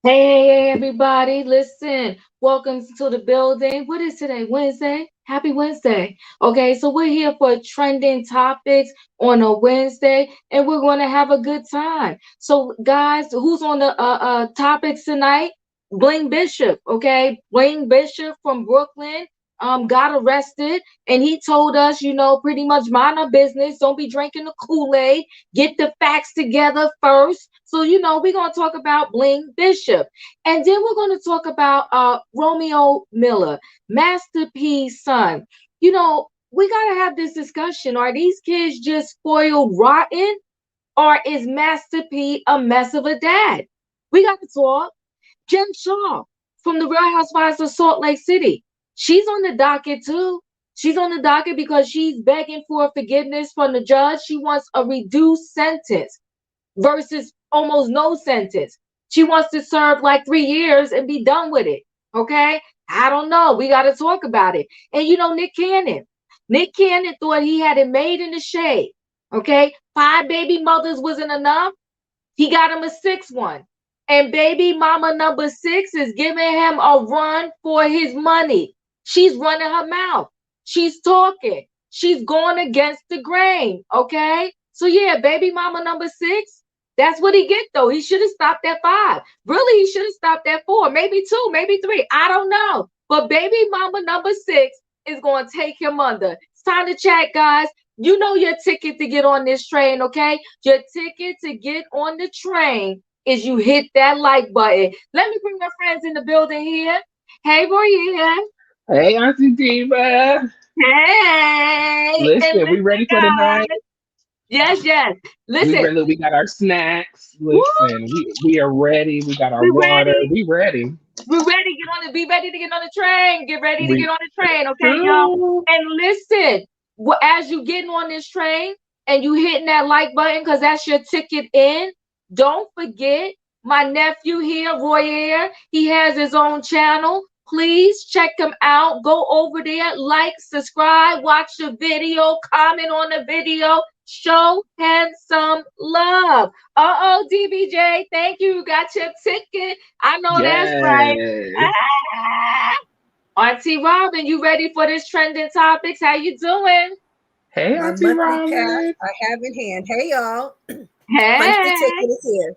Hey, everybody, listen. Welcome to the building. What is today? Wednesday? Happy Wednesday. Okay, so we're here for trending topics on a Wednesday, and we're going to have a good time. So, guys, who's on the topics tonight? Bling Bishop, okay? Bling Bishop from Brooklyn got arrested, and he told us, pretty much mind our business. Don't be drinking the Kool-Aid. Get the facts together first. So, we're going to talk about Bling Bishop. And then we're going to talk about Romeo Miller, Master P's son. We got to have this discussion. Are these kids just spoiled rotten? Or is Master P a mess of a dad? We got to talk. Jen Shah from the Real Housewives of Salt Lake City. She's on the docket too. She's on the docket because she's begging for forgiveness from the judge. She wants a reduced sentence versus almost no sentence. She wants to serve like 3 years and be done with it. Okay? I don't know. We got to talk about it. And Nick Cannon. Nick Cannon thought he had it made in the shade. Okay? 5 baby mothers wasn't enough. He got him a 6th one. And baby mama number 6 is giving him a run for his money. She's running her mouth. She's talking. She's going against the grain. Okay? So yeah, baby mama number 6, that's what he get though. He should have stopped at 5. Really, he should have stopped at 4, maybe 2, maybe 3. I don't know. But baby mama number 6 is going to take him under. It's time to chat, guys. You know your ticket to get on this train, okay? Your ticket to get on the train is you hit that like button. Let me bring my friends in the building here. Hey, Roya. Hey, Auntie Diva. Hey. And Listen, we listen, ready for the guys. night? Yes, yes. We Listen. ready. We got our snacks. Woo, Listen, we are ready. We got our we water. ready. We ready. We're ready. Get on it. Be ready to get on the train. Get ready to We get on the train, okay, y'all? true. And listen, as you getting on this train and you hitting that like button because that's your ticket in, don't forget my nephew here, Royer. He has his own channel. Please check him out. Go over there, like, subscribe, watch the video, comment on the video, show him some love. DBJ, thank you. Got your ticket. I know that's right. Yes. Ah! Auntie Robin, you ready for this trending topics? How you doing? Hey, My Auntie monthly pass Robin. I have in hand. Hey y'all. Punch the Hey, ticket is here.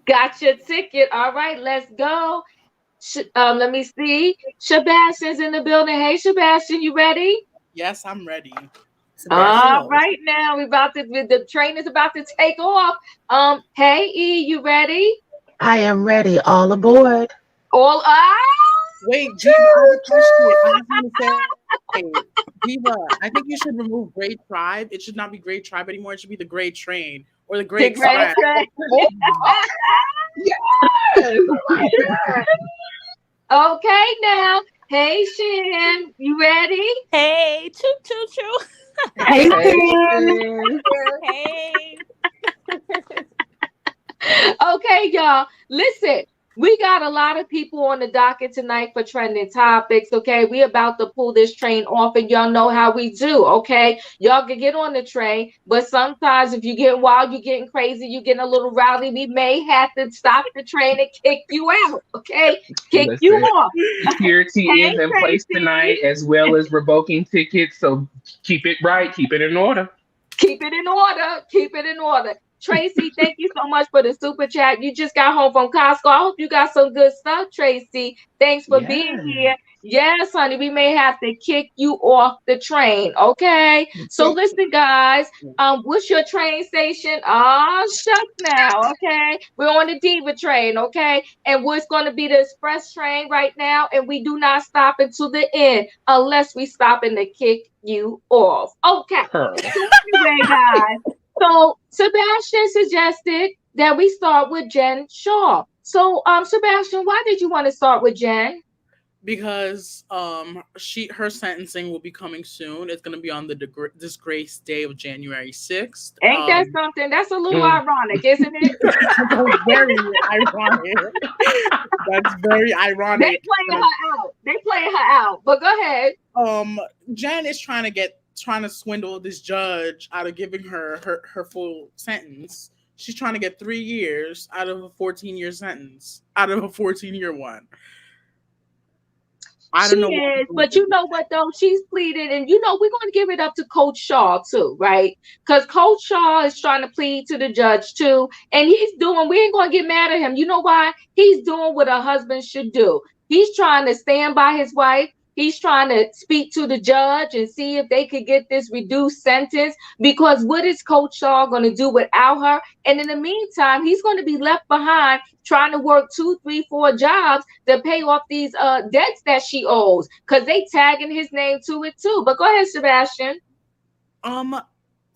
got your ticket. All right, let's go. Let me see. Sebastian's in the building. Hey, Sebastian, you ready? Yes, I'm ready. Sebastian All knows. right, now the train is about to take off. Hey, E, you ready? I am ready. All aboard. All ah, Wait, choo Diva, I have a question. I just choo. want to say, Diva, I think you should remove Great Tribe. It should not be Great Tribe anymore. It should be the Great Train or the The Great great Express. train. Yes. I like that. Okay, now. Hey, Shan, you ready? Hey, choo choo choo. Hey, Hey, Shan. Shan. Hey. Okay, y'all. Listen, we got a lot of people on the docket tonight for trending topics. Okay, we about to pull this train off, and y'all know how we do. Okay, y'all can get on the train, but sometimes if you get wild, you getting crazy, you getting a little rowdy, we may have to stop the train and kick you out. Okay, kick you Listen, off. security Hey, is in place Tracy. tonight as well as revoking tickets. So keep it right. Keep it in order. Keep it in order. Keep it in order. Tracy, thank you so much for the super chat. You just got home from Costco. I hope you got some good stuff, Tracy. Thanks for being Yeah. here. Yes, honey, we may have to kick you off the train. Okay. So listen, guys. What's your train station? Ah, shucks now. Okay. We're on the Diva train, okay? And what's going to be the express train right now, and we do not stop until the end unless we stop and to kick you off. Okay. Her. So anyway, guys, so Sebastian suggested that we start with Jen Shaw. So, Sebastian, why did you want to start with Jen? Because her sentencing will be coming soon. It's going to be on the disgrace day of January 6th. Ain't that something? That's a little Mm. ironic, isn't it? That's very ironic. That's very They ironic. playing her out. They playing her out. But go ahead. Jen is trying to swindle this judge out of giving her full sentence. She's trying to get 3 years out of a 14-year sentence, out of a 14-year one. I She don't know is, what but you know what though? She's pleaded, and you know we're going to give it up to Coach Shaw too, right? Because Coach Shaw is trying to plead to the judge too, and he's doing. We ain't going to get mad at him. You know why? He's doing what a husband should do. He's trying to stand by his wife. He's trying to speak to the judge and see if they could get this reduced sentence. Because what is Coach Shaw going to do without her? And in the meantime, he's going to be left behind trying to work 2, 3, 4 jobs to pay off these debts that she owes, because they tagging his name to it too. But go ahead, Sebastian.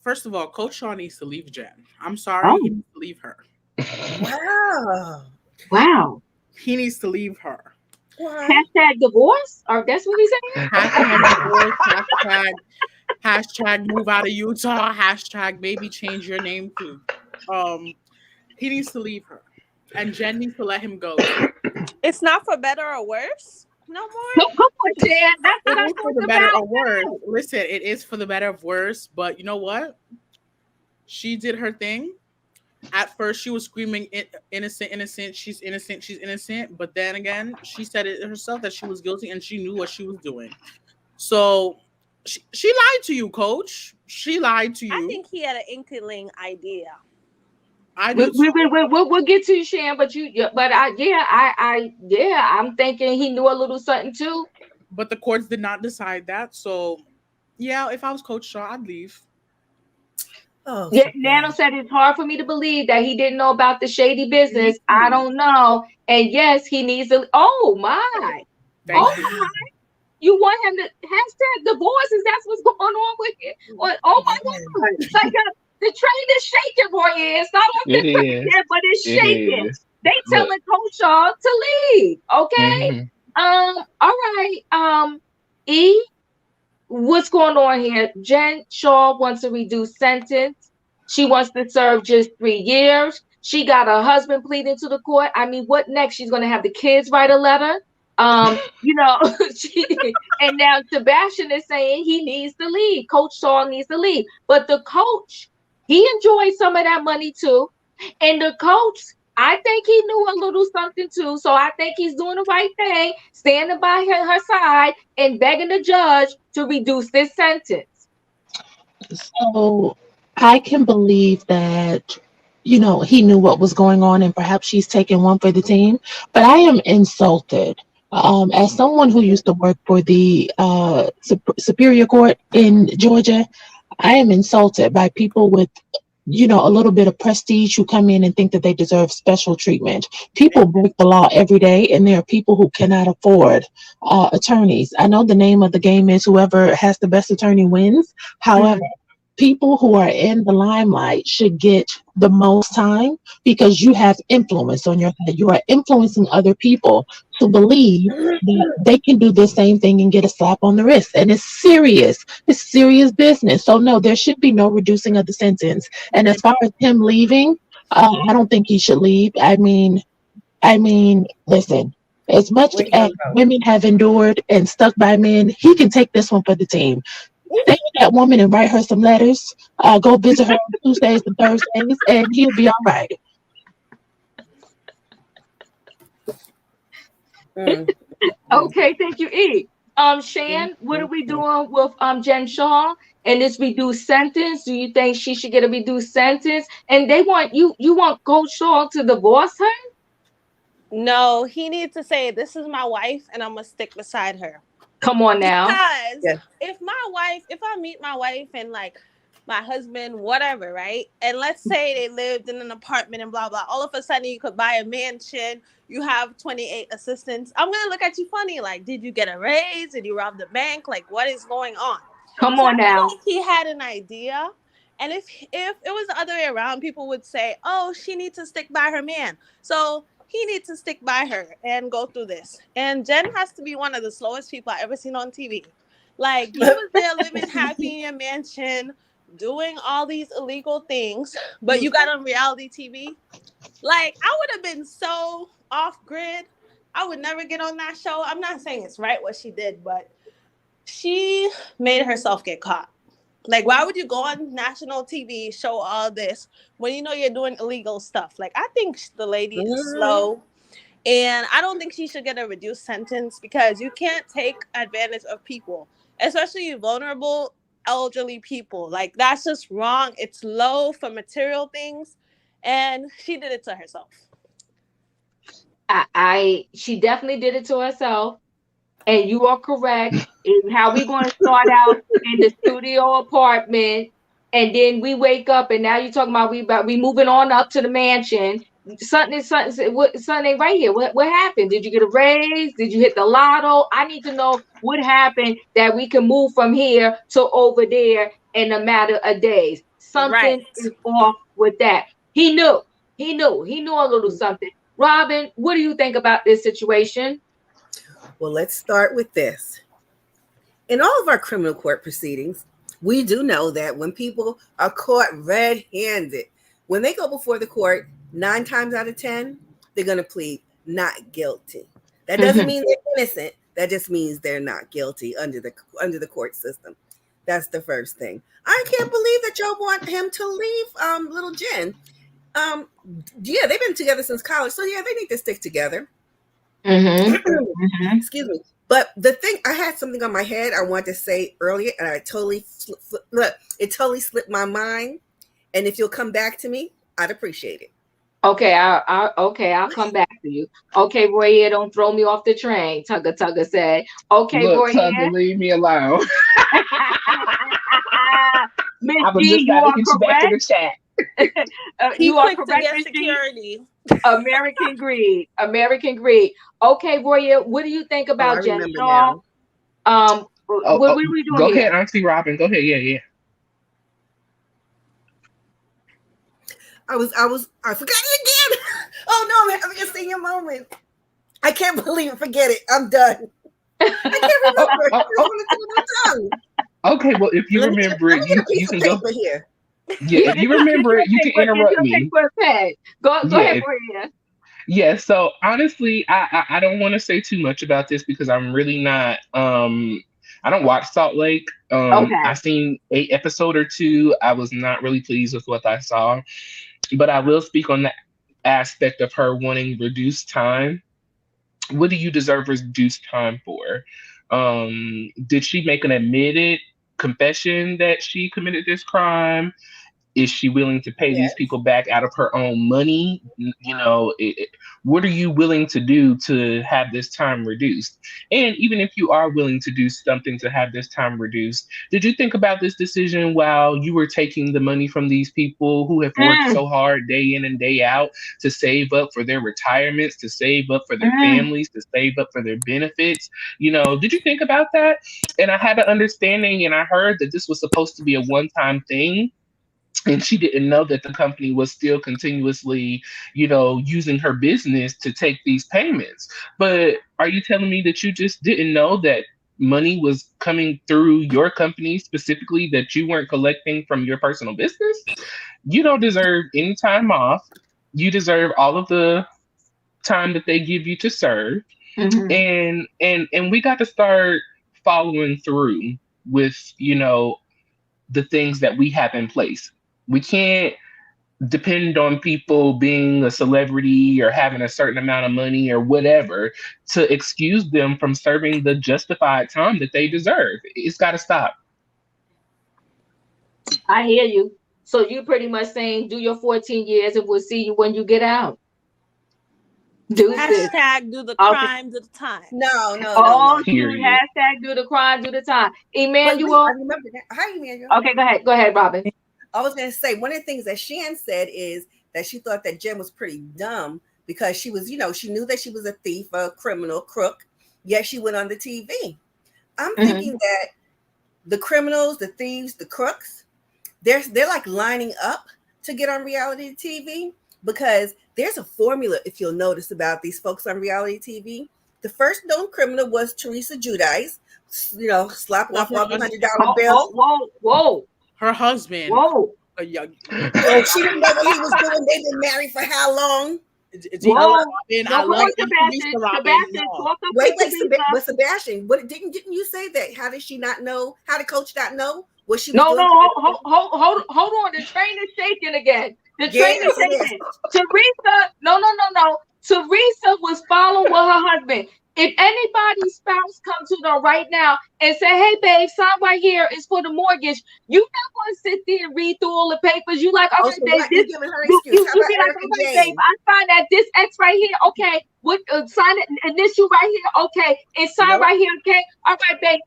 First of all, Coach Shaw needs to leave Jen. I'm sorry, Oh, he needs to leave her. Wow. wow. He needs to leave her. Why? Hashtag divorce, or that's what he's saying. Hashtag divorce, hashtag move out of Utah, hashtag maybe change your name too. He needs to leave her. And Jen needs to let him go. It's not for better or worse. No No, more. come on, Jen. That's what It I'm is for talking the better about. or worse. Listen, it is for the better or worse, but you know what? She did her thing. At first, she was screaming, innocent, innocent, she's innocent, she's innocent. But then again, she said it herself that she was guilty and she knew what she was doing. So she lied to you, Coach. She lied to I you. think he had an inkling idea. I do We'll get to you, Shan, but I'm thinking he knew a little something too. But the courts did not decide that. So, yeah, if I was Coach Shaw, I'd leave. Oh, Yeah, so Nano bad. said it's hard for me to believe that he didn't know about the shady Me business. I too. don't know. And yes, he needs to. Oh my. Thank Oh you. my. You want him to hashtag divorce? Is that's what's going on with it? Oh my Man. God. Like the train is shaking, boy. It's not on the It train is. yet, but it's It shaking. is. They Look. telling Coach Shaw to leave. Okay. Hmm. All right. E, what's going on here? Jen Shaw wants a reduced sentence. She wants to serve just 3 years. She got her husband pleading to the court. I mean, what next? She's gonna have the kids write a letter. You know, and now Sebastian is saying he needs to leave. Coach Shaw needs to leave. But the coach, he enjoys some of that money too. And the coach, I think he knew a little something too. So I think he's doing the right thing, standing by her side and begging the judge to reduce this sentence. So I can believe that, he knew what was going on and perhaps she's taking one for the team. But I am insulted. As someone who used to work for the Superior Court in Georgia, I am insulted by people with a little bit of prestige who come in and think that they deserve special treatment. People break the law every day, and there are people who cannot afford attorneys. I know the name of the game is whoever has the best attorney wins. However, people who are in the limelight should get the most time because you have influence on your head. You are influencing other people to believe that they can do the same thing and get a slap on the wrist. And it's serious. It's serious business. So no, there should be no reducing of the sentence. And as far as him leaving, I don't think he should leave. I mean, listen. As much Where you as gonna go? women have endured and stuck by men, he can take this one for the team. Stay with that woman and write her some letters. Go visit her on Tuesdays and Thursdays, and he'll be all right. Mm. Okay, thank you, E. Shan, what are we doing with Jen Shaw and this reduced sentence? Do you think she should get a reduced sentence? And they want you want Coach Shaw to divorce her? No, he needs to say, "This is my wife, and I'm gonna stick beside her." Come on now. Because Yeah. if I meet my wife and like my husband, whatever, right? And let's say they lived in an apartment and blah blah. All of a sudden, you could buy a mansion. You have 28 assistants. I'm gonna look at you funny, like, did you get a raise? Did you rob the bank? Like, what is going on? Come So on I now. think he had an idea. And if it was the other way around, people would say, "Oh, she needs to stick by her man." So he needs to stick by her and go through this. And Jen has to be one of the slowest people I ever seen on TV. Like, he was there living happy in a mansion, doing all these illegal things, but you got on reality TV. Like, I would have been so off grid. I would never get on that show. I'm not saying it's right what she did, but she made herself get caught. Like, why would you go on national TV, show all this when you know you're doing illegal stuff? Like, I think the lady is slow. And I don't think she should get a reduced sentence because you can't take advantage of people, especially vulnerable elderly people. Like, that's just wrong. It's low for material things. And she did it to herself. She definitely did it to herself. And you are correct in how we going to start out in the studio apartment, and then we wake up, and now you're talking about we moving on up to the mansion. Something ain't right here. What happened? Did you get a raise? Did you hit the lotto? I need to know what happened that we can move from here to over there in a matter of days. Something is off with that. He knew a little something. Robin, what do you think about this situation? Well, let's start with this. In all of our criminal court proceedings, we do know that when people are caught red-handed, when they go before the court, 9 times out of 10, they're going to plead not guilty. That doesn't mean they're innocent. That just means they're not guilty under the court system. That's the first thing. I can't believe that y'all want him to leave little Jen. Yeah, they've been together since college, so yeah, they need to stick together. Excuse me. But the thing, I had something on my head I wanted to say earlier, and I totally slipped my mind. And if you'll come back to me, I'd appreciate it. Okay, I'll come back to you. Okay, Roy, don't throw me off the train. Tugga said. Okay, Look, Roy, Tugga, leave me alone. Miss I was G, just you gotta are get you back to the chat. You are quick to correct, get Miss G. security. American greed. Okay, Roy, what do you think about Jen Shah? What were we doing Go here? ahead, Auntie Robin. Go ahead. Yeah. I forgot it again. Oh no, I'm having a senior moment. I can't believe it. Forget it. I'm done. I can't remember. It's on the tip of my tongue. Okay, well, if you remember it, you can go here. Yeah, if you remember it, you can interrupt me. Go ahead, Maria. Yeah, so honestly, I don't want to say too much about this because I'm really not I don't watch Salt Lake. I seen 8 episode or 2. I was not really pleased with what I saw. But I will speak on the aspect of her wanting reduced time. What do you deserve reduced time for? Did she make an admitted confession that she committed this crime? Is she willing to pay these people back out of her own money? What are you willing to do to have this time reduced? And even if you are willing to do something to have this time reduced, did you think about this decision while you were taking the money from these people who have worked so hard day in and day out to save up for their retirements, to save up for their families, to save up for their benefits? Did you think about that? And I had an understanding, and I heard that this was supposed to be a one-time thing. And she didn't know that the company was still continuously, using her business to take these payments. But are you telling me that you just didn't know that money was coming through your company specifically that you weren't collecting from your personal business? You don't deserve any time off. You deserve all of the time that they give you to serve. And we got to start following through with, the things that we have in place. We can't depend on people being a celebrity or having a certain amount of money or whatever to excuse them from serving the justified time that they deserve. It's got to stop. I hear you. So you pretty much saying do your 14 years and we'll see you when you get out. Hashtag do the crime, do the time. No. Hashtag do the crime, do the time. Emmanuel. I remember that. Hi, Emmanuel. Okay, go ahead, Robin. I was going to say, one of the things that Shan said is that she thought that Jen was pretty dumb because she was, she knew that she was a thief, a criminal, crook, yet she went on the TV. I'm thinking that the criminals, the thieves, the crooks, they're like lining up to get on reality TV because there's a formula, if you'll notice, about these folks on reality TV. The first known criminal was Teresa Giudice, slapping off all the $100 bills. Whoa. Her husband. Whoa. She didn't know what he was doing. They've been married for how long? Wait, Sebastian. What didn't you say that? How did she not know? How did Coach not know what she was No, doing. hold on. The train is shaking again. The train is Yes, it is. shaking. Teresa, no. Teresa was following with her husband. If anybody's spouse comes to them right now and say, "Hey, babe, sign right here. It's for the mortgage," you not going to sit there and read through all the papers. You like, all Oh, right, so babe, what? this. You giving her You, excuse? you, How you about be like, Erica all right, babe, Jane? I signed that this X right here. Okay, what? Sign it, initial right here. Okay, and sign Nope. right here. Okay, all right, babe.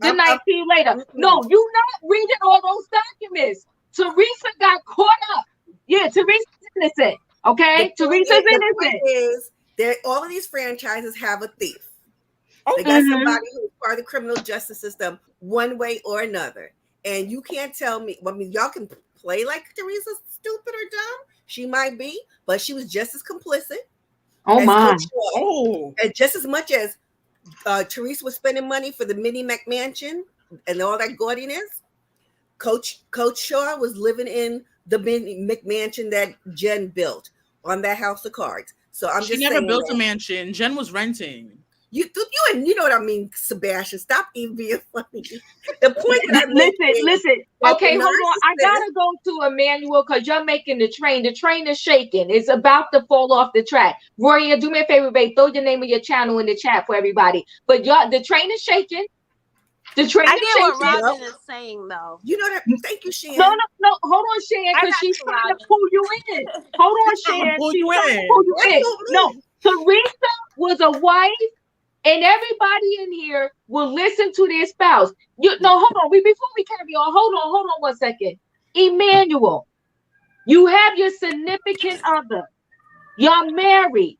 Good night. I'm See you later. mm-mm. No, you not reading all those documents. Teresa got caught up. Yeah, Teresa's innocent. Okay, Teresa's The point innocent. is that all of these franchises have a thief. They got Mm-hmm. somebody who's part of the criminal justice system one way or another. And you can't tell me, I mean, y'all can play like Teresa's stupid or dumb. She might be, but she was just as complicit Oh as my. Coach Shaw. Oh, And just as much as Teresa was spending money for the mini McMansion and all that gaudiness, Coach Shaw was living in the mini McMansion that Jen built on that house of cards. So I'm she just never saying built that. a mansion. Jen was renting. You know what I mean, Sebastian. Stop even being funny. The point that I make is Listen. that Okay, the hold on. I narcissist, gotta go to Emmanuel because you're making the train. The train is shaking. It's about to fall off the track. Roya, do me a favor, babe. Throw your name of your channel in the chat for everybody. But y'all, the train is shaking. The train I is get what shaking. Robin is saying though. you know that. Thank you, Shan. No. Hold on, Shan, I because got she's you, trying to Robin. pull you in. Hold on, Trying to Shan. pull She's you trying to in. pull you in. No, Absolutely. Teresa was a wife, and everybody in here will listen to their spouse. Hold on. Before we carry on, hold on 1 second. Emmanuel, you have your significant other. You're married.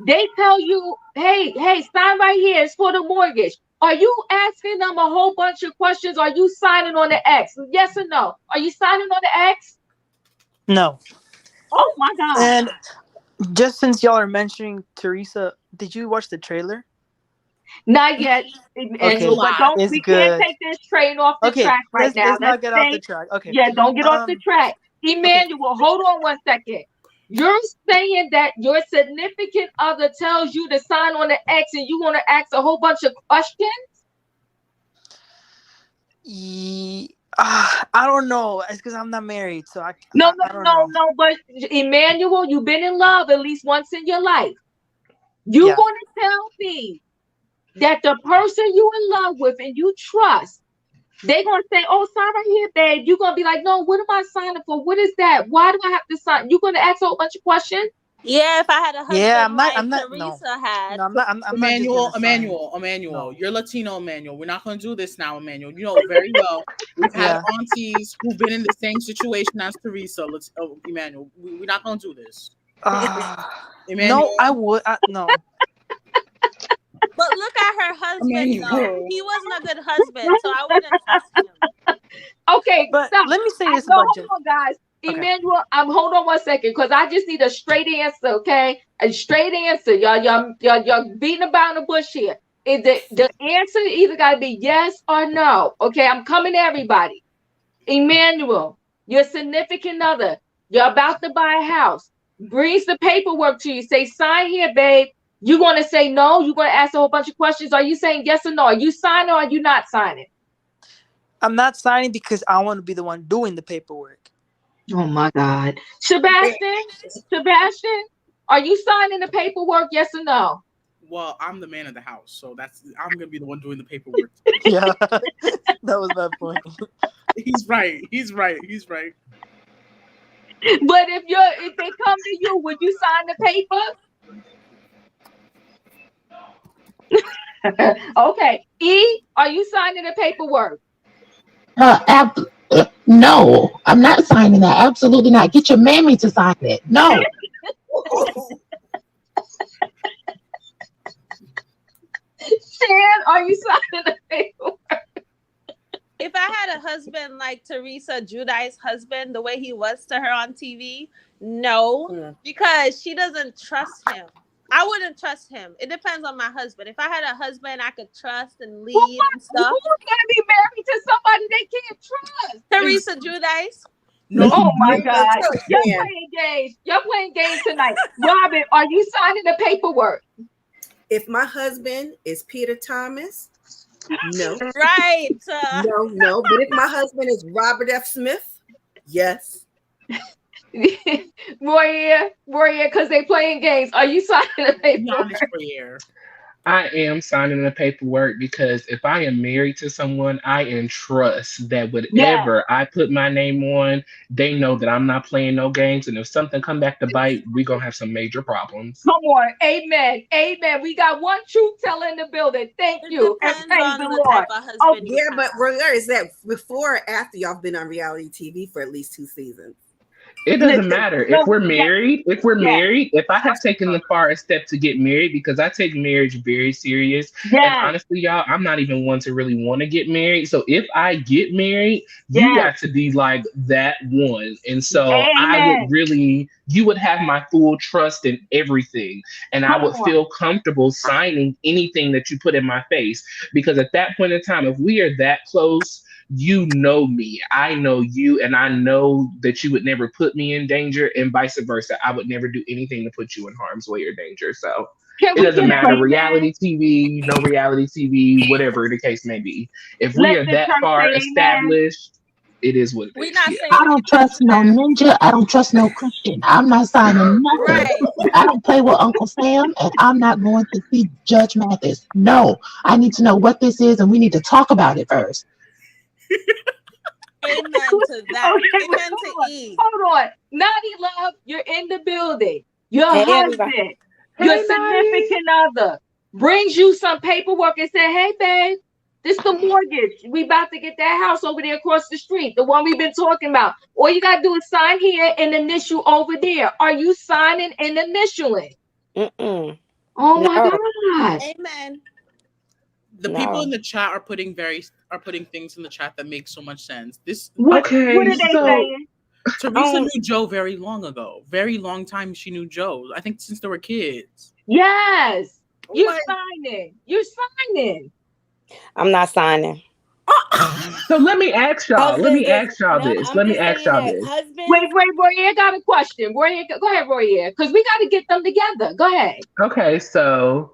They tell you, hey, sign right here. It's for the mortgage. Are you asking them a whole bunch of questions? Are you signing on the X? Yes or no? Are you signing on the X? No. Oh my God. And just since y'all are mentioning Teresa, did you watch the trailer? Not yet, It's a Emmanuel, Okay, but lot. it's we can't good. take this train off the Okay, track right now. let's Let's not get off the stay. track. Okay. Yeah, don't get off the track. Okay. Emmanuel, hold on 1 second. You're saying that your significant other tells you to sign on the X and you want to ask a whole bunch of questions? I don't know. It's because I'm not married, so I No, don't know. but Emmanuel, you've been in love at least once in your life. You Yeah. want to tell me that the person you in love with and you trust, they're going to say, "Oh, sign right here, babe." You're going to be like, "No, what am I signing for? What is that? Why do I have to sign?" You're going to ask a whole bunch of questions? Yeah, if I had a Yeah, husband like no. Teresa had. No, I'm not just gonna sign. Emmanuel, No. you're Latino, Emmanuel. We're not going to do this now, Emmanuel. You know very well. We've had Yeah. aunties who've been in the same situation as Teresa. Emmanuel, we're not going to do this. Emmanuel, No, I would. No. But look at her husband though. Emmanuel. He wasn't a good husband, so I wouldn't trust him. Okay, But stop. let me say this No, about hold Jen. on, guys. Okay. Emmanuel, hold on 1 second, because I just need a straight answer, okay? A straight answer. Y'all beating about the bush here. Is the answer either gotta be yes or no? Okay, I'm coming to everybody. Emmanuel, your significant other, you're about to buy a house, brings the paperwork to you, say, "Sign here, babe." You're gonna say no, you're gonna ask a whole bunch of questions. Are you saying yes or no? Are you signing or are you not signing? I'm not signing because I want to be the one doing the paperwork. Oh my God. Sebastian, are you signing the paperwork? Yes or no? Well, I'm the man of the house, so I'm going to be the one doing the paperwork. Yeah, that was my point. He's right. But But if they come to you, would you sign the paper? Okay. E, are you signing the paperwork? No, I'm not signing that. Absolutely not. Get your mammy to sign it. No. Shan, are you signing the paperwork? If I had a husband like Teresa Giudice's husband, the way he was to her on TV, no, because she doesn't trust him. I wouldn't trust him. It depends on my husband. If I had a husband I could trust and lead and stuff. Who's gonna be married to somebody they can't trust? Teresa Giudice. No. Oh my God. Y'all Shan. playing games. Y'all playing games tonight. Robin, are you signing the paperwork? If my husband is Peter Thomas, No, Right. no. But if my husband is Robert F. Smith, yes. Warrior, because they playing games. Are you signing the Be honest, paperwork? prayer. I am signing the paperwork because if I am married to someone, I entrust that Yes. whatever I put my name on, they know that I'm not playing no games. And if something come back to bite, we gonna have some major problems. Come on. Amen. Amen. We got one truth teller in the building. Thank It you. And depends praise on the the Lord. type of husband you Yeah, but have. where is that before or after y'all been on reality TV for at least 2 seasons? It doesn't Listen. matter No, if we're yes, married. yes, If I have taken the far step to get married, because I take marriage very serious, and yes, honestly, y'all, I'm not even one to really want to get married. So if I get married, you yes. got to be like that one, and so I would Amen. really, you would have my full trust in everything, and I Come would on. feel comfortable signing anything that you put in my face, because at that point in time, if we are that close, you know me, I know you, and I know that you would never put me in danger, and vice versa. I would never do anything to put you in harm's way or danger. So Can it we doesn't get an matter, amen? reality TV, no reality TV, whatever the case may be. If we Let are the that church say far amen. established, it is what it We're is. not Yeah. I saying don't trust no amen. ninja. I don't trust no Christian. I'm not signing nothing. Right. I don't play with Uncle Sam, and I'm not going to see Judge Mathis. No, I need to know what this is, and we need to talk about it first. Amen to that. Okay, wait, Amen to hold on. Eve. Hold on. Naughty Love, you're in the building. Your Hey everybody. husband, your Hey, Naughty. significant other brings you some paperwork and say, hey, babe, this the mortgage. We about to get that house over there across the street, the one we've been talking about. All you got to do is sign here and initial over there. Are you signing and initialing? Mm-mm. Oh, my No, God. Amen. The people in no. the chat are putting things in the chat that make so much sense. This What Okay, are they so saying? Teresa Um, knew Joe very long ago. Very long time she knew Joe. I think since they were kids. Yes. You're Like, signing. You're signing. I'm not signing. so let me ask y'all. Let Husbands me is ask y'all no. this. I'm Let me just ask saying y'all that this. husbands. Roy, I got a question. Roy, go ahead, Roy, because we got to get them together. Go ahead. Okay, so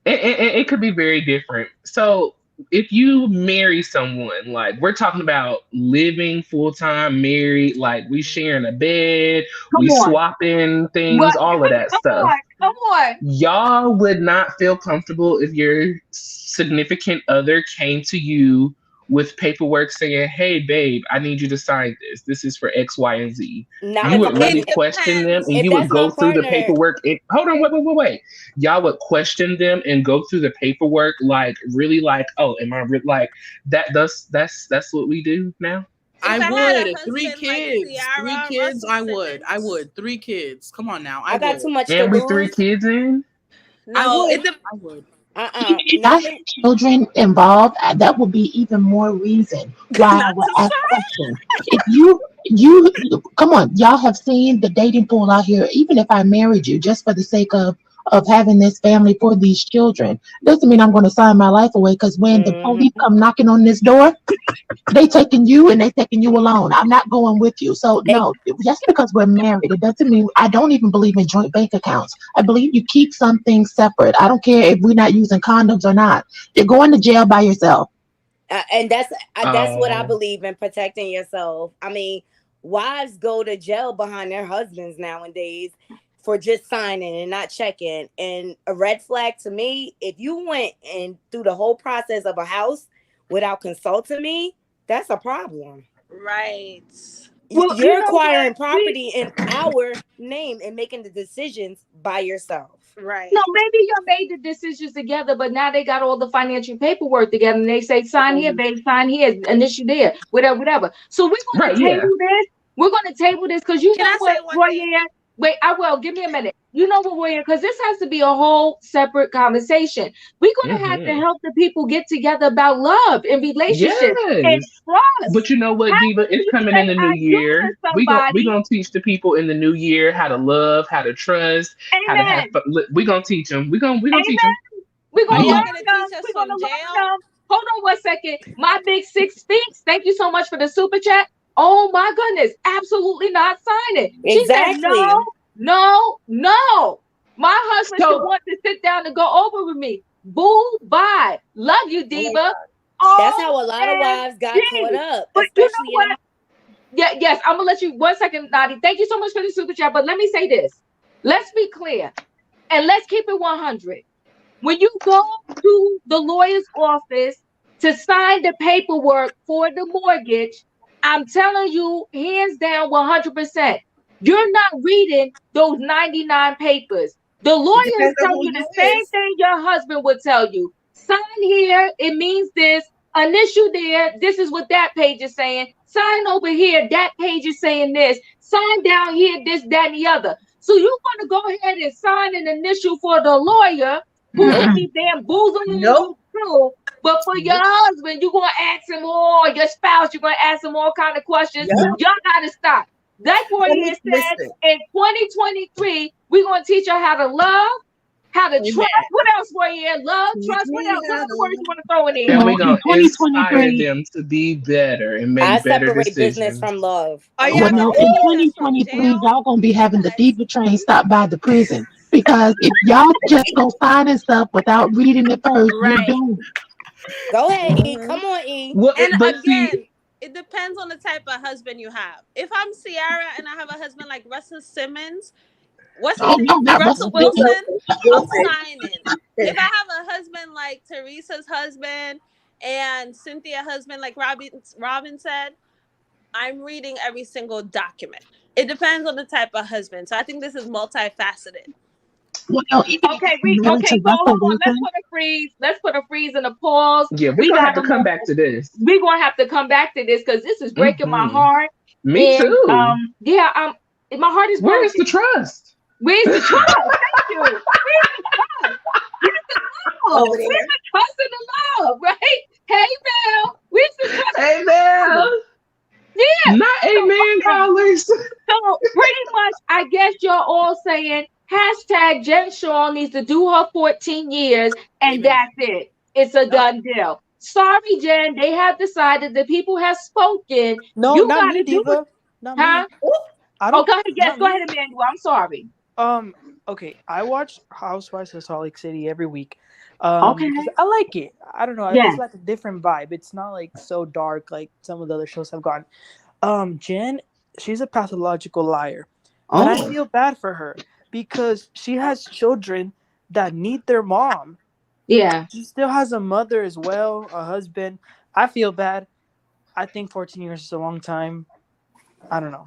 it could be very different. So if you marry someone, like we're talking about living full time married, like we sharing a bed, Come we on. swapping things, What? all of that Come stuff. on. Come on. Y'all would not feel comfortable if your significant other came to you with paperwork saying, "Hey, babe, I need you to sign this. This is for X, Y, and Z." Not You if would really It question them, depends. and if you would that's my go through the partner. paperwork. And, hold on, wait. Y'all would question them and go through the paperwork, like really, like, oh, am I like that? That's what we do now. I If I had would. a Three husband like kids. Three Ciara kids. Russell I would. I Simmons, would. 3 kids. Come on now. I I got would. too much to And we three lose. kids in. I no, would. I would. If I had Nothing. children involved, that would be even more reason why I not would to ask sign. questions. If you come on, y'all have seen the dating pool out here. Even if I married you, just for the sake of having this family for these children, doesn't mean I'm going to sign my life away. Because when the police Hmm. come knocking on this door, they taking you and they taking you alone. I'm not going with you. So They no, just because we're married, it doesn't mean I don't even believe in joint bank accounts. I believe you keep some things separate. I don't care if we're not using condoms or not. You're going to jail by yourself. and that's what I Oh, believe in, protecting yourself. I mean, wives go to jail behind their husbands nowadays for just signing and not checking. And a red flag to me, if you went and through the whole process of a house without consulting me, that's a problem. Right. Well, you You're know what? acquiring property in our name and making the decisions by yourself. No, Right. maybe you made the decisions together, but now they got all the financial paperwork together, and they say, sign here, babe, sign here, initial there, whatever, whatever. So we're going right, to yeah. table this. We're going to table this because you Can know I what, say one Roy? thing? Wait, I will. Give me a minute. You know what, Roy? Because this has to be a whole separate conversation. We're going to have to Hmm. help the people get together about love and relationships and Yes. trust. But you know what, How Diva? can It's you coming say in the new I do year. to We somebody? gonna teach the people in the new year how to love, how to trust, how to have Amen. fun. We gonna teach them. We gonna teach them. Amen. We're Are gonna y'all Hmm. learn gonna them. teach us We're gonna from learn jail? them. Hold on one second. My big six speaks. Thank you so much for the super chat. Oh my goodness, absolutely not signing. She said no, Exactly. no, no. My husband should So want to sit down and go over with me. Boo, bye. Love you, Diva. That's how a lot of wives got caught up, But you know especially in what? Yes, I'm gonna let you 1 second, Nadi. Thank you so much for the super chat. But let me say this. Let's be clear and let's keep it 100. When you go to the lawyer's office to sign the paperwork for the mortgage, I'm telling you, hands down, 100%, you're not reading those 99 papers. The It lawyer is depends on telling who you you the same is. thing your husband would tell you. Sign here, it means this. Initial there, this is what that page is saying. Sign over here, that page is saying this. Sign down here, this, that, and the other. So you're going to go ahead and sign an initial for the lawyer who could be bamboozling Nope. you through. But for your husband, you're gonna ask him all, your spouse, you're gonna ask him all kind of questions. Yep. Y'all gotta stop. Like Poirier said, Listen. in 2023, we're gonna teach her how to love, how to Amen. trust. What else, Poirier? Love, Teach trust. What me else? What how other to words you love. want to throw in there? And Well, we're in gonna inspire 2023, them to be better and I make better separate business decisions. from love. Are I'm y'all well, no, sorry. in getting Jesus from 2023, jail? y'all gonna be having the What? diva train stop by the prison because if y'all just go signing stuff without reading it first, you're Right. doomed. Go ahead, E. Come on, E. Well, And but see, again, it depends on the type of husband you have. If I'm Ciara and I have a husband like Russell Simmons, what's his Oh name? no, not Russell Russell Simmons. Wilson, I'm signing. If I have a husband like Teresa's husband and Cynthia husband like Robin said, I'm reading every single document. It depends on the type of husband. So I think this is multifaceted. Well, no, even if Okay, you're married to so hold Russell on. Let's Wilson, put a freeze. Let's put a freeze and a pause. yeah, we're We gonna have to gotta come move. back to this. We're gonna have to come back to this because this is breaking my Hmm. heart. Me And too. yeah, my heart is Where is the broken. trust? Where's the trust? Thank you. Where's the trust? Where's the love? Over Where's there. the trust and the love? Right? Hey, Mel. Where's the trust Hey, and the love? man. Yeah. Not So amen, okay. callers. So pretty much, I guess you're all saying hashtag Jen Shah needs to do her 14 years, and Amen. that's it. It's a Yep. done deal. Sorry, Jen. They have decided. The people have spoken. No, You not got me, to do it, Diva. Not huh? me. I Oh, don't. go ahead. Yes, Not go ahead, me. Emmanuel. I'm sorry. Okay. I watch Housewives of Salt Lake City every week. Okay. Because I like it. I don't know. Yeah. It's like a different vibe. It's not like so dark like some of the other shows have gone. Jen, she's a pathological liar, but I Oh. feel bad for her because she has children that need their mom. Yeah. She still has a mother as well, a husband. I feel bad. I think 14 years is a long time. I don't know.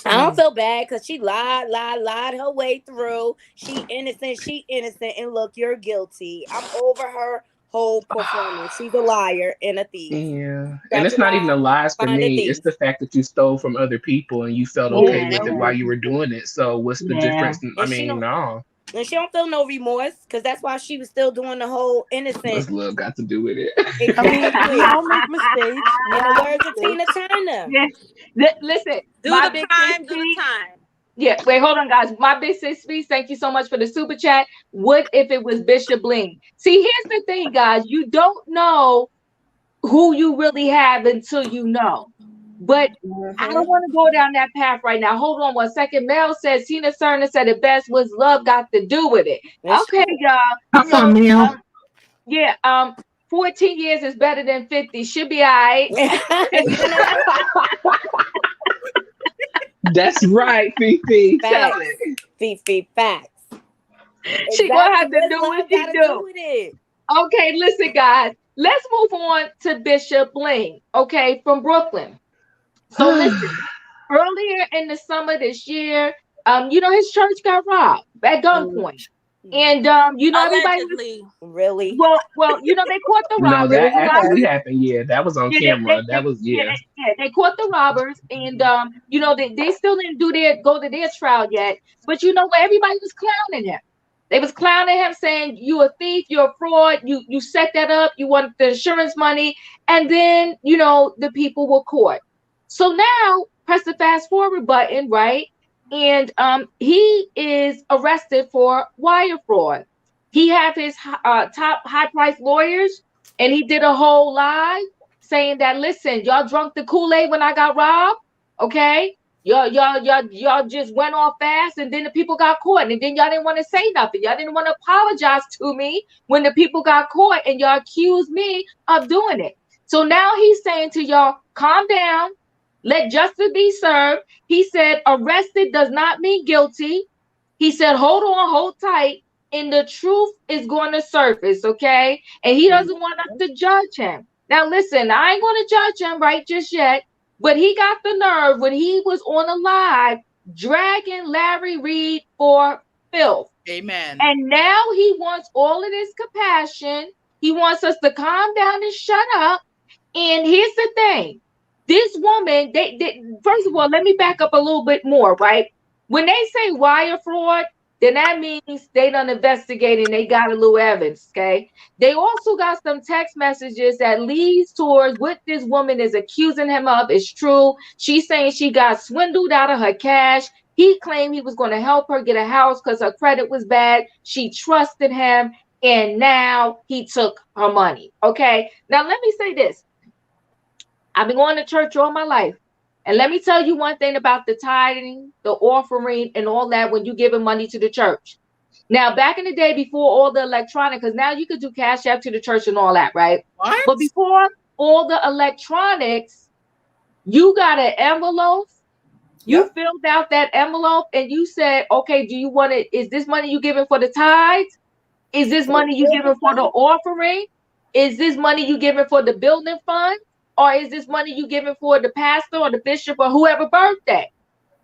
I don't feel bad because she lied her way through. She innocent, and look, you're guilty. I'm over her whole performance. She's a liar and a thief. Yeah. And Scratch it's your not even the mouth, lies for find a me. It's thief. the fact that you stole from other people and you felt Oh okay Yeah. with it no. while you were doing it. So what's the Yeah. difference? I And she mean, don't no. and she don't feel no remorse because that's why she was still doing the whole innocent. What's love got to do with it? I mean, we Exactly. all make mistakes. We In all the make words of Tina mistakes. Turner. Yeah. Listen, Do my the big sis time, do the speech. time. Yeah, wait, hold on, guys. My big sis speech. Thank you so much for the super chat. What if it was Bishop Bling? See, here's the thing, guys. You don't know who you really have until you know. But I don't want to go down that path right now. Hold on 1 second. Mel says Tina Turner said it best. What's love got to do with it? That's Okay, true. y'all. come So on, Mel. yeah, 14 years is better than 50. Should be all right. You know, That's right, Fifi. Tell facts. it. Fifi, facts. She gonna Exactly. have to What's do what love she got to do do. with it? Okay, listen, guys. Let's move on to Bishop Bling, okay, from Brooklyn. So listen, earlier in the summer this year, his church got robbed at gunpoint. And everybody was Allegedly. Really? they caught the No, robbers. that They got actually happened. Yeah, that was on yeah, camera. That was, yeah. they caught the robbers, and they still didn't go to their trial yet. But you know what? Everybody was clowning him. They was clowning him, saying you a thief, you're a fraud, you set that up, you want the insurance money, and then the people were caught. So now press the fast forward button, right? And he is arrested for wire fraud. He have his top high priced lawyers, and he did a whole lie saying that listen, y'all drunk the Kool-Aid when I got robbed, okay? Y'all just went off fast, and then the people got caught, and then y'all didn't want to say nothing. Y'all didn't want to apologize to me when the people got caught, and y'all accused me of doing it. So now he's saying to y'all, calm down, let justice be served. He said, arrested does not mean guilty. He said, hold on, hold tight, and the truth is going to surface, okay? And he doesn't want us to judge him. Now, listen, I ain't going to judge him right just yet, but he got the nerve when he was on a live dragging Larry Reed for filth. Amen. And now he wants all of this compassion. He wants us to calm down and shut up. And here's the thing. This woman, they first of all, let me back up a little bit more, right? When they say wire fraud, then that means they done investigated and they got a little evidence, okay? They also got some text messages that leads towards what this woman is accusing him of is true. She's saying she got swindled out of her cash. He claimed he was going to help her get a house because her credit was bad. She trusted him, and now he took her money, okay? Now, let me say this. I've been going to church all my life. And let me tell you one thing about the tithing, the offering, and all that when you're giving money to the church. Now, back in the day before all the electronic, because now you could do Cash App to the church and all that, right? What? But before all the electronics, you got an envelope. You filled out that envelope and you said, okay, do you want it? Is this money you giving for the tithes? Is this money you giving for the offering? Is this money you giving for the building fund? Or is this money you giving for the pastor or the bishop or whoever birthday?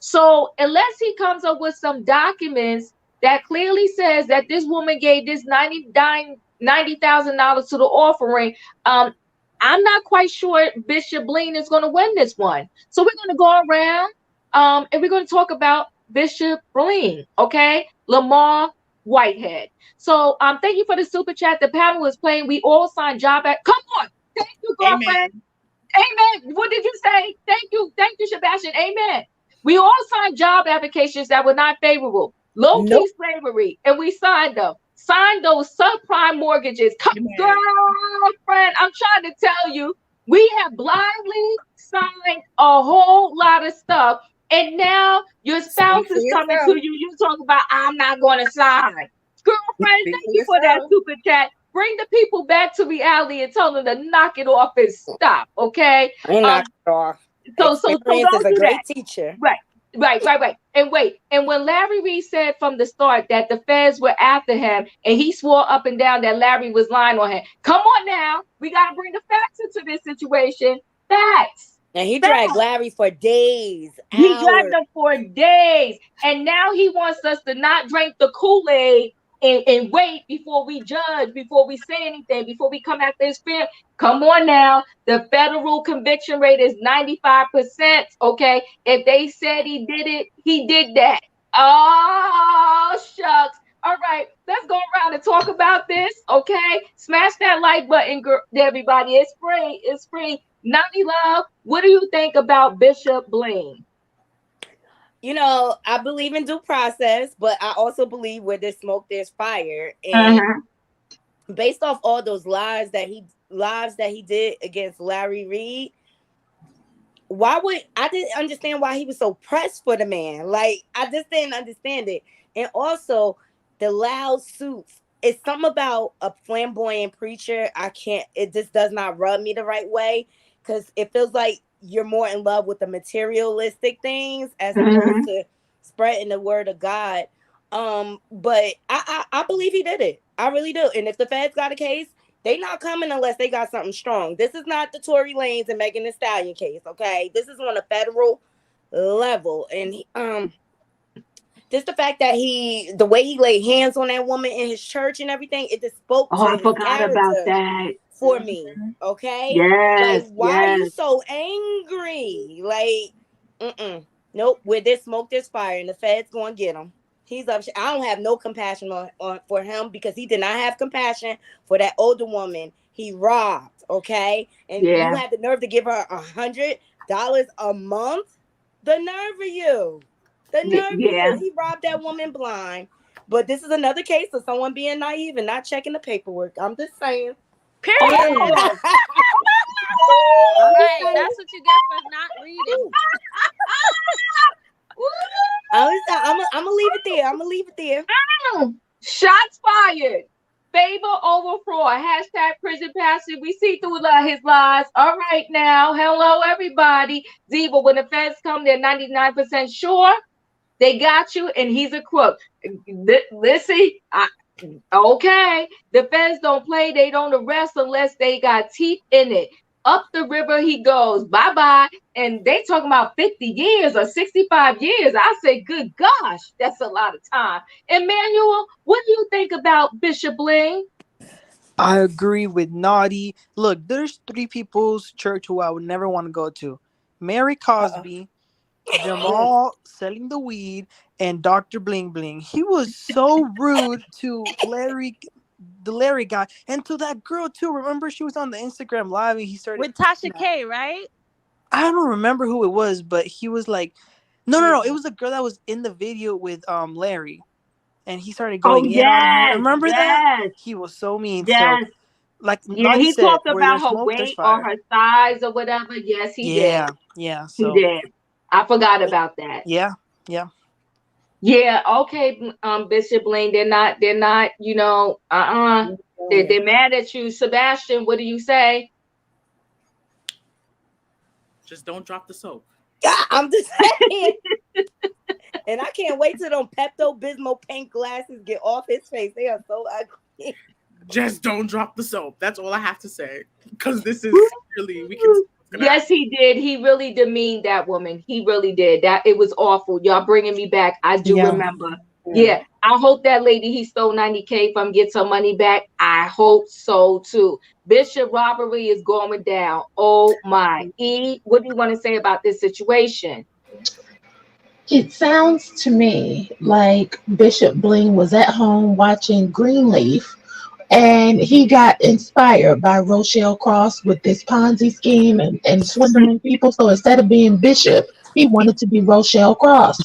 So unless he comes up with some documents that clearly says that this woman gave this $90,000 to the offering, I'm not quite sure Bishop Bling is going to win this one. So we're going to go around and we're going to talk about Bishop Bling, okay? Lamar Whitehead. So thank you for the super chat. The panel is playing. We all signed job at. Come on. Thank you, girlfriend. Amen. Amen. What did you say? Thank you, Sebastian. Amen. We all signed job applications that were not favorable, low-key slavery, and we signed them. Signed those subprime mortgages. Girlfriend, I'm trying to tell you, we have blindly signed a whole lot of stuff, and now your spouse is coming to you. You talk about, I'm not going to sign. Girlfriend, thank you for that super chat. Bring the people back to reality and tell them to knock it off and stop, okay? Knock it off. So Experience is a great that. teacher. Right. And wait. And when Larry Reed said from the start that the feds were after him and he swore up and down that Larry was lying on him. Come on now. We got to bring the facts into this situation. Facts. And he dragged Larry for days. He dragged him for days. And now he wants us to not drink the kool-aid and wait before we judge, before we say anything, before we come after his film. Come on now. The federal conviction rate is 95%. Okay. If they said he did it, he did that. Oh, shucks. All right. Let's go around and talk about this. Okay. Smash that like button, everybody. It's free. It's free. Nani Love, what do you think about Bishop Bling? You know, I believe in due process, but I also believe where there's smoke, there's fire. And based off all those lies that he did against Larry Reed, I didn't understand why he was so pressed for the man. Like, I just didn't understand it. And also the loud suits. It's something about a flamboyant preacher. It just does not rub me the right way, because it feels like you're more in love with the materialistic things as opposed to spreading the word of God. But I believe he did it. I really do. And if the feds got a case, they not coming unless they got something strong. This is not the Tory Lanez and Megan Thee Stallion case, okay? This is on a federal level. And just the fact that the way he laid hands on that woman in his church and everything, it just spoke to I his forgot about that. For me, okay? Yes. Like, why are you so angry? Like, nope. Where there's smoke, there's fire, and the feds going to get him. He's up. I don't have no compassion for him, because he did not have compassion for that older woman he robbed, okay? And you had the nerve to give her $100 a month? The nerve of you. The nerve of you. He robbed that woman blind. But this is another case of someone being naive and not checking the paperwork. I'm just saying. Period. All right, that's what you get for not reading. I'm gonna leave it there. I'm gonna leave it there. Shots fired. Favor over fraud. Hashtag prison pastor. We see through his lies. All right now. Hello, everybody. Ziva, when the feds come, they're 99% sure they got you and he's a crook. Listen, okay. The feds don't play. They don't arrest unless they got teeth in it. Up the river he goes. Bye-bye. And they talking about 50 years or 65 years. I say, good gosh, that's a lot of time. Emmanuel, what do you think about Bishop Bling? I agree with Naughty. Look, there's three people's church who I would never want to go to. Mary Cosby, Jamal selling the weed, and Dr. Bling Bling. He was so rude to the Larry guy, and to that girl too. Remember, she was on the Instagram live and he started With Tasha K, right? I don't remember who it was, but he was like, no, it was a girl that was in the video with Larry, and he started Oh, going in on her. yes, Remember that? yes, He was so mean. So, yes. like Yeah, Naughty he said, talked where about there's her smoke, there's weight or fire. her size or whatever. Yes, he did. Yeah. He So, did. I forgot about that. yeah. Yeah, okay, Bishop Bling. They're not, they're mad at you. Sebastian, what do you say? Just don't drop the soap. I'm just saying. And I can't wait till them Pepto-Bismol paint glasses get off his face. They are so ugly. Just don't drop the soap. That's all I have to say. Because this is really, we can. Yes, he did. He really demeaned that woman. He really did. That it was awful. Y'all bringing me back. I do remember. Yeah, I hope that lady he stole 90K from gets her money back. I hope so too. Bishop robbery is going down. Oh my. What do you want to say about this situation? It sounds to me like Bishop Bling was at home watching Greenleaf and he got inspired by Rochelle Cross with this Ponzi scheme and swindling people. So instead of being Bishop, he wanted to be Rochelle Cross.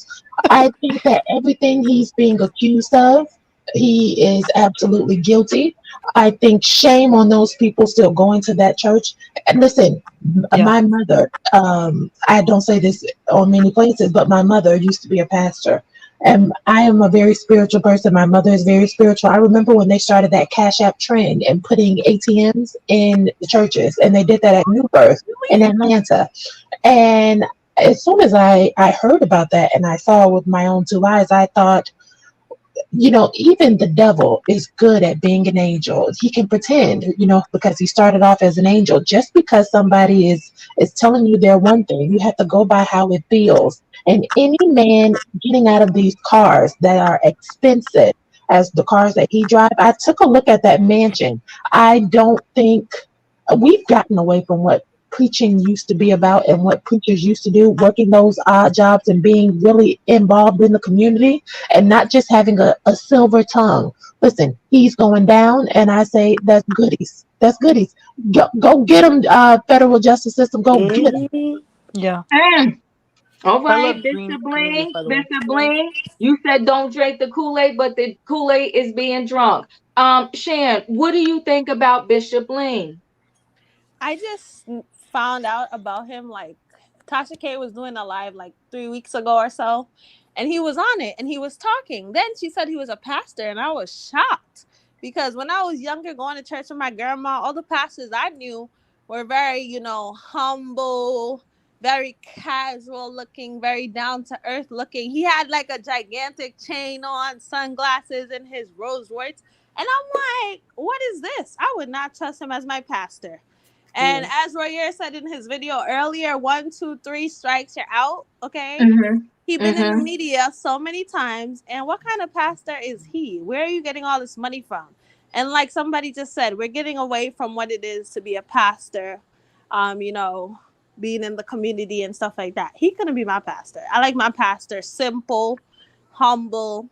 I think that everything he's being accused of, he is absolutely guilty. I think shame on those people still going to that church. And listen, my mother, I don't say this on many places, but my mother used to be a pastor. And I am a very spiritual person. My mother is very spiritual. I remember when they started that Cash App trend and putting ATMs in the churches, and they did that at New Birth in Atlanta. And as soon as I heard about that and I saw with my own two eyes, I thought, even the devil is good at being an angel. He can pretend, because he started off as an angel. Just because somebody is telling you they're one thing, you have to go by how it feels. And any man getting out of these cars that are expensive, as the cars that he drives, I took a look at that mansion. I don't think we've gotten away from what preaching used to be about and what preachers used to do, working those odd jobs and being really involved in the community and not just having a silver tongue. Listen, he's going down, and I say that's goodies. That's goodies. Go get him, federal justice system. Go get him. Yeah. All I right, love Bishop Greenleaf, Bling, by the way. Bishop Bling. You said don't drink the Kool-Aid, but the Kool-Aid is being drunk. Shan, what do you think about Bishop Bling? I just found out about him like Tasha K was doing a live like 3 weeks ago or so, and he was on it and he was talking. Then she said he was a pastor, and I was shocked because when I was younger, going to church with my grandma, all the pastors I knew were very, humble, very casual looking, very down to earth looking. He had like a gigantic chain on, sunglasses, and his Rolls Royce. And I'm like, what is this? I would not trust him as my pastor. And as Royer said in his video earlier, 1, 2, 3 strikes, you're out. Okay. He's been in the media so many times. And what kind of pastor is he? Where are you getting all this money from? And like somebody just said, we're getting away from what it is to be a pastor, being in the community and stuff like that. He couldn't be my pastor. I like my pastor simple, humble.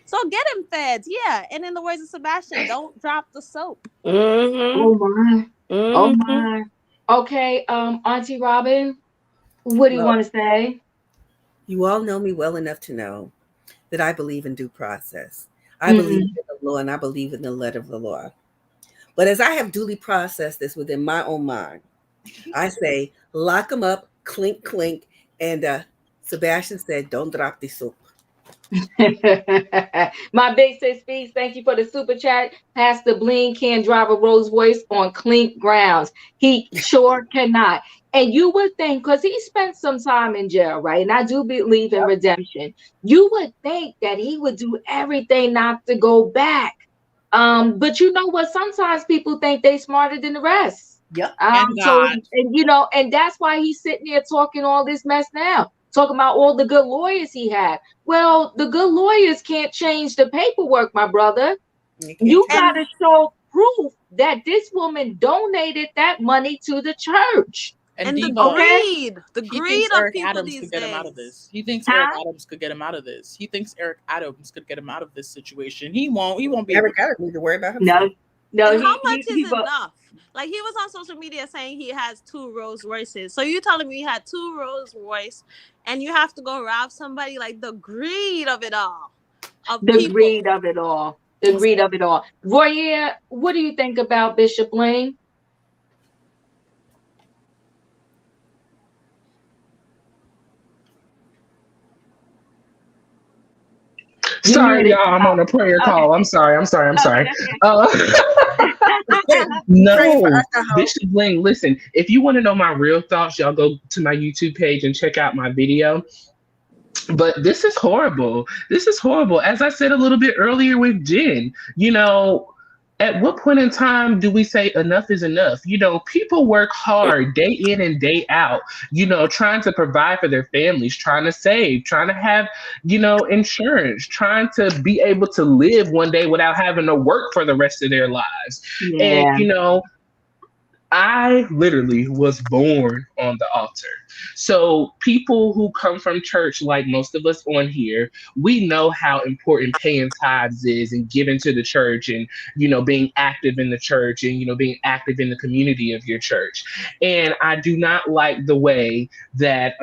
So get him, feds. Yeah. And in the words of Sebastian, don't drop the soap. Oh my. Oh my. Okay, Auntie Robin, what do you want to say? You all know me well enough to know that I believe in due process. I believe in the law and I believe in the letter of the law. But as I have duly processed this within my own mind, I say, lock them up, clink, clink. And Sebastian said, don't drop the soup. My big sis speaks. Thank you for the super chat. Pastor Bling can't drive a Rolls Royce on clink grounds. He sure cannot. And you would think, because he spent some time in jail, right? And I do believe in redemption. You would think that he would do everything not to go back. But you know what? Sometimes people think they smarter than the rest. Yep. And So God. and you know, and that's why he's sitting there talking all this mess now, talking about all the good lawyers he had. Well, the good lawyers can't change the paperwork, my brother. You can't You tell. got And to show proof that this woman donated that money to the church. And and Diva, Okay? the he thinks greed of Eric people Adams could these get him out of days. this. He thinks Eric Huh? Adams could get him out of this. He thinks Eric Adams could get him out of this situation. He won't. He won't be able Eric to. Adams need to worry about No, himself. no, And how he much he is he. enough? Like he was on social media saying he has two Rolls Royces. So you telling me you had two Rolls Royce and you have to go rob somebody? Like the greed of it all, of The people. greed of it all. The greed of it all. Royer, what do you think about Bishop Bling? You Sorry, muted. y'all. I'm on a prayer Okay. call. I'm sorry. I'm sorry. I'm Okay. sorry. Uh, Pray for us no, at home. Bishop Bling. Listen, if you want to know my real thoughts, y'all go to my YouTube page and check out my video. But this is horrible. This is horrible. As I said a little bit earlier with Jen, at what point in time do we say enough is enough? People work hard day in and day out, trying to provide for their families, trying to save, trying to have, insurance, trying to be able to live one day without having to work for the rest of their lives. And, Yeah. I literally was born on the altar. So, people who come from church, like most of us on here, we know how important paying tithes is and giving to the church and, being active in the church and, being active in the community of your church. And I do not like the way that,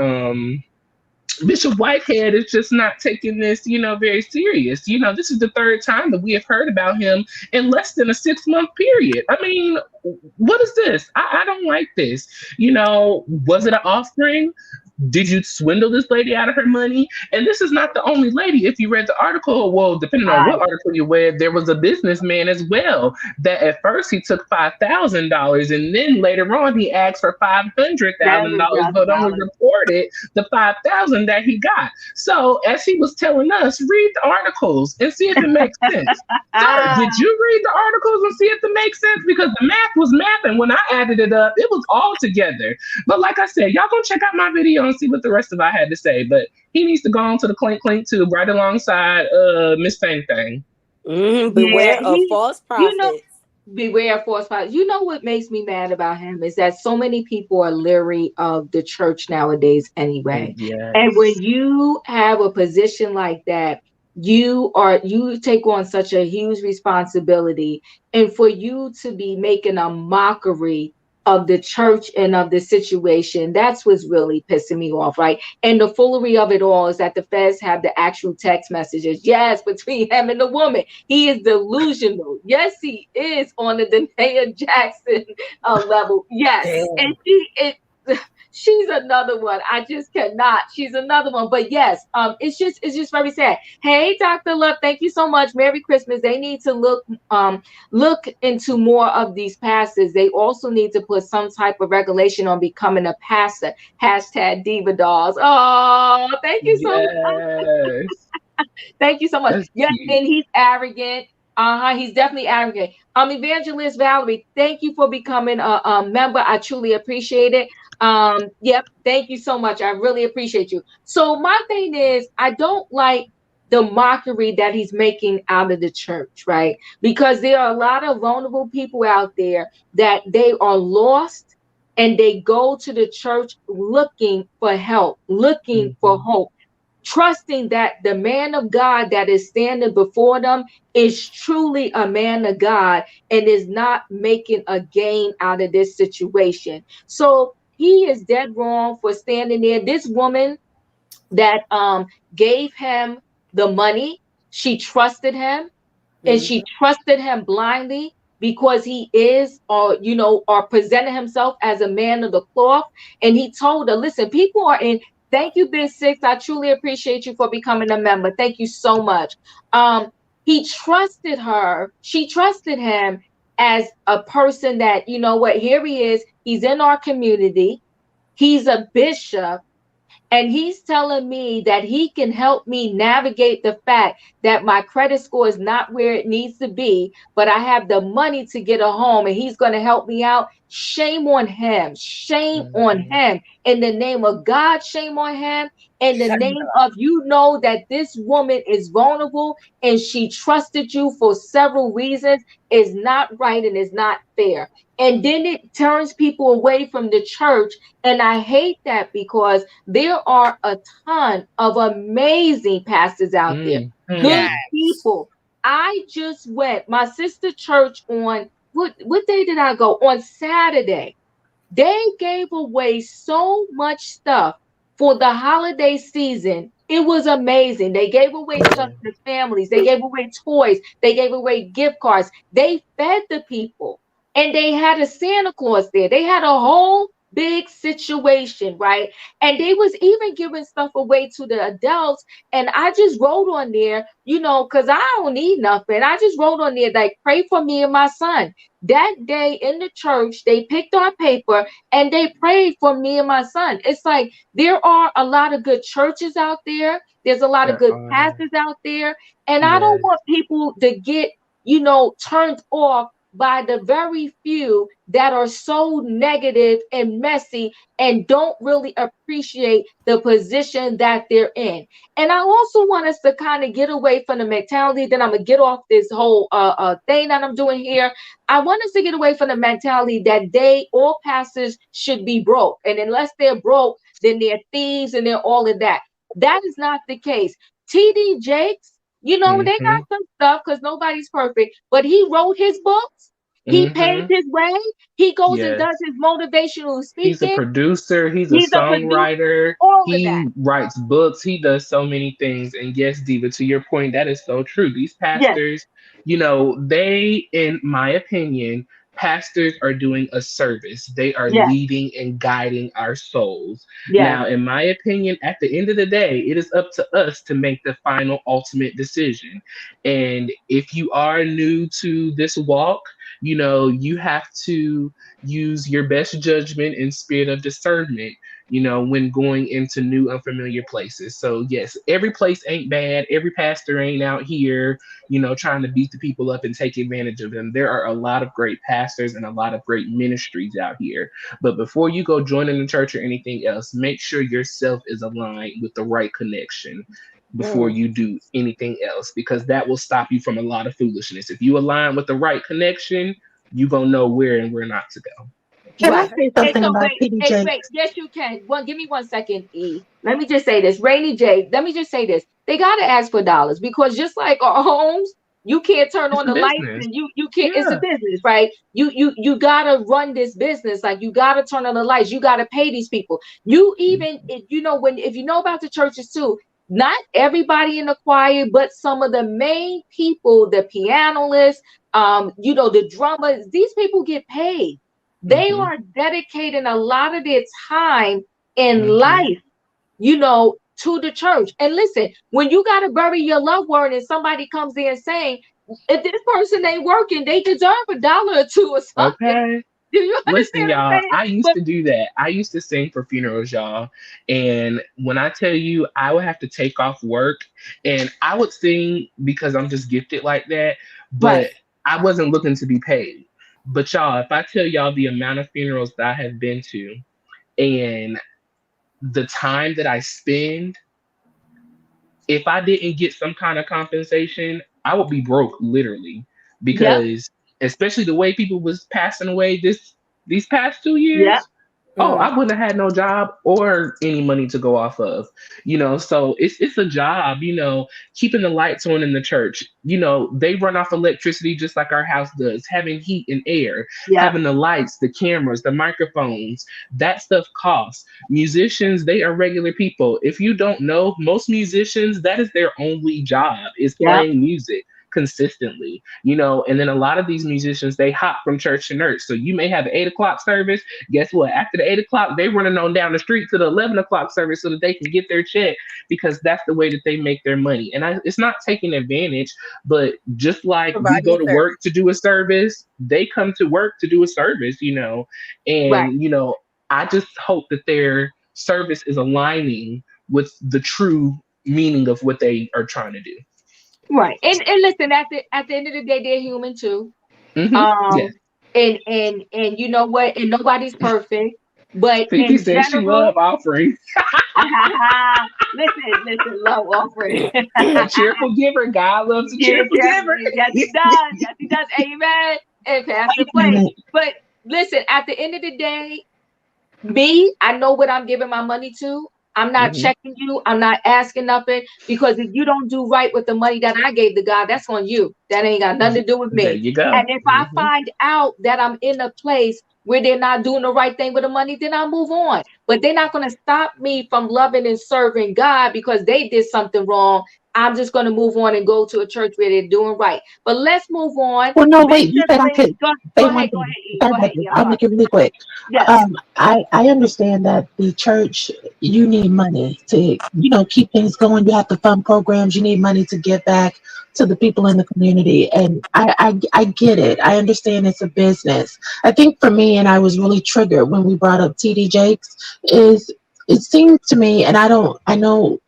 Bishop Whitehead is just not taking this, very serious. This is the third time that we have heard about him in less than a 6-month period. I mean, what is this? I don't like this. Was it an offering? Did you swindle this lady out of her money? And this is not the only lady. If you read the article, well, depending on what article you read, there was a businessman as well that at first he took $5,000 and then later on he asked for $500,000, but only $7,000. reported the 5,000 that he got. So as he was telling us, read the articles and see if it makes sense. Sir, did you read the articles and see if it makes sense? Because the math was mathing when I added it up. It was all together. But like I said, y'all go check out my video and see what the rest of I had to say. But he needs to go on to the clink clink too, right alongside Miss Thang Thang. Yeah, Beware of false you know, prophets. beware of false prophets. You know what makes me mad about him is that so many people are leery of the church nowadays anyway. And when Yes. you have a position like that, you take on such a huge responsibility, and for you to be making a mockery of the church and of the situation, that's what's really pissing me off, right? And the foolery of it all is that the feds have the actual text messages, yes, between him and the woman. He is delusional. Yes, he is on the Danae Jackson level. Yes, and Damn. she's another one. I just cannot. She's another one. But yes, it's just very sad. Hey, Dr. Love, thank you so much. Merry Christmas. They need to look into more of these pastors. They also need to put some type of regulation on becoming a pastor. Hashtag Diva Dolls. Oh, thank you so much. Yes. Thank you so much. That's Yes, cute. and he's arrogant. He's definitely arrogant. Evangelist Valerie, thank you for becoming a member. I truly appreciate it. Yep, thank you so much. I really appreciate you. So my thing is, I don't like the mockery that he's making out of the church, right? Because there are a lot of vulnerable people out there that they are lost and they go to the church looking for help, looking for Mhm. hope, trusting that the man of God that is standing before them is truly a man of God and is not making a gain out of this situation. So he is dead wrong for standing there. This woman that gave him the money, she trusted him and she Mhm. trusted him blindly. because he is, or or presented himself as a man of the cloth. And he told her, listen, people are in. Thank you, Big Six. I truly appreciate you for becoming a member. Thank you so much. Um, he trusted her. She trusted him as a person that, what, here he is. He's in our community. He's a bishop, and he's telling me that he can help me navigate the fact that my credit score is not where it needs to be, but I have the money to get a home and he's going to help me out. Shame on him. Shame on Mhm. him. In the name of God, shame on him. In the Shame. name of, that this woman is vulnerable and she trusted you for several reasons, is not right and is not fair. And then it turns people away from the church. And I hate that, because there are a ton of amazing pastors out there, good Mhm. Yes. people. I just went my sister church on what day did I go? On Saturday. They gave away so much stuff for the holiday season. It was amazing. They gave away stuff Yeah. to families. They gave away toys. They gave away gift cards. They fed the people. And they had a Santa Claus there. They had a whole big situation, right? And they was even giving stuff away to the adults. And I just wrote on there, because I don't need nothing. I just wrote on there, like, pray for me and my son. That day in the church, they picked our paper and they prayed for me and my son. It's like there are a lot of good churches out there. There's a lot of There good are. pastors out there. And I don't Yes. want people to get, turned off by the very few that are so negative and messy and don't really appreciate the position that they're in. And I also want us to kind of get away from the mentality that I'm gonna get off this whole thing that I'm doing here. I want us to get away from the mentality that all pastors should be broke. And unless they're broke, then they're thieves and they're all of that. That is not the case. TD Jakes, they got Mhm. some stuff because nobody's perfect, but he wrote his books. He pays Mhm. his way. He goes and does Yes. his motivational He's a speaking. producer, he's a He's a producer, songwriter, all of that. he writes books, he does so many things. And yes, Diva, to your point, that is so true. These Yes, pastors, they, in my opinion, pastors are doing a service. They are yes, leading and guiding our souls. yes, Now, in my opinion, at the end of the day, it is up to us to make the final ultimate decision. And if you are new to this walk, you have to use your best judgment and spirit of discernment, when going into new unfamiliar places. So yes, every place ain't bad. Every pastor ain't out here, trying to beat the people up and take advantage of them. There are a lot of great pastors and a lot of great ministries out here. But before you go joining the church or anything else, make sure yourself is aligned with the right connection before Mm. you do anything else, because that will stop you from a lot of foolishness. If you align with the right connection, you gonna know where and where not to go. Can I right. say And something so about wait, TD hey, wait, Jakes? yes, you can. Well, give me 1 second, E. Let me just say this. Rainy J, let me just say this. They gotta ask for dollars, because just like our homes, you can't turn It's on a the lights business. and you can't, it's a Yeah. business, right? You gotta run this business. Like, you gotta turn on the lights, you gotta pay these people. You even if you know about the churches too, not everybody in the choir, but some of the main people, the pianists, the drummers, these people get paid. They Mm-hmm. are dedicating a lot of their time in Mm-hmm. life, to the church. And listen, when you got to bury your loved one and somebody comes in saying, if this person ain't working, they deserve $1 or two or something. Okay. Do you Listen, understand what I'm y'all, saying? I used But to do that. I used to sing for funerals, y'all. And when I tell you, I would have to take off work and I would sing because I'm just gifted like that. right, But I wasn't looking to be paid. But y'all, if I tell y'all the amount of funerals that I have been to and the time that I spend, if I didn't get some kind of compensation, I would be broke literally, yep, because especially the way people was passing away these past 2 years. yep, Oh, Mm. I wouldn't have had no job or any money to go off of. So it's a job, keeping the lights on in the church. They run off electricity just like our house does, having heat and air, yep, having the lights, the cameras, the microphones. That stuff costs. Musicians, they are regular people. If you don't know, most musicians, that is their only job, is yep, playing music. consistently, you know. And then a lot of these musicians, they hop from church to church. So you may have an 8 o'clock service. Guess what? After the 8 o'clock, they running on down the street to the 11 o'clock service so that they can get their check, because that's the way that they make their money. And it's not taking advantage, but just like we Providing go a to service. work to do a service, they come to work to do a service, you know. Right. And, you know, I just hope that their service is aligning with the true meaning of what they are trying to do. Right. And listen, at the end of the day, they're human too. Yeah. Um, and you know what? And nobody's perfect, but Fifi in said she general, love offering. listen, love offering. A cheerful giver. God loves a Yeah, cheerful giver. yes, he does. Yes, he does. Amen. And pass the plate. But listen, at the end of the day, me, I know what I'm giving my money to. I'm not Hmm. checking you. I'm not asking nothing, because if you don't do right with the money that I gave to God, that's on you. That ain't got nothing to do with There me. you go. And if I find out that I'm in a place where they're not doing the right thing with the money, then I'll move on. But they're not going to stop me from loving and serving God because they did something wrong. I'm just going to move on and go to a church where they're doing right. But let's move on. Well, no, wait. You Bishop said I Bling, could go, say go one ahead, go thing. ahead, E. Sorry Go about ahead, this. E. I'm I'll sorry. make it really quick. Yes. I understand that the church, you need money to, keep things going. You have to fund programs. You need money to give back to the people in the community. And I get it. I understand it's a business. I think for me, and I was really triggered when we brought up TD Jakes, is it seems to me, and I know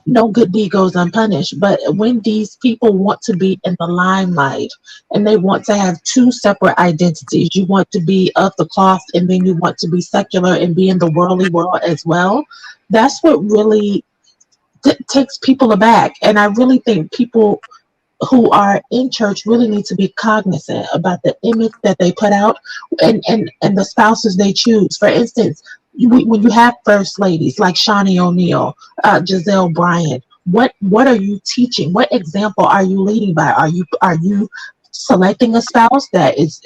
no good deed goes unpunished. But when these people want to be in the limelight and they want to have two separate identities, you want to be of the cloth and then you want to be secular and be in the worldly world as well. That's what really takes people aback. And I really think people who are in church really need to be cognizant about the image that they put out, and the spouses they choose. For instance, when you have first ladies like Shawnee O'Neal, Giselle Bryant, what are you teaching? What example are you leading by? Are you selecting a spouse that is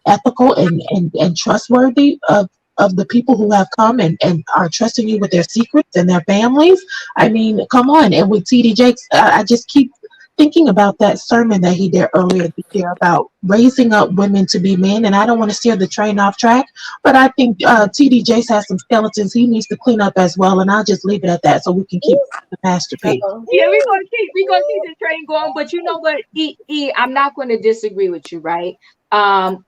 ethical and trustworthy of the people who have come and are trusting you with their secrets and their families? I mean, come on. And with TD Jakes, I just keep thinking about that sermon that he did earlier this year about raising up women to be men. And I don't want to steer the train off track, but I think TD Jakes has some skeletons he needs to clean up as well. And I'll just leave it at that so we can keep the masterpiece. Yeah, we're gonna keep the train going, but you know what, I'm not gonna disagree with you, right? I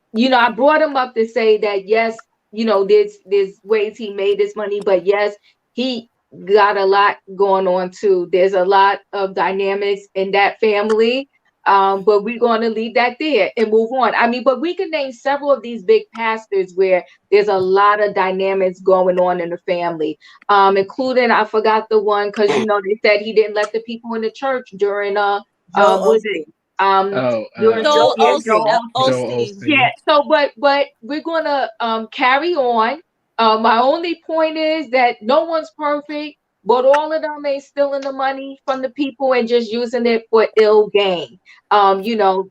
brought him up to say that yes, there's ways he made this money, but yes, he got a lot going on too. There's a lot of dynamics in that family. But we're gonna leave that there and move on. I mean, but we can name several of these big pastors where there's a lot of dynamics going on in the family, including I forgot the one because they said he didn't let the people in the church during Joel was it Osteen. Oh, during Joel Joel Osteen. Osteen. Joel Osteen. Yeah. Osteen. So, but we're gonna carry on. My only point is that no one's perfect, but all of them ain't stealing the money from the people and just using it for ill gain.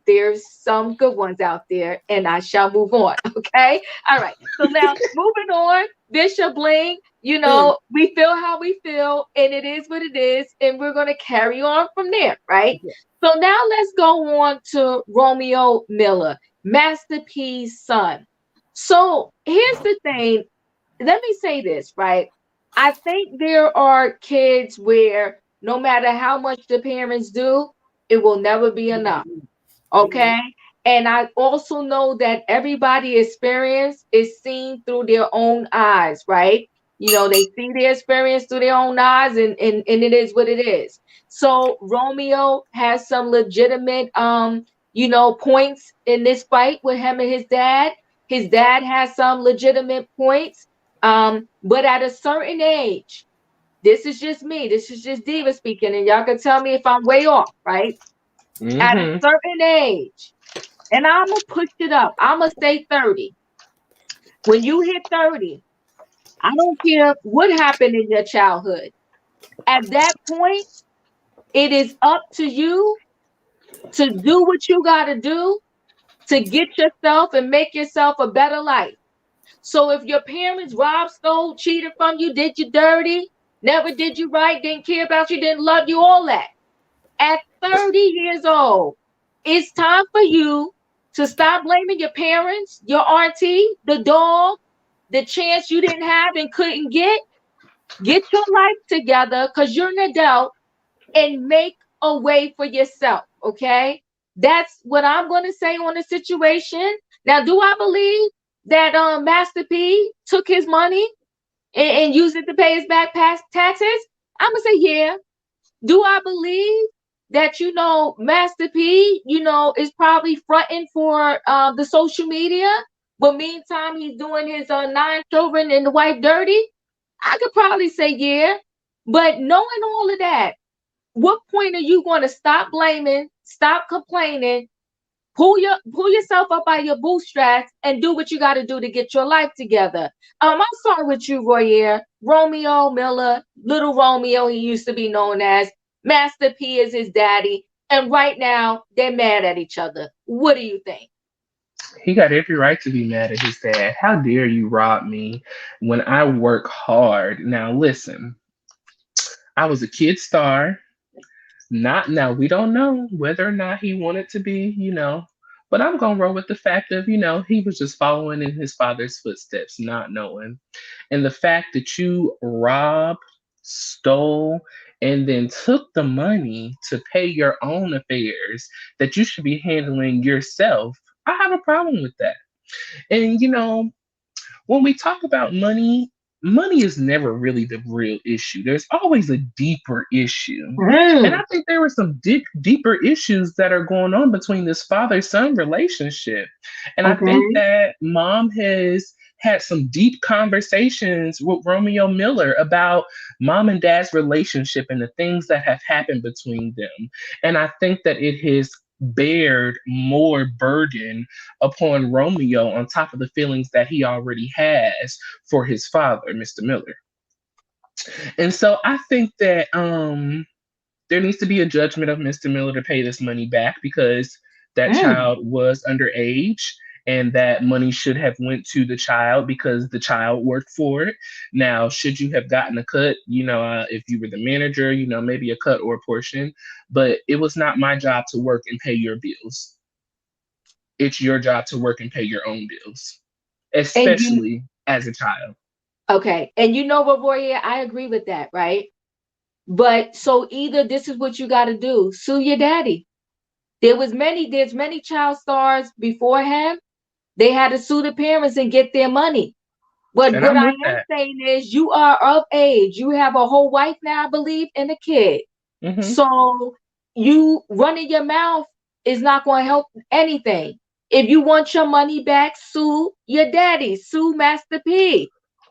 There's some good ones out there, and I shall move on. Okay. All right. So now moving on, Bishop Bling. We feel how we feel, and it is what it is, and we're gonna carry on from there, right? So now let's go on to Romeo Miller, Master P's son. So here's the thing. Let me say this, right? I think there are kids where no matter how much the parents do, it will never be enough. Okay. And I also know that everybody experience is seen through their own eyes, right? They see their experience through their own eyes, and it is what it is. So Romeo has some legitimate points in this fight with him and his dad. His dad has some legitimate points. But at a certain age, this is just me, this is just Diva speaking, and y'all can tell me if I'm way off, right? At a Hmm. certain age, and I'm gonna push it up. I'm gonna say 30. When you hit 30, I don't care what happened in your childhood. At that point, it is up to you to do what you got to do to get yourself and make yourself a better life. So if your parents robbed, stole, cheated from you, did you dirty, never did you right, didn't care about you, didn't love you, all that. At 30 years old, It's time for you to stop blaming your parents, your auntie, the dog, the chance you didn't have and couldn't get. Get your life together because you're an adult and make a way for yourself. Okay. That's what I'm going to say on the situation. Now, do I believe that Master P took his money and used it to pay his back past taxes? I'm going to say, yeah. Do I believe that, Master P, is probably fronting for the social media, but meantime he's doing his 9 children and the wife dirty? I could probably say yeah. But knowing all of that, what point are you going to stop blaming, stop complaining, pull yourself up by your bootstraps and do what you got to do to get your life together? I'm sorry with you, Royer. Romeo Miller, little Romeo, he used to be known as. Master P is his daddy, and right now they're mad at each other. What do you think? He got every right to be mad at his dad. How dare you rob me when I work hard? Now, listen, I was a kid star. Not now, we don't know whether or not he wanted to be, but I'm going to roll with the fact of, he was just following in his father's footsteps, not knowing. And the fact that you robbed, stole, and then took the money to pay your own affairs that you should be handling yourself, I have a problem with that. And, when we talk about money, money is never really the real issue. There's always a deeper issue. And I think there were some deeper issues that are going on between this father son relationship. And I think Okay. that mom has had some deep conversations with Romeo Miller about mom and dad's relationship and the things that have happened between them. And I think that it has bared more burden upon Romeo on top of the feelings that he already has for his father, Mr. Miller. And so I think that there needs to be a judgment of Mr. Miller to pay this money back because that child was underage and that money should have went to the child because the child worked for it. Now, should you have gotten a cut, if you were the manager, maybe a cut or a portion, but it was not my job to work and pay your bills. It's your job to work and pay your own bills, And you especially as a child. okay. And you know what, Royer? I agree with that, right? But so either this is what you got to do: sue your daddy. There's many child stars before him. They had to sue the parents and get their money. But And what I'm I with am that. saying is, you are of age. You have a whole wife now, I believe, and a kid. Hmm. So you running your mouth is not going to help anything. If you want your money back, sue your daddy, sue Master P.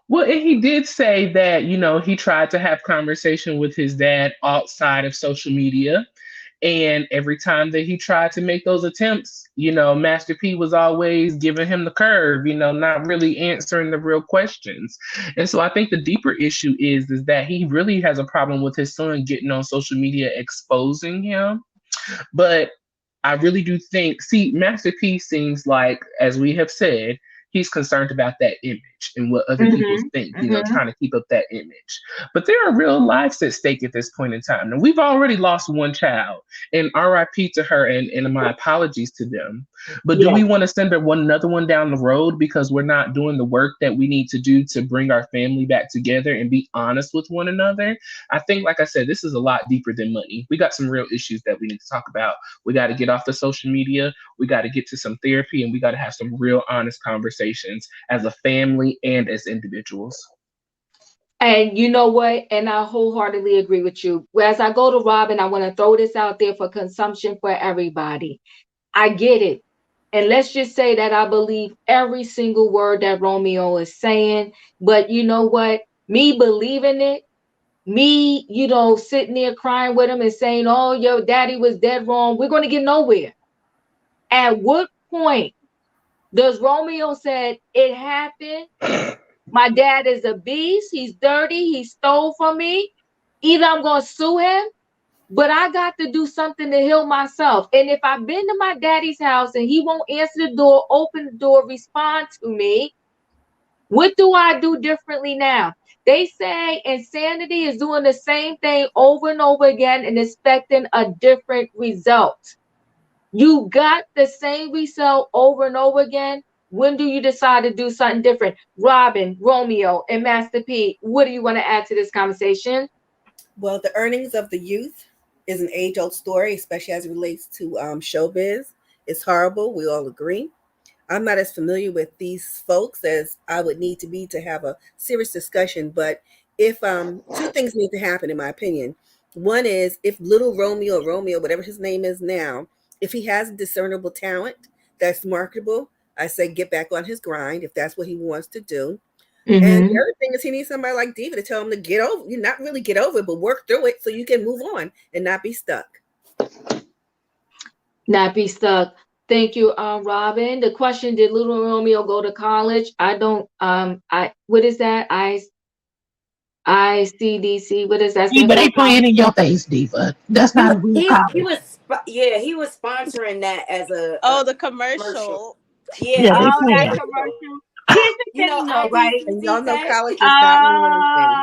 Well, and he did say that, he tried to have conversation with his dad outside of social media. And every time that he tried to make those attempts, Master P was always giving him the curve, not really answering the real questions. And so I think the deeper issue is that he really has a problem with his son getting on social media exposing him. But I really do think, see, Master P seems like, as we have said, he's concerned about that image and what other people Mm-hmm. think, Mm-hmm. trying to keep up that image. But there are real lives at stake at this point in time. And we've already lost one child, and RIP to her, and my apologies to them. But do Yeah. we want to send another one down the road because we're not doing the work that we need to do to bring our family back together and be honest with one another? I think, like I said, this is a lot deeper than money. We got some real issues that we need to talk about. We got to get off the social media. We got to get to some therapy, and we got to have some real honest conversations as a family and as individuals. And you know what? And I wholeheartedly agree with you. As I go to Robin, I want to throw this out there for consumption for everybody. I get it. And let's just say that I believe every single word that Romeo is saying. But you know what? Me believing it, me, sitting there crying with him and saying, oh, your daddy was dead wrong, we're going to get nowhere. At what point does Romeo said it happened? My dad is a beast. He's dirty. He stole from me. Either I'm going to sue him, but I got to do something to heal myself. And if I've been to my daddy's house and he won't answer the door, open the door, respond to me, what do I do differently now? They say insanity is doing the same thing over and over again and expecting a different result. You got the same resale over and over again. When do you decide to do something different? Robin, Romeo, and Master P, what do you want to add to this conversation? Well, the earnings of the youth is an age-old story, especially as it relates to showbiz. It's horrible. We all agree. I'm not as familiar with these folks as I would need to be to have a serious discussion. But if two things need to happen, in my opinion. One is if little Romeo, whatever his name is now, if he has discernible talent that's marketable, I say get back on his grind if that's what he wants to do. And the Mm-hmm. other thing is he needs somebody like Diva to tell him to get over, you not really get over it, but work through it so you can move on and not be stuck. Not be stuck. Thank you, Robin. The question: did little Romeo go to college? I don't. I what is that? ICDC. What does that stand Diva, for? they playing in your face, Diva. That's He not was a real he college. was yeah, he was sponsoring that as Oh, the commercial. commercial. Yeah, Yeah, it they was Oh, a that playing. commercial. commercial. Here's the You know, thing, though, right? And y'all IDCC know tech. college does not mean anything.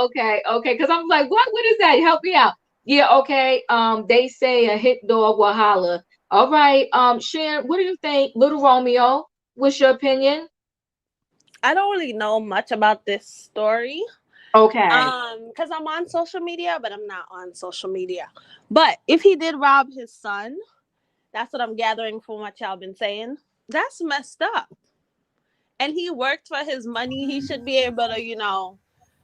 Okay, okay. Because I'm like, what is that? Help me out. Yeah, okay. They say a hit dog will holler. All right. Sharon, what do you think, little Romeo? What's your opinion? I don't really know much about this story. Okay. Because I'm on social media, but I'm not on social media. But if he did rob his son, that's what I'm gathering from what y'all been saying. That's messed up. And he worked for his money. He should be able to,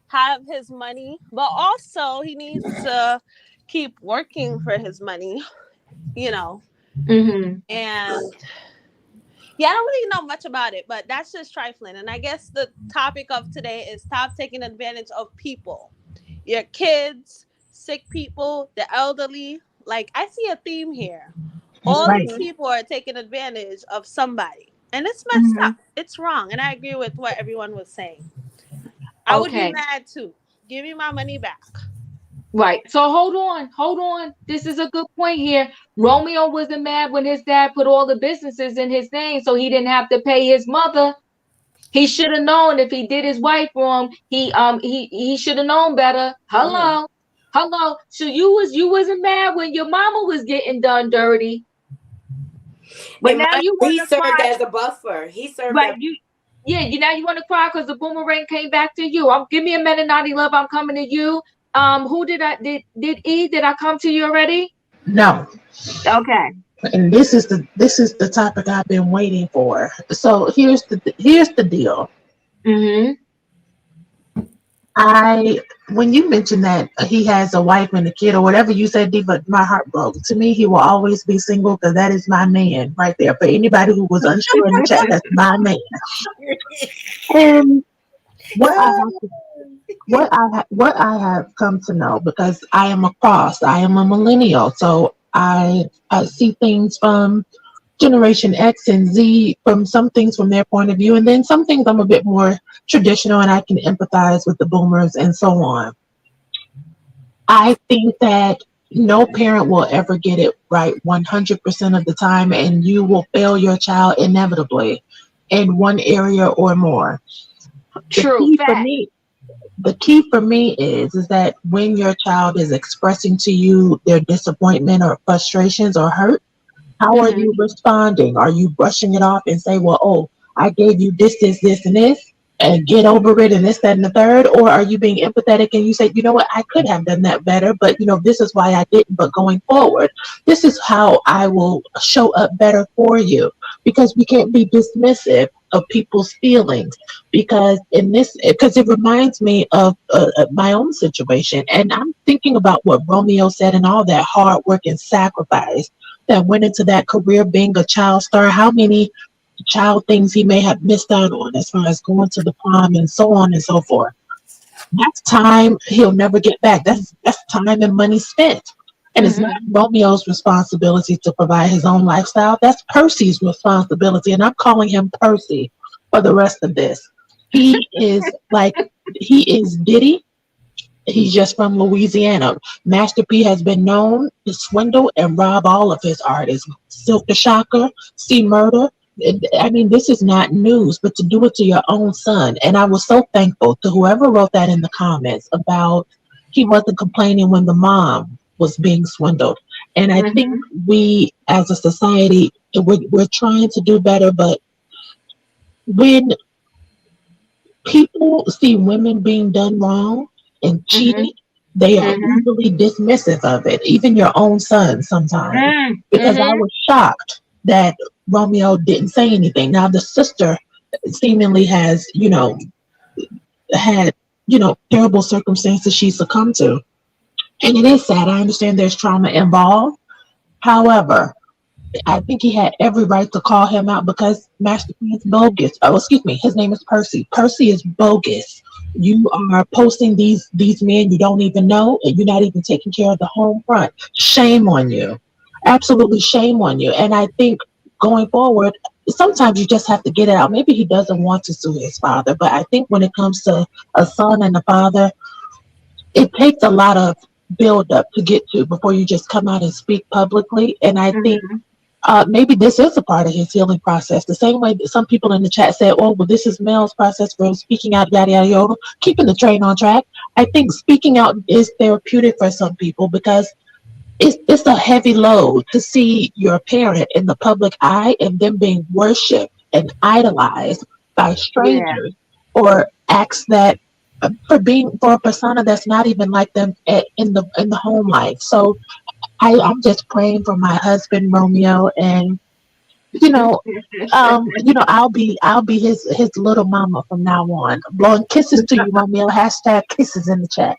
have his money. But also he needs to keep working for his money, you know. Mm-hmm. And yeah, I don't really know much about it, but that's just trifling. And I guess the topic of today is stop taking advantage of people. Your kids, sick people, the elderly. Like, I see a theme here. That's All right. these people are taking advantage of somebody. And it's messed Mm-hmm. up. It's wrong. And I agree with what everyone was saying. I would be Okay. mad too. Give me my money back. Right. So hold on. This is a good point here. Romeo wasn't mad when his dad put all the businesses in his name, so he didn't have to pay his mother. He should have known if he did his wife wrong. He should have known better. Mhm. Hello, hello. So you wasn't mad when your mama was getting done dirty, but And now mind you you, want he to served cry, as a buffer. He served right? as You now you want to cry because the boomerang came back to you. Give me a minute, naughty love. I'm coming to you. Who did I come to you already? No. Okay. And this is the topic I've been waiting for. So here's the deal. Mm-hmm. I when you mentioned that he has a wife and a kid or whatever you said, Diva, my heart broke. To me, he will always be single because that is my man right there. For anybody who was unsure in the chat, that's my man. And what I have to what I have come to know, because I am I am a millennial, so I see things from Generation X and Z, from some things from their point of view, and then some things I'm a bit more traditional and I can empathize with the boomers and so on. I think that no parent will ever get it right 100% of the time, and you will fail your child inevitably in one area or more. The True key for fact. me the key for me is that when your child is expressing to you their disappointment or frustrations or hurt, how are Mm-hmm. you responding? Are you brushing it off and say, well, oh, I gave you this and this and get over it and this, that, and the third? Or are you being empathetic and you say, you know what, I could have done that better, but this is why I didn't. But going forward, this is how I will show up better for you, because we can't be dismissive of people's feelings, because it reminds me of my own situation, and I'm thinking about what Romeo said and all that hard work and sacrifice that went into that career being a child star, how many child things he may have missed out on as far as going to the prom and so on and so forth. That's time he'll never get back. That's time and money spent. And it's Mm-hmm. not Romeo's responsibility to provide his own lifestyle. That's Percy's responsibility. And I'm calling him Percy for the rest of this. He is Diddy. He's just from Louisiana. Master P has been known to swindle and rob all of his artists. Silk the Shocker, C Murder. I mean, this is not news, but to do it to your own son. And I was so thankful to whoever wrote that in the comments about he wasn't complaining when the mom was being swindled. And I think we, as a society, we're trying to do better. But when people see women being done wrong and cheated, they are easily dismissive of it. Even your own son sometimes. Because I was shocked that Romeo didn't say anything. Now the sister seemingly has, had, terrible circumstances she succumbed to. And it is sad. I understand there's trauma involved. However, I think he had every right to call him out because Master P is bogus. Oh, excuse me, his name is Percy. Percy is bogus. You are posting these men you don't even know, and you're not even taking care of the home front. Shame on you. Absolutely shame on you. And I think going forward, sometimes you just have to get it out. Maybe he doesn't want to sue his father, but I think when it comes to a son and a father, it takes a lot of build up to get to before you just come out and speak publicly. And I think maybe this is a part of his healing process. The same way that some people in the chat said, "Oh, well, this is Mel's process for speaking out, yada yada yada," keeping the train on track. I think speaking out is therapeutic for some people because it's a heavy load to see your parent in the public eye and them being worshipped and idolized by strangers or acts that for a persona that's not even like them in the home life. So I'm just praying for my husband Romeo, and I'll be his little mama from now on. Blowing kisses to you, Romeo. Hashtag kisses in the chat.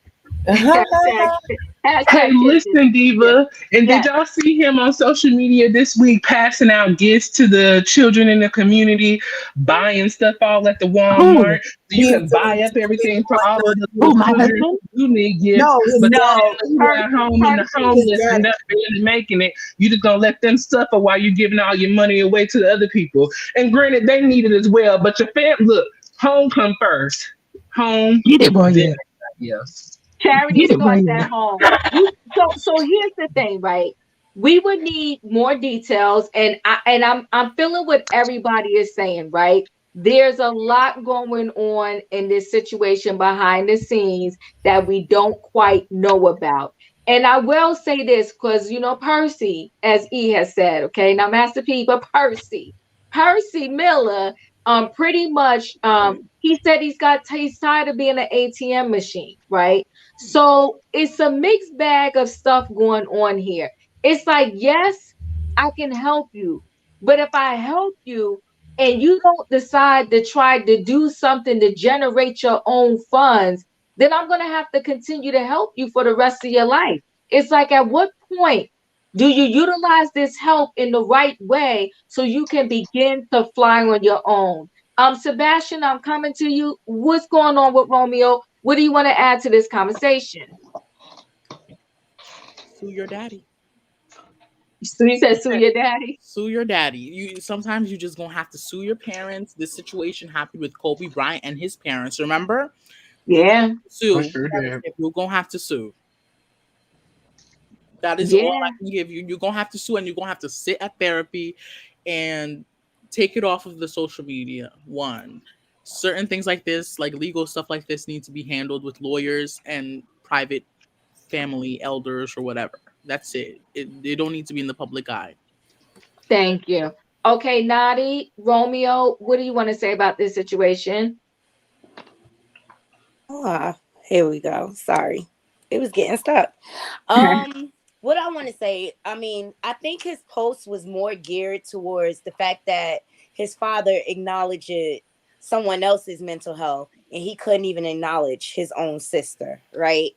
Hey, listen, Diva. And did y'all see him on social media this week passing out gifts to the children in the community, buying stuff all at the Who? Walmart? So you can buy up everything for all of the little Who? My children husband? who need gifts. No, his But daddy. who are at home and the homeless and not barely making it, you just gonna let them suffer while you're giving all your money away to the other people. And granted, they need it as well. But your fam, look, home come first. Home. Get it, boy. Then, Yeah. yes. Charity Get it, boy. starts Yeah. at home. So here's the thing, right? We would need more details, and I'm feeling what everybody is saying, right? There's a lot going on in this situation behind the scenes that we don't quite know about. And I will say this because Percy, as E has said, okay, now Master P, but Percy Miller, pretty much, he said he's tired of being an ATM machine, right? So it's a mixed bag of stuff going on here. It's like, yes, I can help you, but if I help you and you don't decide to try to do something to generate your own funds, then I'm going to have to continue to help you for the rest of your life. It's like, at what point do you utilize this help in the right way so you can begin to fly on your own? Sebastian, I'm coming to you. What's going on with Romeo? What do you want to add to this conversation? Sue your daddy. So you said sue your daddy? Sue your daddy. Sometimes you just gonna have to sue your parents. This situation happened with Kobe Bryant and his parents. Remember? Yeah. I Sue. sure did. You're gonna have to sue. That is all Yeah. I can give you. You're gonna have to sue, and you're gonna have to sit at therapy and take it off of the social media. One, certain things like this, like legal stuff like this, need to be handled with lawyers and private family elders or whatever. That's it. They don't need to be in the public eye. Thank you. Okay, Nadi, Romeo, what do you want to say about this situation? Here we go. Sorry. It was getting stuck. What I want to say, I mean, I think his post was more geared towards the fact that his father acknowledged someone else's mental health and he couldn't even acknowledge his own sister, right?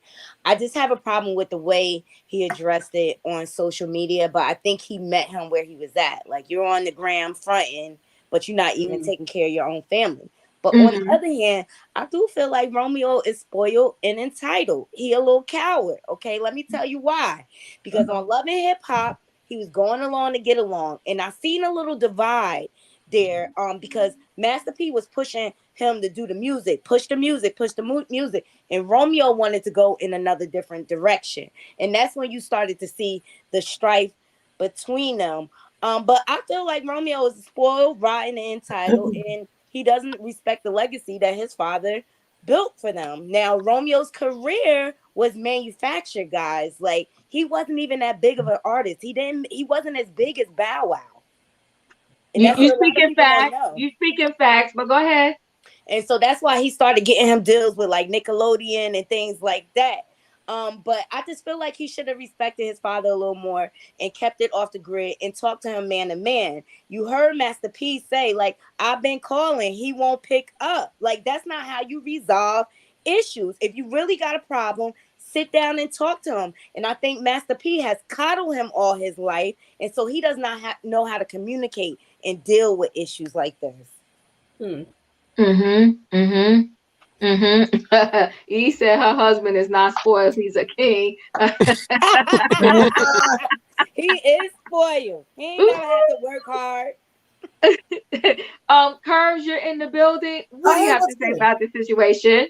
I just have a problem with the way he addressed it on social media, but I think he met him where he was at. Like, you're on the gram fronting, but you're not even taking care of your own family. But on the other hand, I do feel like Romeo is spoiled and entitled. He a little coward. Okay, let me tell you why. Because on Love and Hip Hop, he was going along to get along, and I seen a little divide there. Because Master P was pushing him to do the music, push the music, music, and Romeo wanted to go in another different direction, and that's when you started to see the strife between them. But I feel like Romeo is spoiled, rotten, and entitled, and he doesn't respect the legacy that his father built for them. Now, Romeo's career was manufactured, guys. Like, he wasn't even that big of an artist. He wasn't as big as Bow Wow. And You that's you what a lot of speaking people don't facts. know. You speaking facts, but go ahead. And so that's why he started getting him deals with like Nickelodeon and things like that. But I just feel like he should have respected his father a little more and kept it off the grid and talked to him man to man. You heard Master P say, like, I've been calling, he won't pick up. Like, that's not how you resolve issues. If you really got a problem, sit down and talk to him. And I think Master P has coddled him all his life, and so he does not know how to communicate and deal with issues like this. Mm-hmm. Mm-hmm. Mm-hmm. He said her husband is not spoiled. He's a king. He is spoiled. He ain't never had to work hard. Curves, you're in the building. What do Hey, you have to what's say good? about the situation?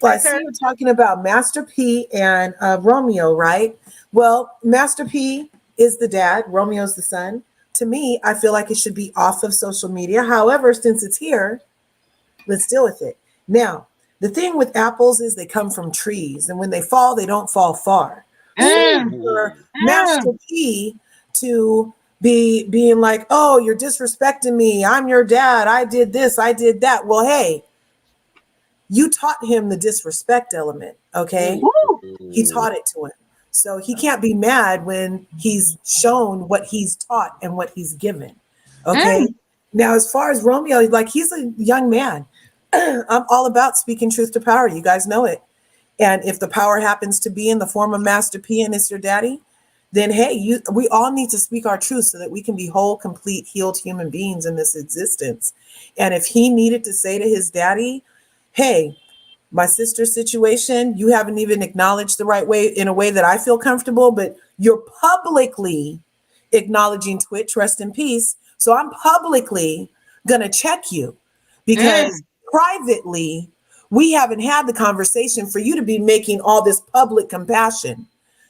Well, I see you're talking about Master P and Romeo, right? Well, Master P is the dad, Romeo's the son. To me, I feel like it should be off of social media. However, since it's here, let's deal with it. Now, the thing with apples is they come from trees, and when they fall, they don't fall far. So for Master P to be being like, oh, you're disrespecting me. I'm your dad. I did this. I did that. Well, hey, you taught him the disrespect element, okay? He taught it to him. So he can't be mad when he's shown what he's taught and what he's given, okay? Now, as far as Romeo, like, he's a young man. I'm all about speaking truth to power. You guys know it. And if the power happens to be in the form of Master P and it's your daddy, then hey, we all need to speak our truth so that we can be whole, complete, healed human beings in this existence. And if he needed to say to his daddy, hey, my sister's situation, you haven't even acknowledged the right way in a way that I feel comfortable, but you're publicly acknowledging Twitch, rest in peace. So I'm publicly going to check you because privately, we haven't had the conversation for you to be making all this public compassion.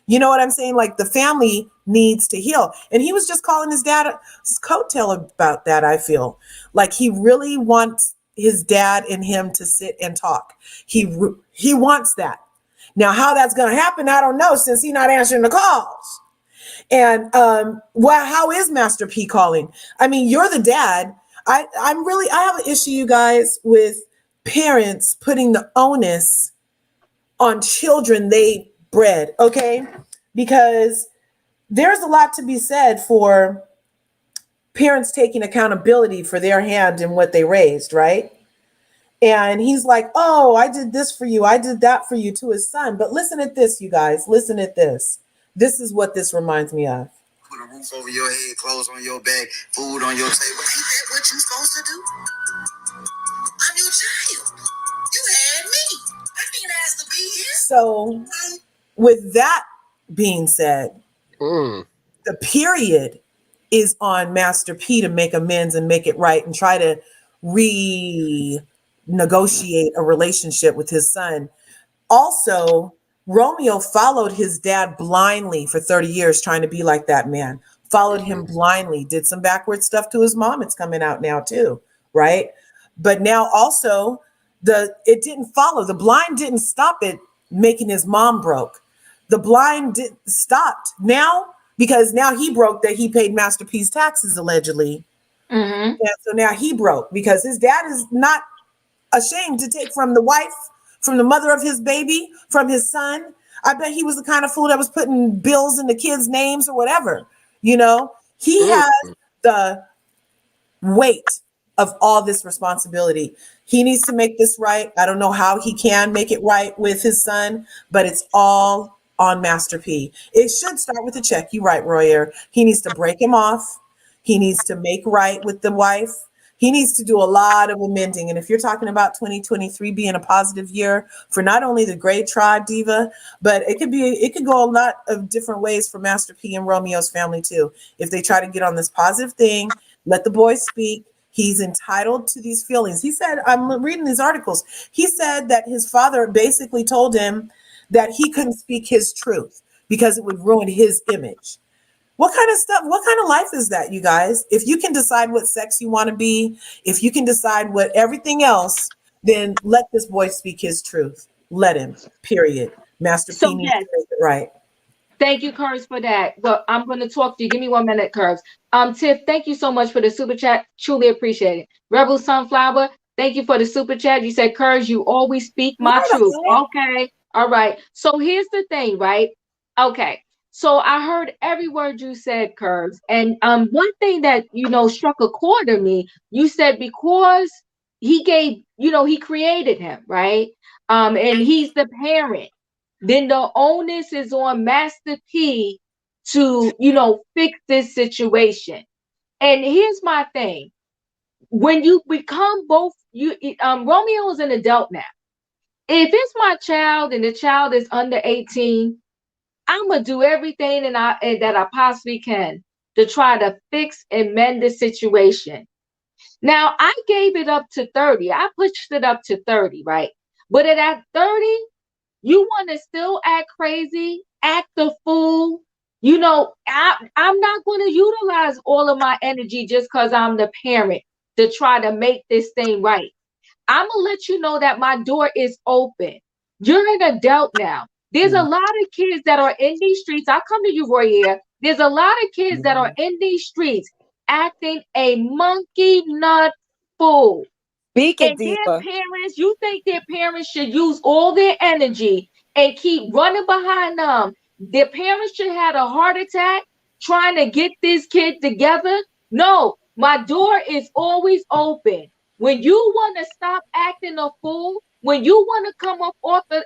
You know what I'm saying? Like, the family needs to heal. And he was just calling his dad's coattail about that, I feel. Like, he really wants his dad and him to sit and talk. He wants that. Now, how that's going to happen, I don't know, since he's not answering the calls. And well, how is Master P calling? I mean, you're the dad. I have an issue, you guys, with parents putting the onus on children they bred, okay? Because there's a lot to be said for parents taking accountability for their hand in what they raised, right? And he's like, oh, I did this for you. I did that for you, to his son. But listen at this, you guys. Listen at this. This is what this reminds me of. Put a roof over your head, clothes on your back, food on your table. Ain't that what you supposed to do? I'm your child. You had me. I didn't ask to be here. So with that being said, the period is on Master P to make amends and make it right and try to renegotiate a relationship with his son. Also, Romeo followed his dad blindly for 30 years, trying to be like that man. Followed him blindly, did some backward stuff to his mom. It's coming out now too, right? But now also, it didn't follow. The blind didn't stop it making his mom broke. The blind stopped now because now he broke that he paid Master P's taxes allegedly. And so now he broke because his dad is not ashamed to take from the wife, from the mother of his baby, from his son. I bet he was the kind of fool that was putting bills in the kids' names or whatever. You know, he has the weight of all this responsibility. He needs to make this right. I don't know how he can make it right with his son, but it's all on Master P. It should start with a check. You're right, Royer. He needs to break him off. He needs to make right with the wife. He needs to do a lot of amending. And if you're talking about 2023 being a positive year for not only the Great Tribe Diva, but it could go a lot of different ways for Master P and Romeo's family too. If they try to get on this positive thing, let the boy speak. He's entitled to these feelings. He said, I'm reading these articles. He said that his father basically told him that he couldn't speak his truth because it would ruin his image. What kind of stuff, what kind of life is that, you guys? If you can decide what sex you want to be, if you can decide what everything else, then let this boy speak his truth. Let him, period. Master So P needs yes, to make it right. thank you, Curves, for that. But I'm going to talk to you. Give me 1 minute, Curves. Tiff, thank you so much for the super chat. Truly appreciate it. Rebel Sunflower, thank you for the super chat. You said, Curves, you always speak my Right, truth. okay. Okay. All right. So here's the thing, right? Okay. So I heard every word you said, Curves. And one thing that, struck a chord to me, you said because he gave, he created him, right? And he's the parent, then the onus is on Master P to, fix this situation. And here's my thing. When you become both, Romeo is an adult now. If it's my child and the child is under 18, I'm gonna do everything that I possibly can to try to fix and mend the situation. Now I gave it up to 30. I pushed it up to 30, right? But at 30, you want to still act crazy, act the fool. I'm not going to utilize all of my energy just because I'm the parent to try to make this thing right. I'm going to let you know that my door is open. You're an adult now. There's a lot of kids that are in these streets. I'll come to you, Royer. There's a lot of kids that are in these streets acting a monkey nut fool. Speak it, And their Diva. parents, you think their parents should use all their energy and keep running behind them? Their parents should have a heart attack trying to get this kid together? No, my door is always open. When you want to stop acting a fool, when you want to come up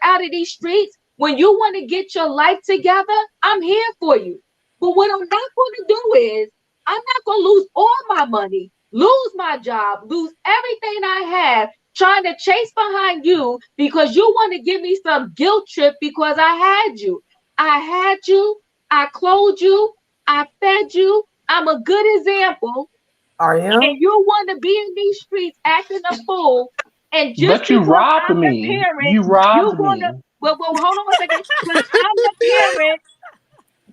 out of these streets, when you want to get your life together, I'm here for you. But what I'm not going to do is, I'm not going to lose all my money, lose my job, lose everything I have trying to chase behind you because you want to give me some guilt trip because I had you. I had you. I clothed you. I fed you. I'm a good example. Are And you? you want to be in these streets acting a fool. And just But you because robbed I'm the me. parent, You you're robbed going to, me. well, hold on a second.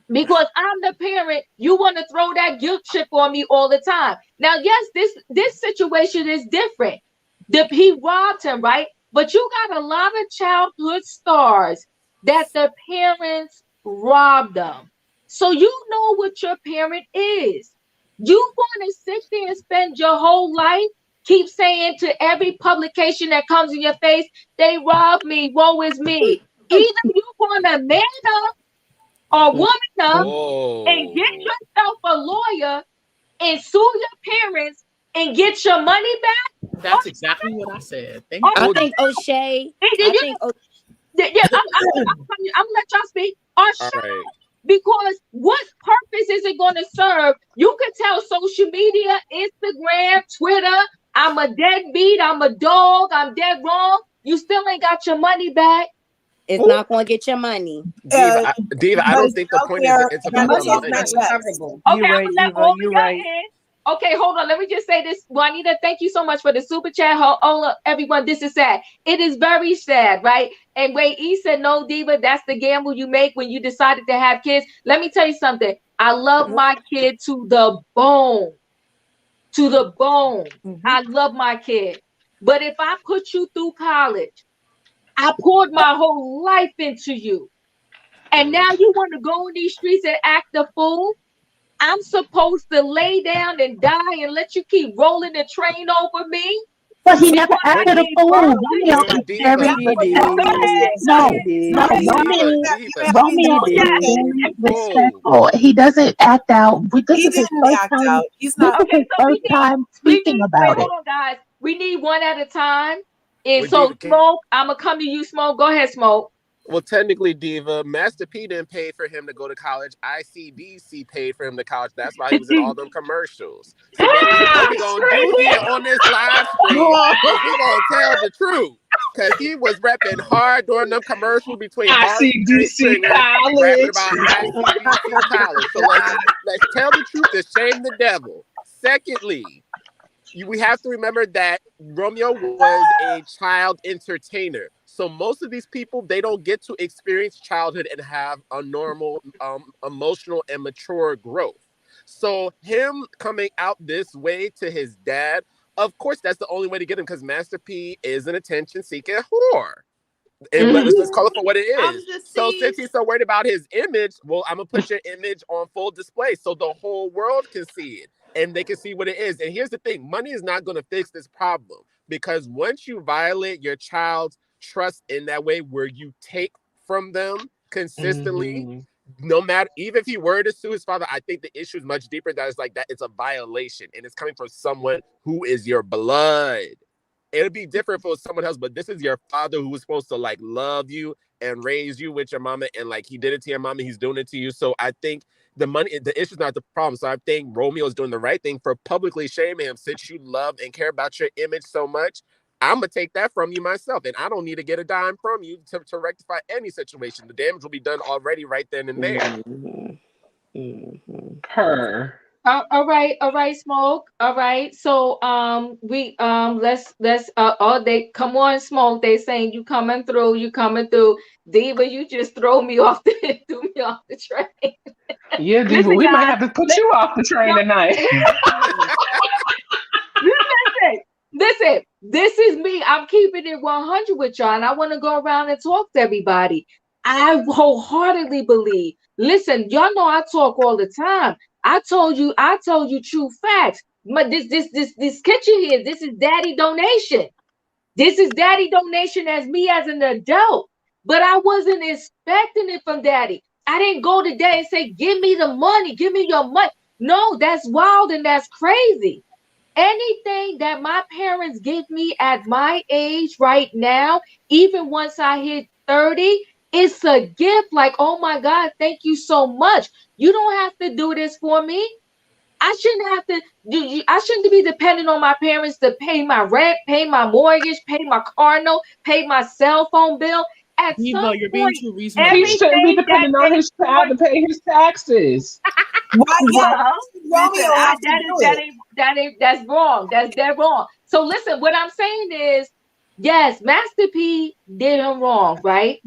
Because I'm the parent, you want to throw that guilt trip on me all the time. Now, yes, this situation is different. He robbed him, right? But you got a lot of childhood stars that the parents robbed them. So you know what your parent is. You want to sit there and spend your whole life keep saying to every publication that comes in your face, they robbed me, woe is me. Either you want to man up or woman up and get Oh, yourself a lawyer and sue your parents and get your money back. That's exactly what I said. Or Thank I you. think O'Shea. I think yeah, I'm gonna let y'all speak. Or all shut right. up. Because what purpose is it going to serve? You could tell social media, Instagram, Twitter, I'm a deadbeat, I'm a dog, I'm dead wrong. You still ain't got your money back. it's not going to get your money. Uh, Diva, I but don't it's think the out point is there it's and The the about the money money is is not money. not less. recoverable. Okay, You're I'm right, gonna let Diva. all of You're y'all right. in. Okay, hold on. Let me just say this, Juanita. Thank you so much for the super chat. Hold up, everyone. This is sad. It is very sad, right? And wait, E said, no, Diva, that's the gamble you make when you decided to have kids. Let me tell you something. I love my kid to the bone. To the bone. Hmm. I love my kid. But if I put you through college, I poured my whole life into you. And now you want to go in these streets and act a fool? I'm supposed to lay down and die and let you keep rolling the train over me But he never because I But acted a gave fool. birth to Romeo you? but is Diva, very That's He what that Go did. means. ahead. Is. Go no, He ahead. Go no. did. ahead. Diva, Romeo, Diva. He Romeo is did. very Whoa. respectful. He doesn't act out. This He is his didn't first act time. out. He's This not. is Okay, his so first time speaking wait, about hold it. on, guys. We need one at a time. And With so Diva, Smoke, I'm gonna come to you, Smoke. Go ahead, Smoke. well, technically, Diva, Master P didn't pay for him to go to college. ICDC paid for him to college. That's why he was in all them commercials. So what we gonna do here on this live stream is we gonna tell the truth. Cause he was repping hard during them commercials between Harvey and Jerry ICDC Springer, rapping College. about ICDC college. So let's tell the truth to shame the devil. Secondly, we have to remember that Romeo was a child entertainer. So most of these people, they don't get to experience childhood and have a normal emotional and mature growth. So him coming out this way to his dad, of course, that's the only way to get him because Master P is an attention seeking whore. And let's call it for what it I'm is. So deceived. since he's so worried about his image, well, I'm gonna put your image on full display so the whole world can see it and they can see what it is. And here's the thing: money is not gonna fix this problem, because once you violate your child's trust in that way, where you take from them consistently, Mm-hmm. no matter, even if he were to sue his father, I think the issue is much deeper. That is like that it's a violation, and it's coming from someone who is your blood. It'd be different for someone else, but this is your father who was supposed to like love you and raise you with your mama, and like he did it to your mama, he's doing it to you. So I think the issue is not the problem. So I think Romeo is doing the right thing for publicly shaming him. Since you love and care about your image so much, I'm gonna take that from you myself, and I don't need to get a dime from you to rectify any situation. The damage will be done already right then and there. Her. All right, Smoke. All right. So we let's oh they come on, Smoke. They saying you coming through. Diva, you just throw me off the threw me off the train. Yeah, Diva, Listen, we might guys. have to put you off the train tonight. Listen, listen, this is me. I'm keeping it 100 with y'all, and I want to go around and talk to everybody. I wholeheartedly believe. Listen, y'all know I talk all the time. I told you true facts. But this kitchen here, this is daddy donation. This is daddy donation as me as an adult. But I wasn't expecting it from daddy. I didn't go to daddy and say, give me the money, give me your money. No, that's wild and that's crazy. Anything that my parents give me at my age right now, even once I hit 30, it's a gift. Like, oh my God, thank you so much. You don't have to do this for me. I shouldn't have to I shouldn't be dependent on my parents to pay my rent, pay my mortgage, pay my car note, pay my cell phone bill. At some Diva, you're being point, too He reasonable. shouldn't be everything that depending on they his want. child to pay his taxes. Why? Yeah. Well, Why listen, Romeo have to do it? that's wrong. That's dead wrong. So listen, what I'm saying is, yes, Master P did him wrong, right?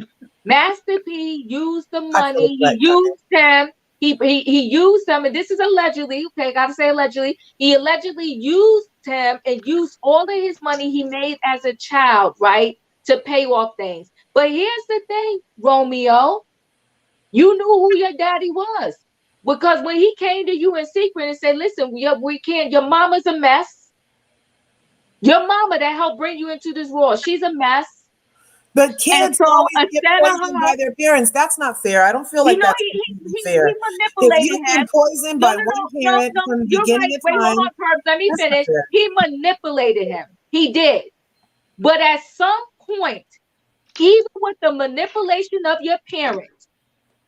Master P used the I feel money. He like used him. He used him, and this is allegedly. Okay, gotta say allegedly. He allegedly used him and used all of his money he made as a child, right, to pay off things. But here's the thing, Romeo. You knew who your daddy was. Because when he came to you in secret and said, listen, we can't, your mama's a mess. Your mama that helped bring you into this world, she's a mess. But And kids so always get instead of poisoned her, by their parents. That's not fair. I don't feel you like know, that's completely he fair. If manipulated you've him. been poisoned No, by no, one no, no, parent no. from the You're beginning right. of Wait, hold time, on, Perp. Let me that's not finish. fair. He manipulated him. He did. But at some point, even with the manipulation of your parents,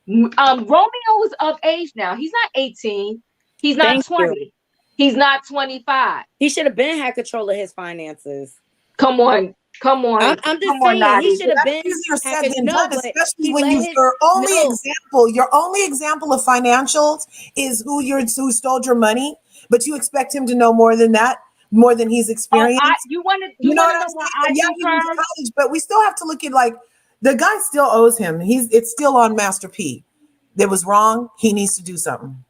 Romeo is of age now. He's not 18. He's not Thank you. 20. He's not 25. He should have been had control of his finances. Come on. Come on. I'm Come just on, saying he Nadi. should have That's been easier had said than no, done, but especially he when let his no. your only example of financials is who stole your money, but you expect him to know more than that, more than he's Oh, experienced. you want to You know what I'm know why saying? I Yeah, he was concur? college, but we still have to look at like the guy still owes him. It's still on Master P. That was wrong. He needs to do something.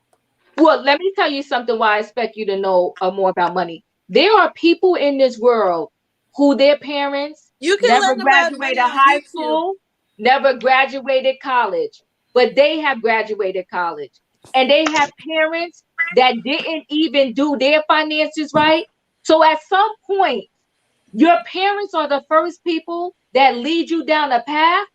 Well, let me tell you something why I expect you to know more about money. There are people in this world who their parents You can never learn about graduated money on high YouTube. school, never graduated college, but they have graduated college. And they have parents that didn't even do their finances right. So at some point, your parents are the first people that lead you down a path.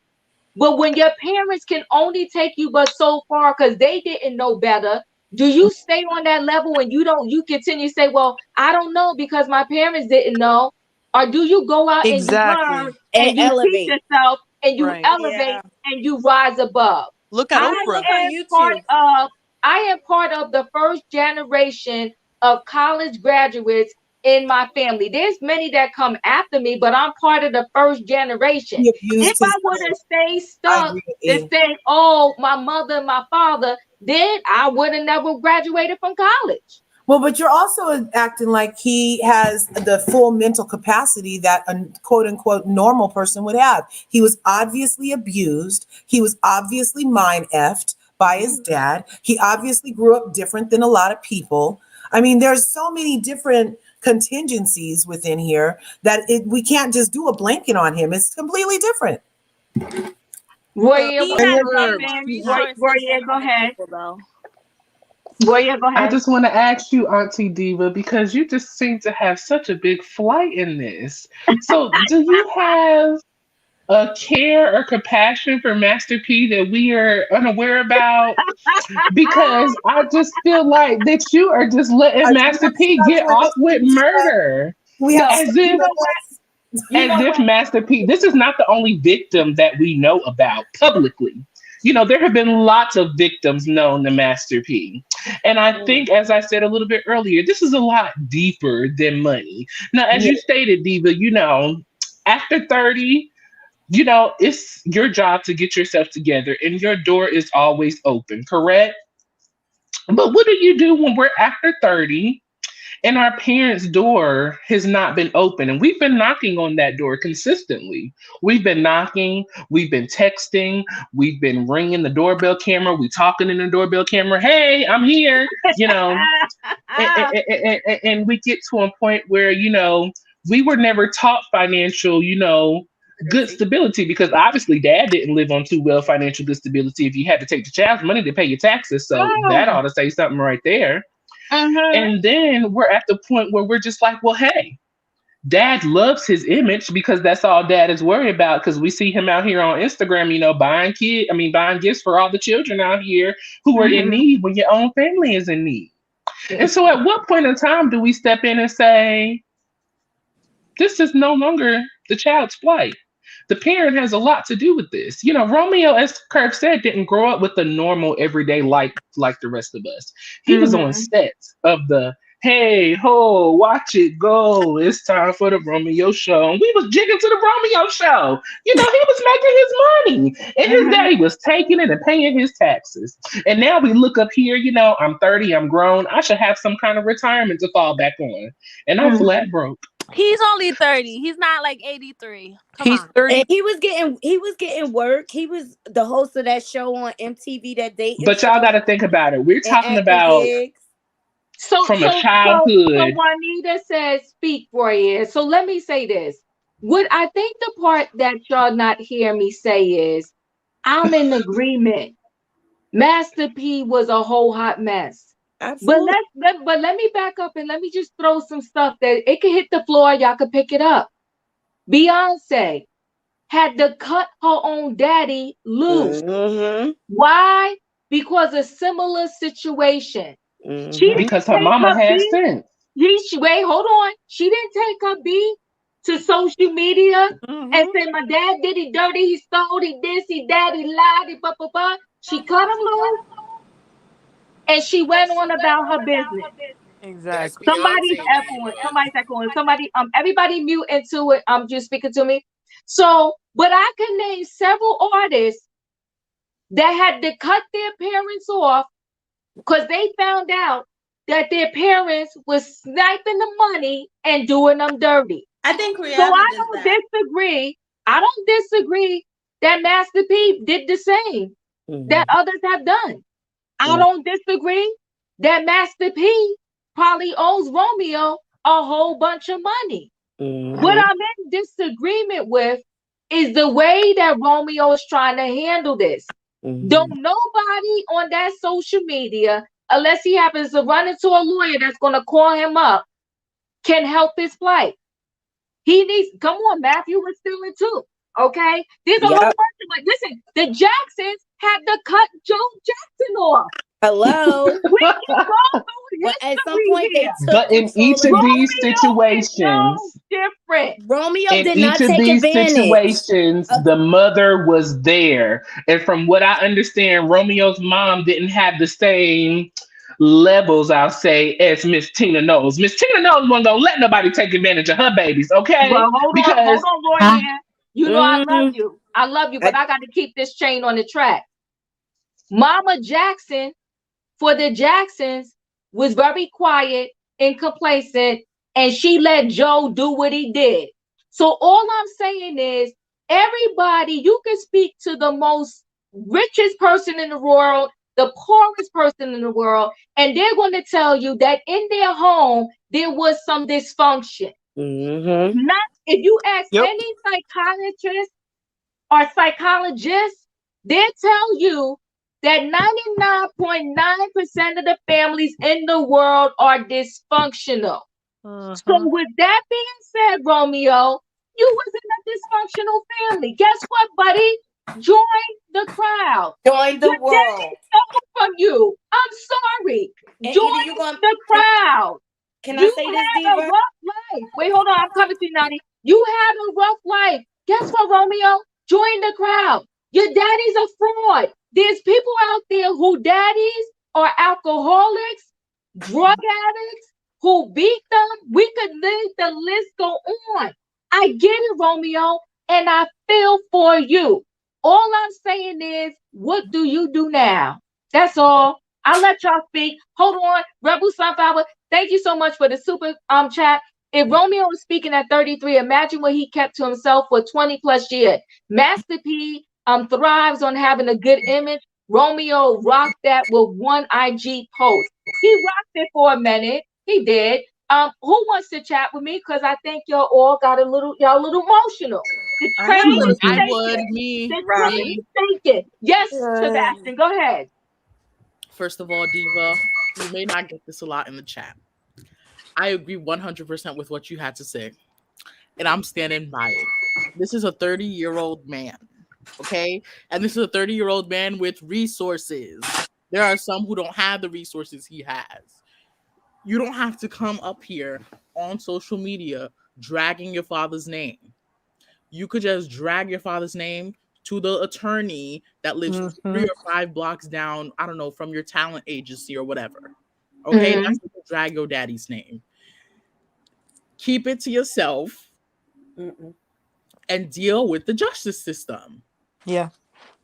But when your parents can only take you but so far because they didn't know better, do you stay on that level and you continue to say, well, I don't know because my parents didn't know? Or do you go out and you learn Exactly. And and you teach elevate. yourself and you Right. elevate Yeah. and you rise above? Look at I Just look Oprah. on am part YouTube. of I am part of the first generation of college graduates in my family. There's many that come after me, but I'm part of the first generation. He If abused I his would money. have stayed I stuck agree with and you. said, oh, my mother and my father, then I would have never graduated from college. Well, but you're also acting like he has the full mental capacity that a quote unquote normal person would have. He was obviously abused. He was obviously mind effed by his dad. He obviously grew up different than a lot of people. I mean, there's so many different contingencies within here that we can't just do a blanket on him. It's completely different. Roya, He what's has up, way Herbs. more man? resources Roya, than go other ahead. people, though. Roya, go I ahead. just want to ask you, Auntie Diva, because you just seem to have such a big flight in this. So, do you have a care or compassion for Master P that we are unaware about? Because I just feel like that you are just letting I do Master have P stuff get for off this with Tuesday. murder. We No, have As stuff you if for know what? this. You know what? Master P, this is not the only victim that we know about publicly. You know, there have been lots of victims known to Master P. And I think, as I said a little bit earlier, this is a lot deeper than money. Now, as Yeah. you stated, Diva, you know, after 30, you know, it's your job to get yourself together and your door is always open, correct? But what do you do when we're after 30 and our parents' door has not been open? And we've been knocking on that door consistently. We've been knocking, we've been texting, we've been ringing the doorbell camera, we talking in the doorbell camera, hey, I'm here, you know. And we get to a point where, you know, we were never taught financial, you know, good stability, because obviously dad didn't live on too well financial good stability if you had to take the child's money to pay your taxes. So that ought to say something right there. Mm-hmm. And then we're at the point where we're just like, well, hey, dad loves his image because that's all dad is worried about. Because we see him out here on Instagram, you know, buying gifts for all the children out here who are in Mm-hmm. need when your own family is in need. And so at what point in time do we step in and say, this is no longer the child's plight? The parent has a lot to do with this. You know, Romeo, as Kirk said, didn't grow up with a normal everyday life like the rest of us. He was on Mm-hmm. sets of the hey ho, watch it go. It's time for the Romeo show. And we was jigging to the Romeo show. You know, he was making his money. And his Mm-hmm. daddy was taking it and paying his taxes. And now we look up here, you know, I'm 30, I'm grown. I should have some kind of retirement to fall back on. And I'm Mm-hmm. flat broke. He's only 30. He's not like 83. Come He's on. 30. And he was getting work. He was the host of that show on MTV, that dating But y'all show, got to think about it. We're and talking acting about gigs. So, from a so, so childhood. Juanita says, speak for you. So let me say this. What I think the part that y'all not hear me say is, I'm in agreement. Master P was a whole hot mess. But Absolutely. but let me back up and let me just throw some stuff that it could hit the floor. Y'all could pick it up. Beyonce had to cut her own daddy loose. Mm-hmm. Why? Because a similar situation. She Mm-hmm. didn't Because her take mama her has beat. sense. Wait, hold on. She didn't take her beat to social media and Mm-hmm. say, my dad did it dirty, he stole, he this, he that, he lied, he blah, blah, blah. She cut him loose and she went on about her business. That's Exactly. Somebody's Beyonce, echoing. Diva. Somebody's echoing. Somebody, everybody mute into it. Just speaking to me. So, but I can name several artists that had to cut their parents off because they found out that their parents was sniping the money and doing them dirty. I think So Rihanna I did don't that. disagree. I don't disagree that Master P did the same that Mm-hmm. others have done. I don't disagree that Master P probably owes Romeo a whole bunch of money. What Mm-hmm. I'm in disagreement with is the way that Romeo is trying to handle this. Don't Mm-hmm. nobody on that social media, unless he happens to run into a lawyer that's going to call him up, can help his plight. He needs, come on, Matthew was stealing too. Okay? There's a whole Yep. bunch of, like, listen, the Jacksons had to cut Joe Jackson off. Hello. We can go through But at some history point they here. took But in control each of of the these Romeo is no situations, different. Romeo in did each not of take these advantage situations, of the mother was there. And from what I understand, Romeo's mom didn't have the same levels, I'll say, as Miss Tina Knowles. Miss Tina Knowles wasn't gonna let nobody take advantage of her babies, okay? Well, hold Because on, Huh? Lorianne. You know I love mm, you. I love you, but I, I got to keep this chain on the track. Mama Jackson, for the Jacksons, was very quiet and complacent, and she let Joe do what he did. So all I'm saying is, everybody, you can speak to the most richest person in the world, the poorest person in the world, and they're going to tell you that in their home there was some dysfunction. mm-hmm. Not if you ask Yep. any psychiatrist, or psychologists, they tell you that 99.9% of the families in the world are dysfunctional. So with that being said, Romeo, you was in a dysfunctional family. Guess what, buddy? Join the crowd. Join the Your world. daddy stole from you. I'm sorry. And either Join you gonna the crowd. can I You say this, had a Diva? rough life. Wait, hold on. I'm coming to you, Nani. You had a rough life. Guess what, Romeo? Join the crowd. Your daddy's a fraud. There's people out there who daddies are alcoholics, drug addicts, who beat them. We could leave the list go on. I get it, Romeo, and I feel for you. All I'm saying is, what do you do now? That's all. I'll let y'all speak. Hold on, Rebel Sunflower. Thank you so much for the super chat. If Romeo was speaking at 33, imagine what he kept to himself for 20 plus years. Master P thrives on having a good image. Romeo rocked that with one IG post. He rocked it for a minute. He did. Who wants to chat with me? Because I think y'all all got y'all a little emotional. The I train am a little is I taking. would, The train Robin. is taking. Yes, Sebastian, go ahead. First of all, Diva, you may not get this a lot in the chat. I agree 100% with what you had to say, and I'm standing by it. This is a 30-year-old man, okay? And this is a 30-year-old man with resources. There are some who don't have the resources he has. You don't have to come up here on social media dragging your father's name. You could just drag your father's name to the attorney that lives 3 or 5 blocks down, I don't know, from your talent agency or whatever. Okay, Mhm. that's what you drag your daddy's name. Keep it to yourself and deal with the justice system. Yeah,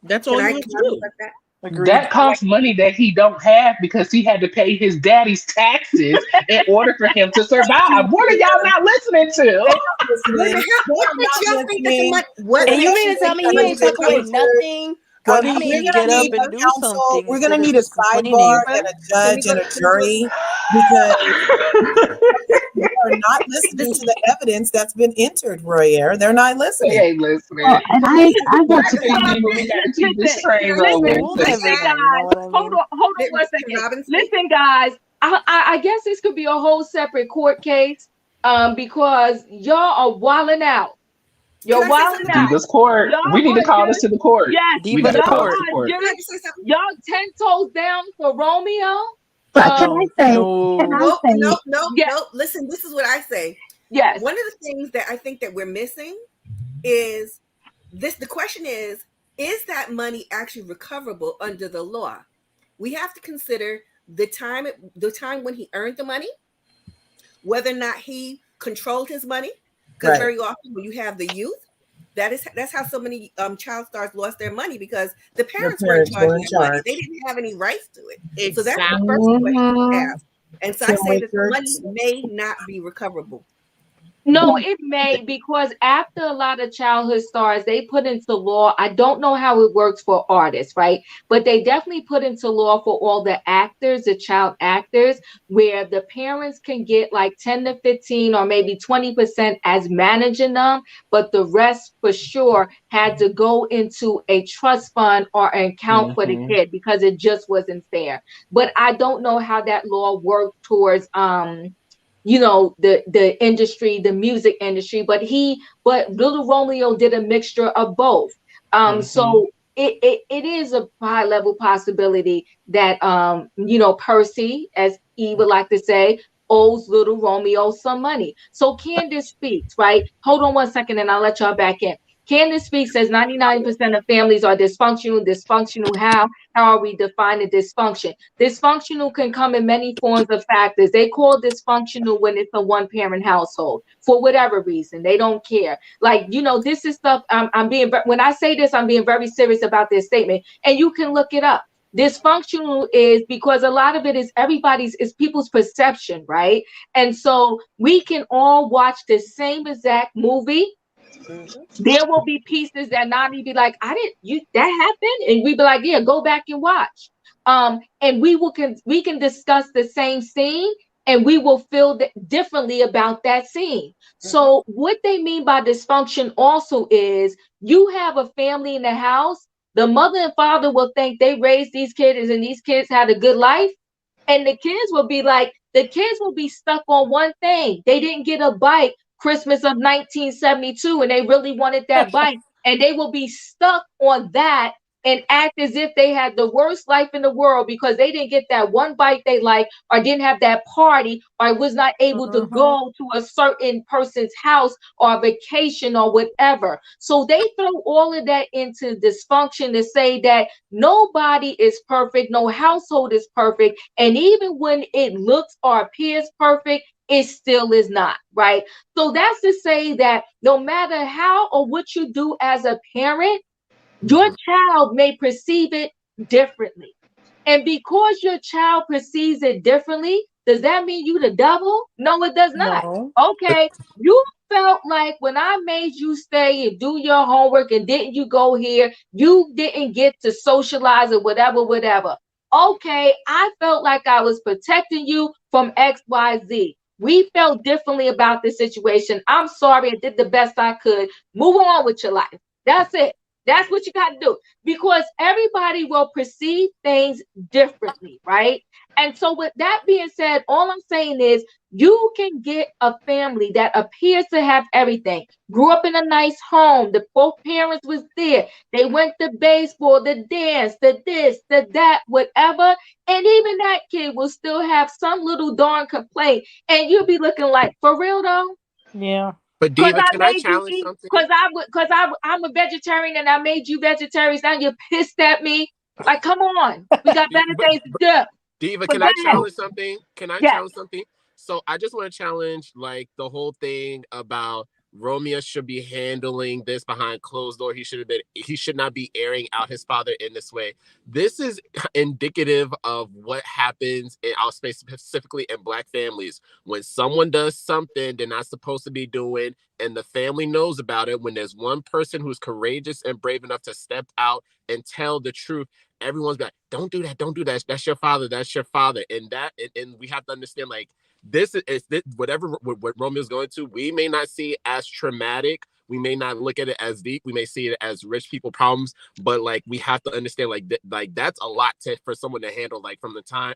That's all Can you I have to comment do. on that? agreed. That costs money that he don't have because he had to pay his daddy's taxes in order for him to survive. What are y'all not listening They're to? not Wait a listening. minute, They what are makes not y'all think that the listening. money? What And you makes mean you to tell think me the he money ain't took didn't come away to? nothing? Why I didn't We're he mean, gonna get up need. and do Council, something we're going to instead of need a just sidebar complaining? Diva, and a can we judge go and to a Diva? jury because they are not listening to the evidence that's been entered, Royer. They're not They listening. ain't listening. Well, and I want to Okay, comment. Diva, we gotta keep this Listen, train Can I say rolling. Fool this? listen, everybody, you know guys. what I mean? Hold on one Can second. Robin speak? Listen, guys. I guess this could be a whole separate court case. Because y'all are wilding out. Can You're I say wilding something? out. Diva's court. Y'all We need to are call this just to the court. yes. We Diva gotta the Y'all call it court. to the are court. Can I just just say something? y'all 10 toes down for Romeo. But can I No, say? Can I no. No, say? no, no, Yes, no. Listen, this is what I say. yes. One of the things that I think that we're missing is this. The question is that money actually recoverable under the law? We have to consider the time when he earned the money, whether or not he controlled his money. Because Right. very often when you have the youth, that's how so many child stars lost their money because the The parents were in parents charge were of in that money. charge. They didn't have any rights to it. So that's the Exactly. first question to Mhm. ask. And so I Kim say that the money Richards. may not be recoverable. No, it may because after a lot of childhood stars, they put into law. I don't know how it works for artists, right? But they definitely put into law for all the actors, the child actors, where the parents can get like 10 to 15 or maybe 20% as managing them, but the rest for sure had to go into a trust fund or an account for the Mm-hmm. kid because it just wasn't fair. But I don't know how that law worked towards the industry, the music industry, but little Romeo did a mixture of both. Mm-hmm. So it is a high level possibility that Percy, as he would like to say, owes little Romeo some money. So Candace speaks, right? Hold on one second and I'll let y'all back in. Candace speaks says 99% of families are dysfunctional. Dysfunctional how? How are we defining dysfunction? Dysfunctional can come in many forms of factors. They call dysfunctional when it's a one-parent household for whatever reason. They don't care. Like, this is stuff when I say this, I'm being very serious about this statement. And you can look it up. Dysfunctional is because a lot of it is people's perception, right? And so we can all watch the same exact movie. There will be pieces that Nani be like, I didn't you that happened, and we be like, yeah, go back and watch. And we can discuss the same scene, and we will feel differently about that scene. So what they mean by dysfunction also is you have a family in the house, the mother and father will think they raised these kids and these kids had a good life. And the kids will be stuck on one thing. They didn't get a bike Christmas of 1972 and they really wanted that bike. And they will be stuck on that and act as if they had the worst life in the world because they didn't get that one bike they like or didn't have that party or was not able to go to a certain person's house or vacation or whatever. So they throw all of that into dysfunction to say that nobody is perfect, no household is perfect, and even when it looks or appears perfect, it still is not, right? So that's to say that no matter how or what you do as a parent, your child may perceive it differently. And because your child perceives it differently, does that mean you the devil? No, it does not. No. Okay. You felt like when I made you stay and do your homework and didn't you go here, you didn't get to socialize or whatever, whatever. Okay, I felt like I was protecting you from XYZ. We felt differently about this situation. I'm sorry, I did the best I could. Move on with your life. That's it. That's what you got to do because everybody will perceive things differently, right? And so, with that being said, all I'm saying is you can get a family that appears to have everything. Grew up in a nice home. The both parents was there. They went to baseball, the dance, the this, the that, whatever. And even that kid will still have some little darn complaint. And you'll be looking like, for real though? Yeah. But Cause Diva, I can I made you challenge eat. something? I'm a vegetarian and I made you vegetarian. Now you're pissed at me. Like, come on, we got better things to do. Diva, But can go I ahead. challenge something? Can I Yes. challenge something? So I just want to challenge like the whole thing about Romeo should be handling this behind closed door. He should not be airing out his father in this way. This is indicative of what happens in our space, specifically in Black families. When someone does something they're not supposed to be doing and the family knows about it, when there's one person who's courageous and brave enough to step out and tell the truth, everyone's like, don't do that, don't do that. That's your father. That's your father. And we have to understand, like, this whatever what Romeo's going to, we may not see it as traumatic. We may not look at it as deep. We may see it as rich people problems, but like we have to understand, like that's a lot for someone to handle. Like from the time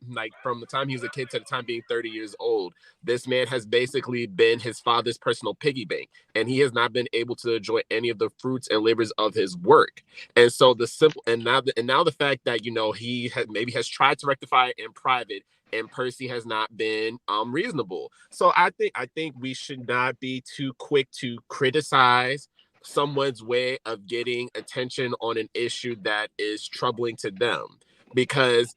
he was a kid to the time being 30 years old, this man has basically been his father's personal piggy bank, and he has not been able to enjoy any of the fruits and labors of his work. And so now the fact that he has tried to rectify it in private, and Percy has not been reasonable. So I think we should not be too quick to criticize someone's way of getting attention on an issue that is troubling to them, because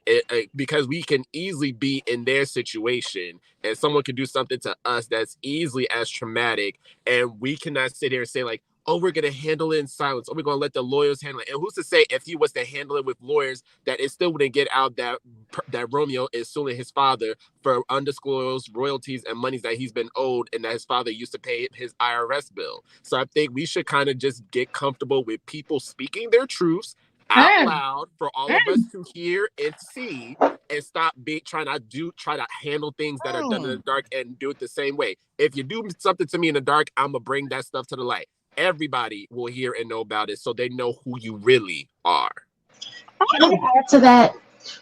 we can easily be in their situation and someone can do something to us that's easily as traumatic, and we cannot sit here and say like, oh, we're going to handle it in silence, or we're going to let the lawyers handle it. And who's to say if he was to handle it with lawyers that it still wouldn't get out that Romeo is suing his father for undisclosed royalties and monies that he's been owed and that his father used to pay his IRS bill. So I think we should kind of just get comfortable with people speaking their truths out loud for all of us to hear and see, and stop trying to handle things that are done in the dark and do it the same way. If you do something to me in the dark, I'm gonna bring that stuff to the light. Everybody will hear and know about it, so they know who you really are. Can I add to that?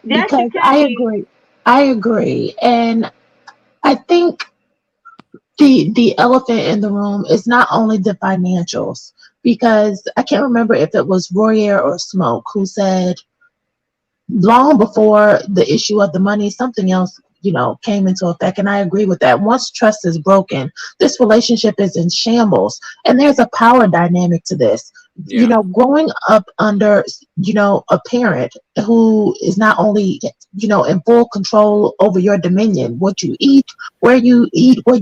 Yes, you Because can I be. agree. I agree. And I think the elephant in the room is not only the financials, because I can't remember if it was Royer or Smoke who said long before the issue of the money, something else, came into effect. And I agree with that. Once trust is broken, this relationship is in shambles. And there's a power dynamic to this. Yeah. Growing up under, a parent who is not only, in full control over your dominion, what you eat, where you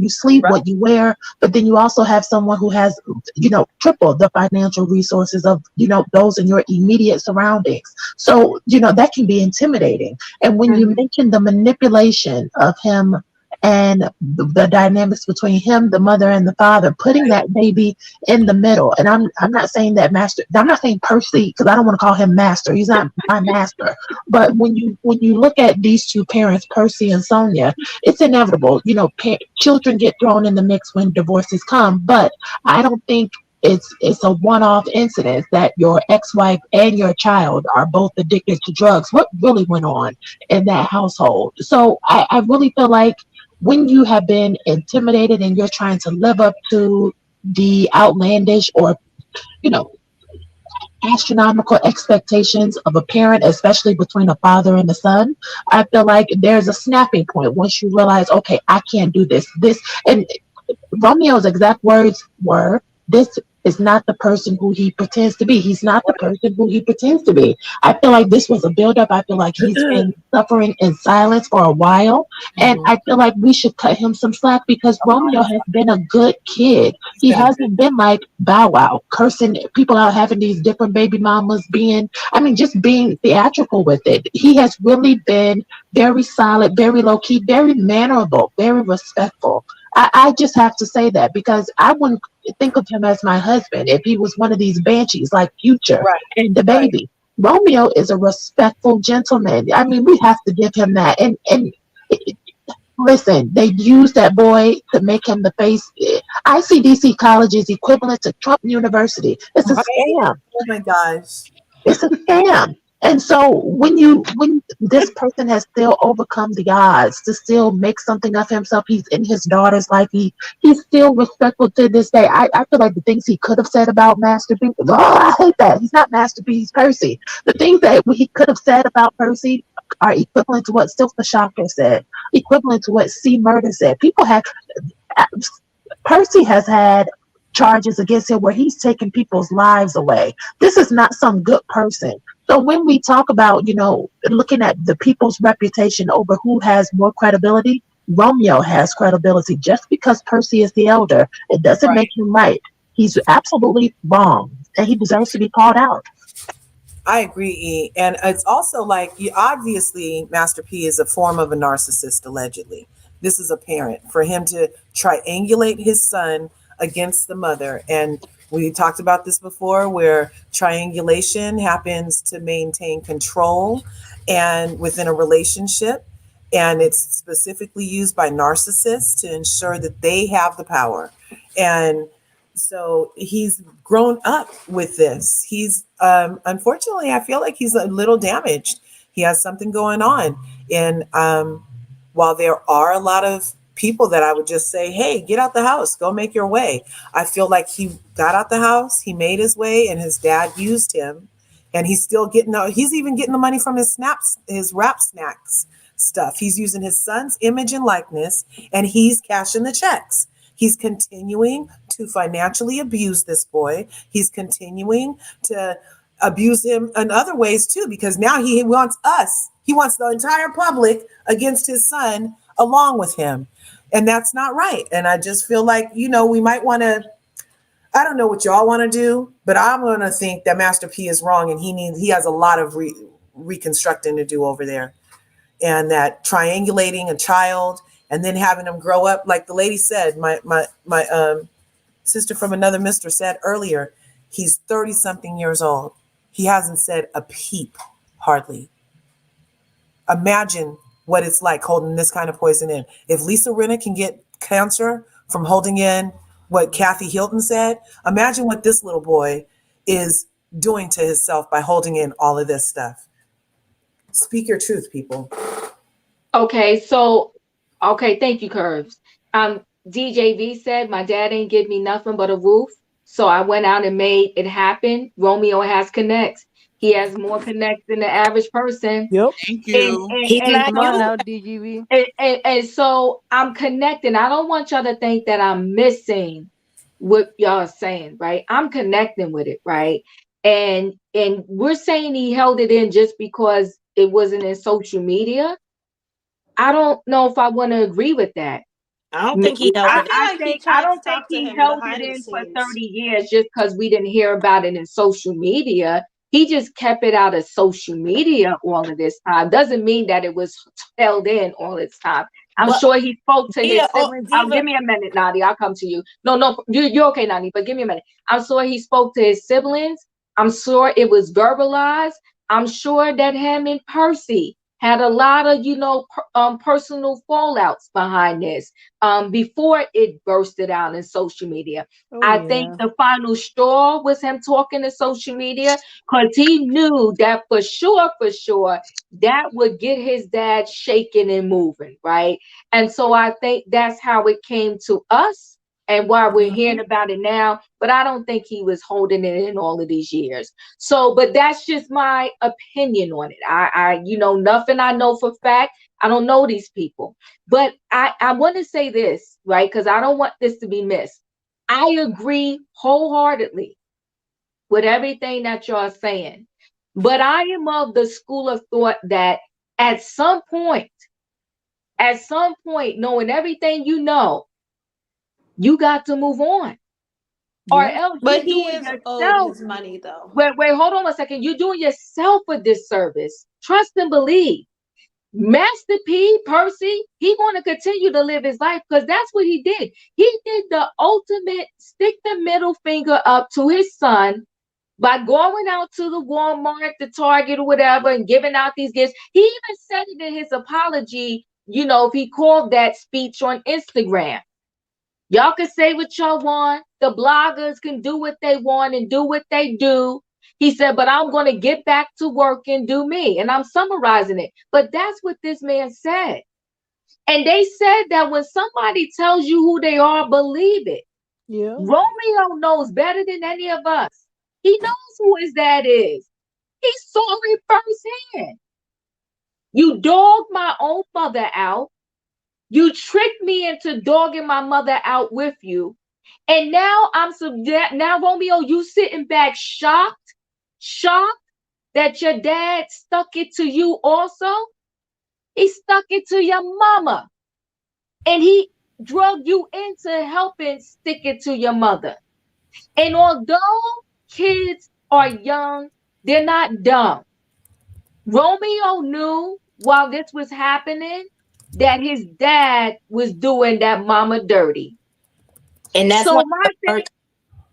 sleep, Right. what you wear, but then you also have someone who has, triple the financial resources of, those in your immediate surroundings. So, that can be intimidating. And when you mention the manipulation of him and the dynamics between him, the mother, and the father, putting that baby in the middle. And I'm not saying that master. I'm not saying Percy, because I don't want to call him master. He's not my master. But when you look at these two parents, Percy and Sonia, it's inevitable. Children get thrown in the mix when divorces come. But I don't think it's a one-off incident that your ex-wife and your child are both addicted to drugs. What really went on in that household? So I really feel like when you have been intimidated and you're trying to live up to the outlandish or you know astronomical expectations of a parent, especially between a father and a son, I feel like there's a snapping point once you realize, okay, I can't do this. And Romeo's exact words were, "This is not the person who he pretends to be. He's not the person who he pretends to be." I feel like this was a buildup. I feel like he's been suffering in silence for a while. And I feel like we should cut him some slack because Romeo has been a good kid. He hasn't been like Bow Wow, cursing people out, having these different baby mamas, just being theatrical with it. He has really been very solid, very low key, very mannerable, very respectful. I just have to say that because I wouldn't think of him as my husband if he was one of these banshees like Future and the baby. Romeo is a respectful gentleman. I mean, we have to give him that. And listen, they used that boy to make him the face. ICDC College is equivalent to Trump University. It's a scam. Oh my gosh. It's a scam. And so when this person has still overcome the odds to still make something of himself, he's in his daughter's life. He's still respectful to this day. I feel like the things he could have said about Master B, I hate that. He's not Master B, he's Percy. The things that he could have said about Percy are equivalent to what Silk the Shocker said, equivalent to what C Murder said. Percy has had charges against him where he's taken people's lives away. This is not some good person. So when we talk about, looking at the people's reputation over who has more credibility, Romeo has credibility. Just because Percy is the elder, it doesn't make him right. He's absolutely wrong, and he deserves to be called out. I agree, E. And it's also like, obviously, Master P is a form of a narcissist, allegedly. This is apparent for him to triangulate his son against the mother. And we talked about this before, where triangulation happens to maintain control and within a relationship. And it's specifically used by narcissists to ensure that they have the power. And so he's grown up with this. He's unfortunately, I feel like he's a little damaged. He has something going on. And while there are a lot of people that I would just say, hey, get out the house, go make your way, I feel like he got out the house, he made his way, and his dad used him. And he's still he's even getting the money from his rap snacks stuff. He's using his son's image and likeness, and he's cashing the checks. He's continuing to financially abuse this boy. He's continuing to abuse him in other ways too, because now he wants us. He wants the entire public against his son along with him. And that's not right. And I just feel like, we might want to, I don't know what y'all want to do, but I'm going to think that Master P is wrong and he has a lot of reconstructing to do over there. And that triangulating a child and then having them grow up, like the lady said, my sister from another mister said earlier, he's 30-something years old. He hasn't said a peep, hardly. Imagine what it's like holding this kind of poison in. If Lisa Rinna can get cancer from holding in what Kathy Hilton said, imagine what this little boy is doing to himself by holding in all of this stuff. Speak your truth, people. Okay, thank you, Curves. DJV said, my dad ain't give me nothing but a roof, so I went out and made it happen. Romeo has connects. He has more connects than the average person. Yep. Thank you. Come on now, DGV. And so I'm connecting. I don't want y'all to think that I'm missing what y'all are saying, right? I'm connecting with it, right? And we're saying he held it in just because it wasn't in social media. I don't know if I want to agree with that. I don't think he held it. I don't think he held it in for 30 years just because we didn't hear about it in social media. He just kept it out of social media all of this time. Doesn't mean that it was held in all this time. I'm But sure he spoke to his Diva, siblings. Give me a minute, Nadi. I'll come to you. No, you're okay, Nadi, but give me a minute. I'm sure he spoke to his siblings. I'm sure it was verbalized. I'm sure that him and Percy had a lot of, personal fallouts behind this before it bursted out in social media. I think the final straw was him talking to social media because he knew that for sure, that would get his dad shaking and moving, right? And so I think that's how it came to us and why we're hearing about it now. But I don't think he was holding it in all of these years. So, but that's just my opinion on it. I nothing I know for fact. I don't know these people. But I want to say this, right? Because I don't want this to be missed. I agree wholeheartedly with everything that you're saying. But I am of the school of thought that at some point, knowing everything you know, you got to move on. Or else But you're he doing is owed yourself. his money though. Wait, hold on a second. You're doing yourself a disservice. Trust and believe. Master P, Percy, he going to continue to live his life because that's what he did. He did the ultimate stick the middle finger up to his son by going out to the Walmart, the Target, or whatever, and giving out these gifts. He even said it in his apology, if he called that speech on Instagram. Y'all can say what y'all want. The bloggers can do what they want and do what they do. He said, but I'm going to get back to work and do me. And I'm summarizing it. But that's what this man said. And they said that when somebody tells you who they are, believe it. Yeah. Romeo knows better than any of us. He knows who his dad is. He saw it firsthand. You dogged my own mother out. You tricked me into dogging my mother out with you. And now now Romeo, you sitting back shocked that your dad stuck it to you also. He stuck it to your mama. And he drug you into helping stick it to your mother. And although kids are young, they're not dumb. Romeo knew while this was happening that his dad was doing that mama dirty. And that's so my thing.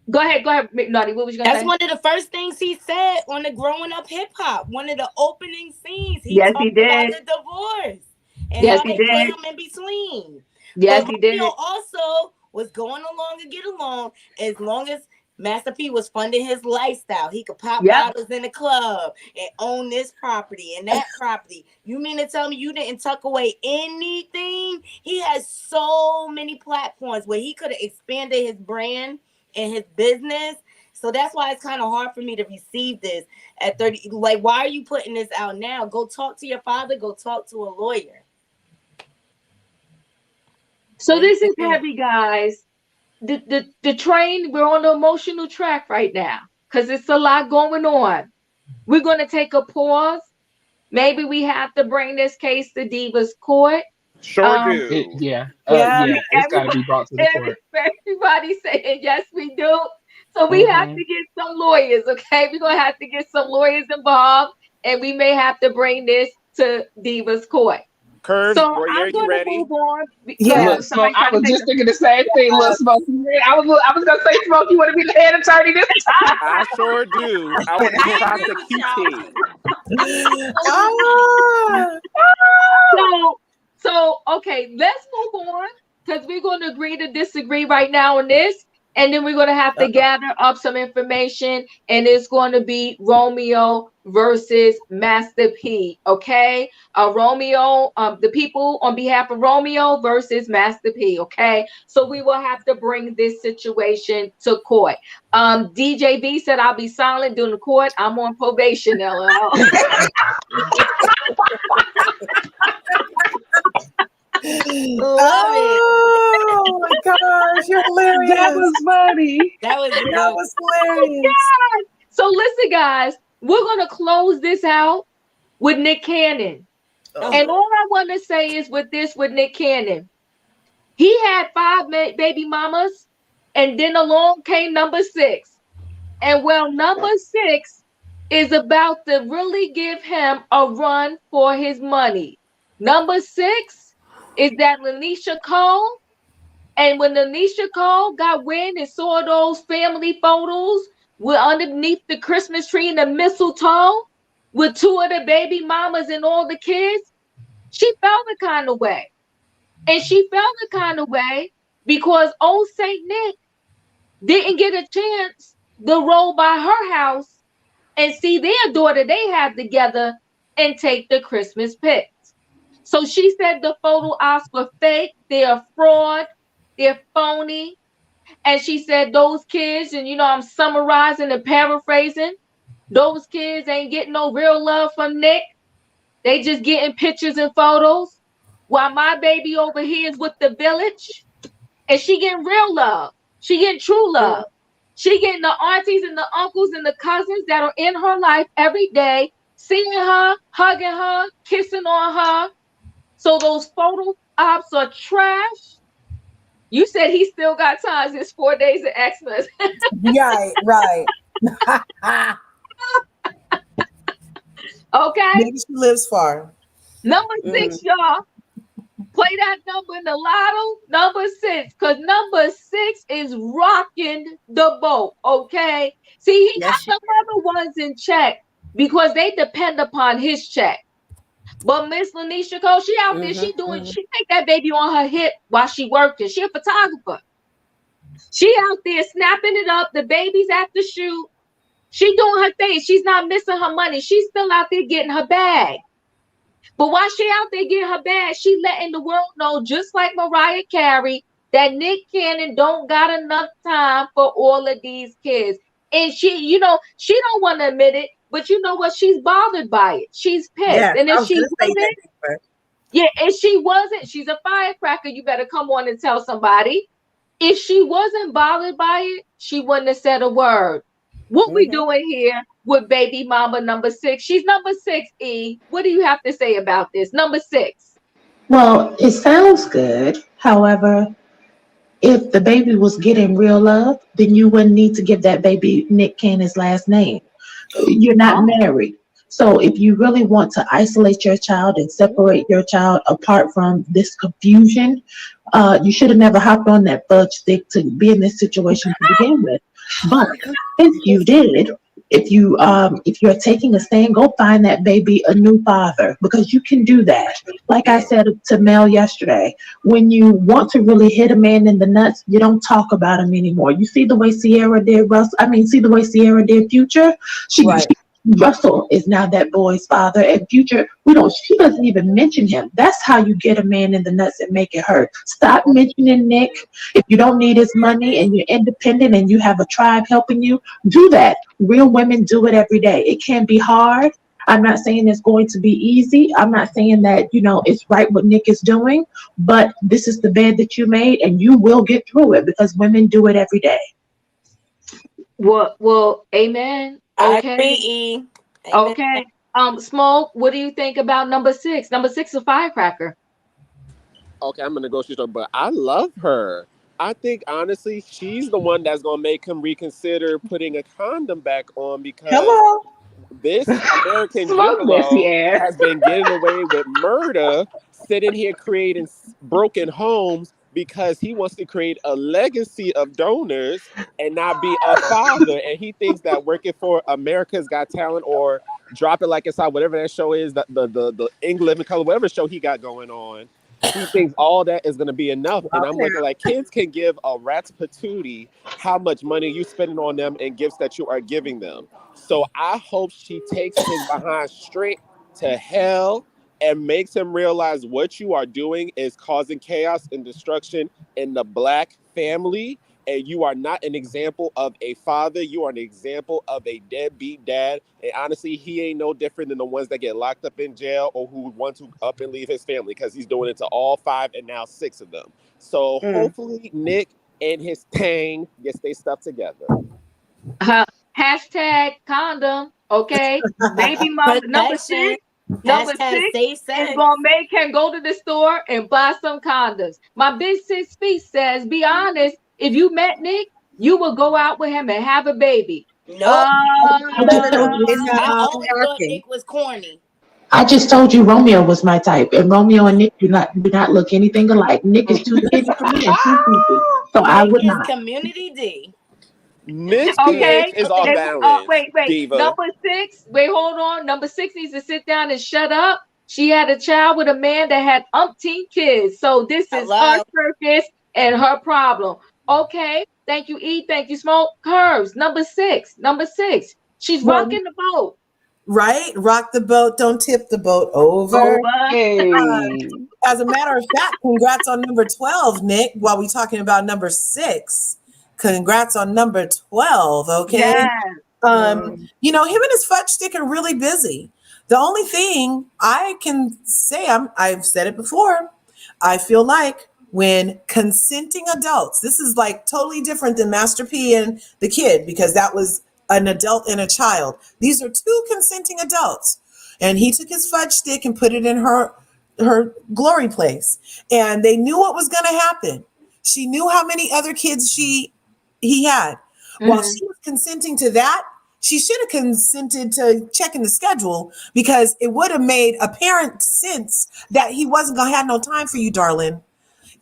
Go ahead, McNaughty. What was you gonna say? That's one of the first things he said on the Growing Up Hip Hop. One of the opening scenes. He yes, talked he did. about the divorce and yes, how he they did. put him in between. Yes, but he did. Romeo also was going along to get along as long as Master P was funding his lifestyle. He could pop bottles in the club and own this property and that property. You mean to tell me you didn't tuck away anything? He has so many platforms where he could have expanded his brand and his business. So that's why it's kind of hard for me to receive this at 30. Like, why are you putting this out now? Go talk to your father. Go talk to a lawyer. So this is heavy, guys. The train, we're on the emotional track right now because it's a lot going on. We're going to take a pause. Maybe we have to bring this case to Diva's court. Sure do. It's got to be brought to the court. Everybody's saying yes, we do. So we have to get some lawyers, okay? We're going to have to get some lawyers involved, and we may have to bring this to Diva's court. Curves, so are you ready? Move on. Yeah, Smoke, I was just thinking the same thing. Look, Smoke, I was gonna say, Smoke, you want to be the head attorney this time? I sure do. I want to be prosecuting. So okay, let's move on because we're going to agree to disagree right now on this. And then we're going to have to gather up some information, and it's going to be Romeo versus Master P. Okay, Romeo, the people on behalf of Romeo versus Master P. Okay, so we will have to bring this situation to court. DJ B said I'll be silent during the court. I'm on probation, LL. Oh my gosh, you're hilarious. That was funny. That was hilarious. So listen, guys, we're gonna close this out with Nick Cannon. And all I want to say is with Nick Cannon, he had 5 baby mamas, and then along came number 6. And well, number 6 is about to really give him a run for his money. Number 6 is that Lanisha Cole. And when Lanisha Cole got wind and saw those family photos with underneath the Christmas tree and the mistletoe with two of the baby mamas and all the kids, she felt the kind of way. And she felt the kind of way because old Saint Nick didn't get a chance to roll by her house and see their daughter they have together and take the Christmas pics. So she said the photo ops were fake, they're fraud, they're phony. And she said those kids, and I'm summarizing and paraphrasing, those kids ain't getting no real love from Nick. They just getting pictures and photos. While my baby over here is with the village, and she getting real love. She getting true love. She getting the aunties and the uncles and the cousins that are in her life every day, seeing her, hugging her, kissing on her. So those photo ops are trash. You said he still got time. It's 4 days of Xmas. Right. Okay. Maybe she lives far. Number 6, y'all. Play that number in the lotto. Number 6. Because number 6 is rocking the boat. Okay. See, he got the other ones in check because they depend upon his check. But Miss Lanisha Cole, she out there, she take that baby on her hip while she working. She a photographer. She out there snapping it up. The baby's at the shoot. She doing her thing. She's not missing her money. She's still out there getting her bag. But while she out there getting her bag, she letting the world know, just like Mariah Carey, that Nick Cannon don't got enough time for all of these kids. And she don't want to admit it, but you know what? She's bothered by it. She's pissed. Yes, and I if was she gonna say wasn't, that. yeah, if she wasn't, she's a firecracker. You better come on and tell somebody. If she wasn't bothered by it, she wouldn't have said a word. What we doing here with baby mama number 6? She's number 6, E. What do you have to say about this? Number 6. Well, it sounds good. However, if the baby was getting real love, then you wouldn't need to give that baby Nick Cannon's last name. You're not married. So if you really want to isolate your child and separate your child apart from this confusion, you should have never hopped on that fudge stick to be in this situation to begin with. But if you did, if you're taking a stand, go find that baby a new father, because you can do that. Like I said to Mel yesterday, when you want to really hit a man in the nuts, you don't talk about him anymore. You see the way Sierra did see the way Sierra did Future. Russell is now that boy's father, and Future, she doesn't even mention him. That's how you get a man in the nuts and make it hurt. Stop mentioning Nick. If you don't need his money and you're independent and you have a tribe helping you, do that. Real women do it every day. It can be hard. I'm not saying it's going to be easy. I'm not saying that, it's right what Nick is doing, but this is the bed that you made and you will get through it because women do it every day. Well, amen. Okay. I agree. Okay. Smoke, what do you think about number 6? Number 6 is a firecracker. Okay, I'm gonna go shoot her, but I love her. I think honestly, she's the one that's gonna make him reconsider putting a condom back on because this American gigolo has been getting away with murder, sitting here creating broken homes because he wants to create a legacy of donors and not be a father. And he thinks that working for America's Got Talent or Drop It Like It's Hot, whatever that show is, the England Living Color, whatever show he got going on, he thinks all that is going to be enough. And I'm looking like, kids can give a rat's patootie how much money you spending on them and gifts that you are giving them. So I hope she takes his behind straight to hell and makes him realize what you are doing is causing chaos and destruction in the Black family. And you are not an example of a father. You are an example of a deadbeat dad. And honestly, he ain't no different than the ones that get locked up in jail or who want to up and leave his family, because he's doing it to all 5 and now 6 of them. So hopefully Nick and his tang gets their stuff together. Hashtag condom. Okay. Baby mom number 6. Number 6 is gonna make him go to the store and buy some condoms. My big 6 feet says, be honest, if you met Nick, you will go out with him and have a baby. Nope. I always thought Nick was corny. I just told you Romeo was my type, and Romeo and Nick do not look anything alike. Nick is too skinny for me and too goofy, so I Nick would is not. community D. Miss Okay. PH is off And balance, wait. diva. Number 6. Wait, hold on. Number 6 needs to sit down and shut up. She had a child with a man that had umpteen kids. So this is her Hello. circus and her problem. Okay. Thank you, E. Thank you, Smoke. Curves. Number 6. Number 6. She's Well, rocking the boat. right? Rock the boat, don't tip the boat over. Over. Hey. As a matter of fact, congrats on number 12, Nick. While we're talking about number 6, congrats on number 12, okay? Yes. Him and his fudge stick are really busy. The only thing I can say, I've said it before, I feel like when consenting adults, this is like totally different than Master P and the kid, because that was an adult and a child. These are two consenting adults. And he took his fudge stick and put it in her glory place. And they knew what was going to happen. She knew how many other kids he had. While she was consenting to that, she should have consented to checking the schedule, because it would have made apparent sense that he wasn't going to have no time for you, darling.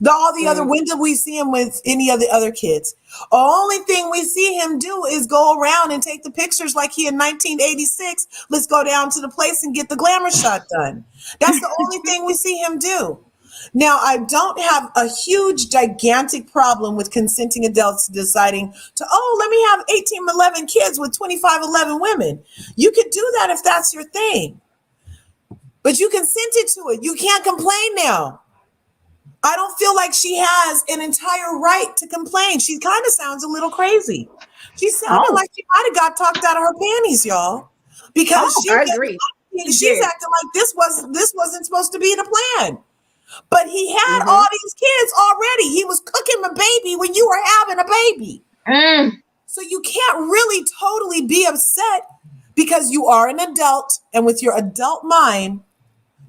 All the other, when did we see him with any of the other kids? Only thing we see him do is go around and take the pictures like he in 1986. Let's go down to the place and get the glamour shot done. That's the only thing we see him do. Now, I don't have a huge, gigantic problem with consenting adults deciding to, let me have 18, 11 kids with 25, 11 women. You could do that if that's your thing. But you consented to it. You can't complain now. I don't feel like she has an entire right to complain. She kind of sounds a little crazy. She sounded like she might have got talked out of her panties, y'all, because I agree. she's acting like this wasn't supposed to be the plan. But he had all these kids already. He was cooking a baby when you were having a baby. So you can't really totally be upset because you are an adult, and with your adult mind,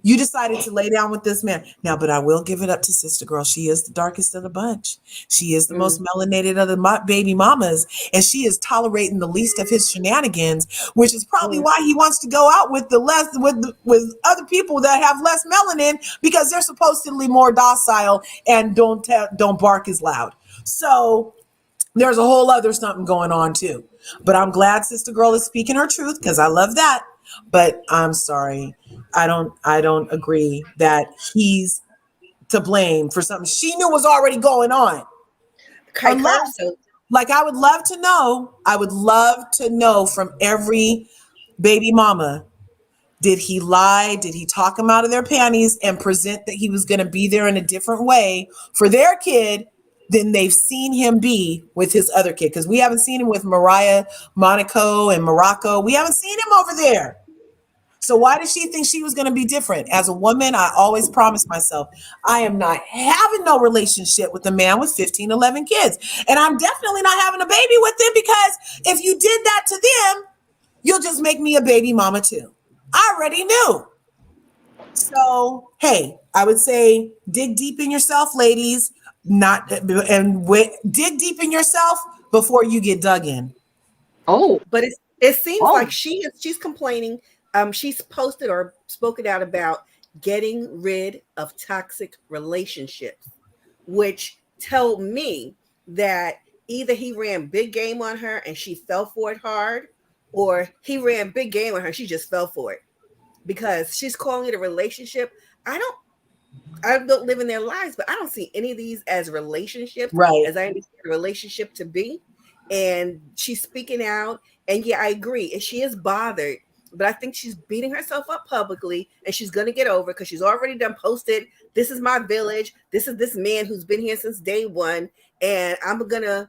you decided to lay down with this man. Now, but I will give it up to Sister Girl. She is the darkest of the bunch. She is the most melanated of the baby mamas, and she is tolerating the least of his shenanigans, which is probably why he wants to go out with with other people that have less melanin, because they're supposedly more docile and don't bark as loud. So there's a whole other something going on too. But I'm glad Sister Girl is speaking her truth, because I love that. But I'm sorry, I don't agree that he's to blame for something she knew was already going on. Unless, like, I would love to know from every baby mama, did he lie? Did he talk them out of their panties and present that he was going to be there in a different way for their kid than they've seen him be with his other kid? Because we haven't seen him with Mariah, Monaco, and Morocco. We haven't seen him over there. So why did she think she was going to be different? As a woman, I always promised myself, I am not having no relationship with a man with 15, 11 kids. And I'm definitely not having a baby with them, because if you did that to them, you'll just make me a baby mama too. I already knew. So, hey, I would say dig deep in yourself, ladies. Dig deep in yourself before you get dug in. But it seems like she's complaining. She's posted or spoken out about getting rid of toxic relationships, which told me that either he ran big game on her and she fell for it hard, or he ran big game on her, she just fell for it, because she's calling it a relationship. I don't live in their lives, but I don't see any of these as relationships, as I understand a relationship to be. And she's speaking out, and yeah, I agree. And she is bothered, but I think she's beating herself up publicly, and she's going to get over it, because she's already done posted, this is my village. This is this man who's been here since day one. And I'm going to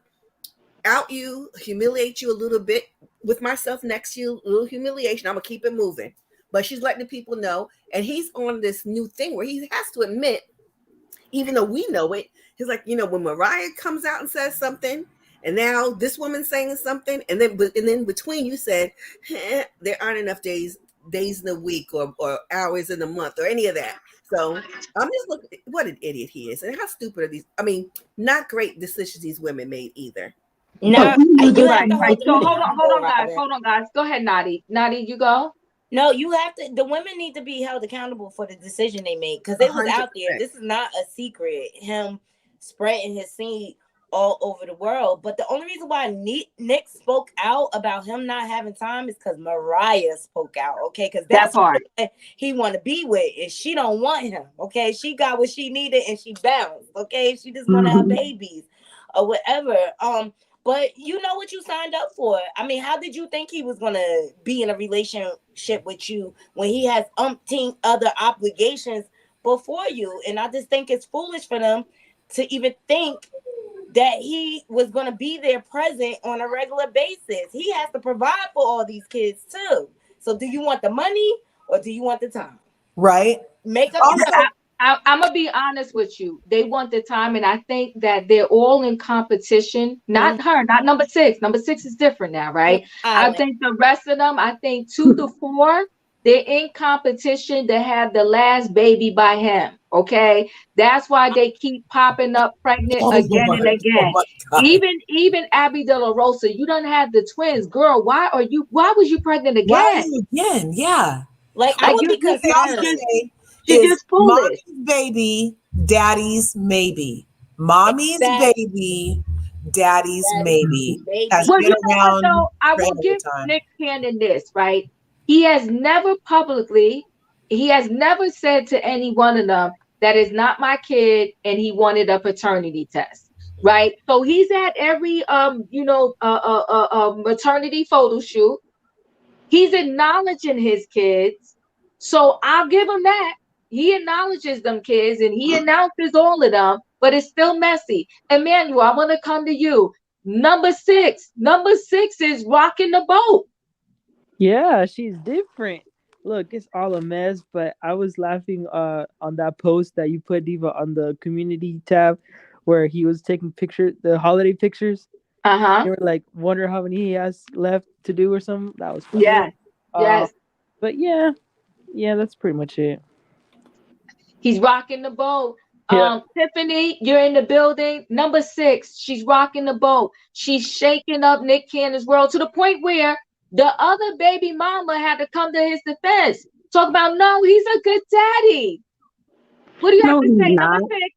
out you, humiliate you a little bit with myself next to you, a little humiliation. I'm going to keep it moving. But she's letting the people know. And he's on this new thing where he has to admit, even though we know it, he's like, when Mariah comes out and says something, and now this woman's saying something, and then between you said, there aren't enough days in the week or hours in the month or any of that. So I'm just looking, what an idiot he is, and how stupid are these? I mean, not great decisions these women made either. No, Right. So hold on, guys. Go ahead, Nadi. Nadi, you go. No, you have to. The women need to be held accountable for the decision they make because it was out there. 100%. This is not a secret. Him spreading his seed all over the world. But the only reason why Nick spoke out about him not having time is because Mariah spoke out. Okay, because That that's part. what he want to be with. And she don't want him. Okay, she got what she needed and she bounced. Okay, she just want to have babies or whatever. But you know what you signed up for. I mean, how did you think he was gonna be in a relationship with you when he has umpteen other obligations before you? And I just think it's foolish for them to even think that he was gonna be there present on a regular basis. He has to provide for all these kids too. So do you want the money or do you want the time? Right. Make up your Also, I'm gonna be honest with you. They want the time, and I think that they're all in competition. Not her, not number six. Number six is different now, right? I island. think the rest of them, I think 2 to 4, they're in competition to have the last baby by him. Okay, that's why they keep popping up pregnant oh again and Lord, oh again. my God. Even Abby De La Rosa, you don't have the twins, girl. Why was you pregnant Why are again? you again? Yeah. Like I Like would be What they often concerned. say you're is just foolish. mommy's baby, daddy's maybe. Mommy's Exactly. baby, daddy's maybe. Has Baby. Well, been you know what around though? I for a will long give time. Nick Cannon this, right? He has never publicly, he has never said to any one of them that is not my kid and he wanted a paternity test. Right. So he's at every maternity photo shoot. He's acknowledging his kids. So I'll give him that. He acknowledges them kids and he announces all of them, but it's still messy. Emmanuel, I want to come to you. Number six. Number six is rocking the boat. Yeah, she's different. Look, it's all a mess, but I was laughing on that post that you put, Diva, on the community tab where he was taking pictures, the holiday pictures. Uh-huh. They were like, wonder how many he has left to do or something. That was funny. Yes. Uh, Yes. but yeah, that's pretty much it. He's rocking the boat. Yeah. Tiffany, you're in the building. Number six, she's rocking the boat. She's shaking up Nick Cannon's world to the point where the other baby mama had to come to his defense. Talk about, no, he's a good daddy. What do you have No, to he's say? Number not. six.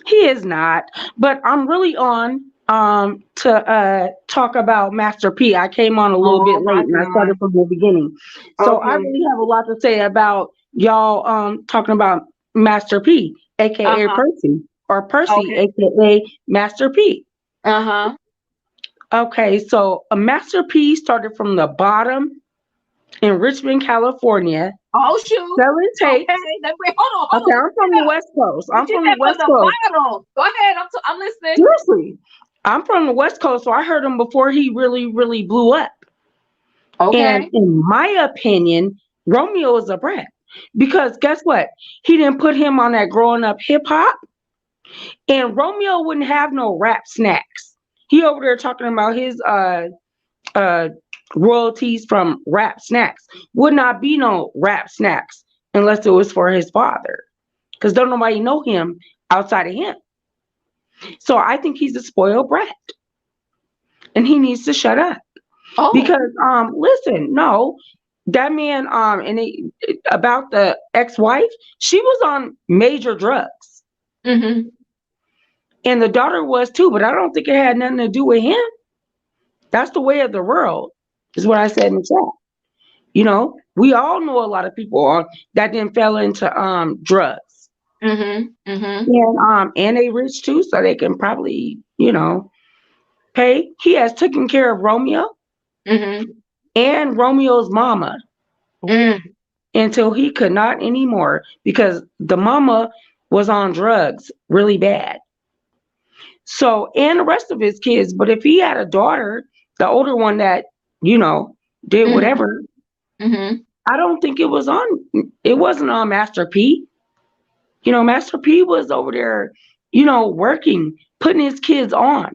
He is not. But I'm really on to talk about Master P. I came on a little Oh bit my late and I God. started from the beginning. So I Okay. really have a lot to say about y'all talking about Master P, aka Uh-huh. Percy, or Percy, Okay. aka Master P. Uh-huh. Okay, so a Master P started from the bottom in Richmond, California, Oh shoot. selling Okay. tapes. Wait, hold on. Okay, I'm from the What West Coast. I'm you from the said from West the Coast. bottom. Go ahead. I'm listening. Seriously, I'm from the West Coast, so I heard him before he really, really blew up. And Okay. in my opinion, Romeo is a brat because guess what? He didn't put him on that growing up hip hop, and Romeo wouldn't have no rap snacks. He over there talking about his uh royalties from rap snacks. Would not be no rap snacks unless it was for his father, because don't nobody know him outside of him. So I think he's a spoiled brat, and he needs to shut up. Oh. Because listen, no, that man about the ex-wife, she was on major drugs. Mm-hmm. And the daughter was too, but I don't think it had nothing to do with him. That's the way of the world, is what I said in the chat. We all know a lot of people that didn't fell into drugs. Mm-hmm. Mm-hmm. And they rich too, so they can probably, pay. He has taken care of Romeo Mm-hmm. and Romeo's mama Mm. until he could not anymore because the mama was on drugs really bad. So, and the rest of his kids, but if he had a daughter, the older one that, did Mm-hmm. whatever, Mm-hmm. I don't think it wasn't on Master P. Master P was over there, working, putting his kids on.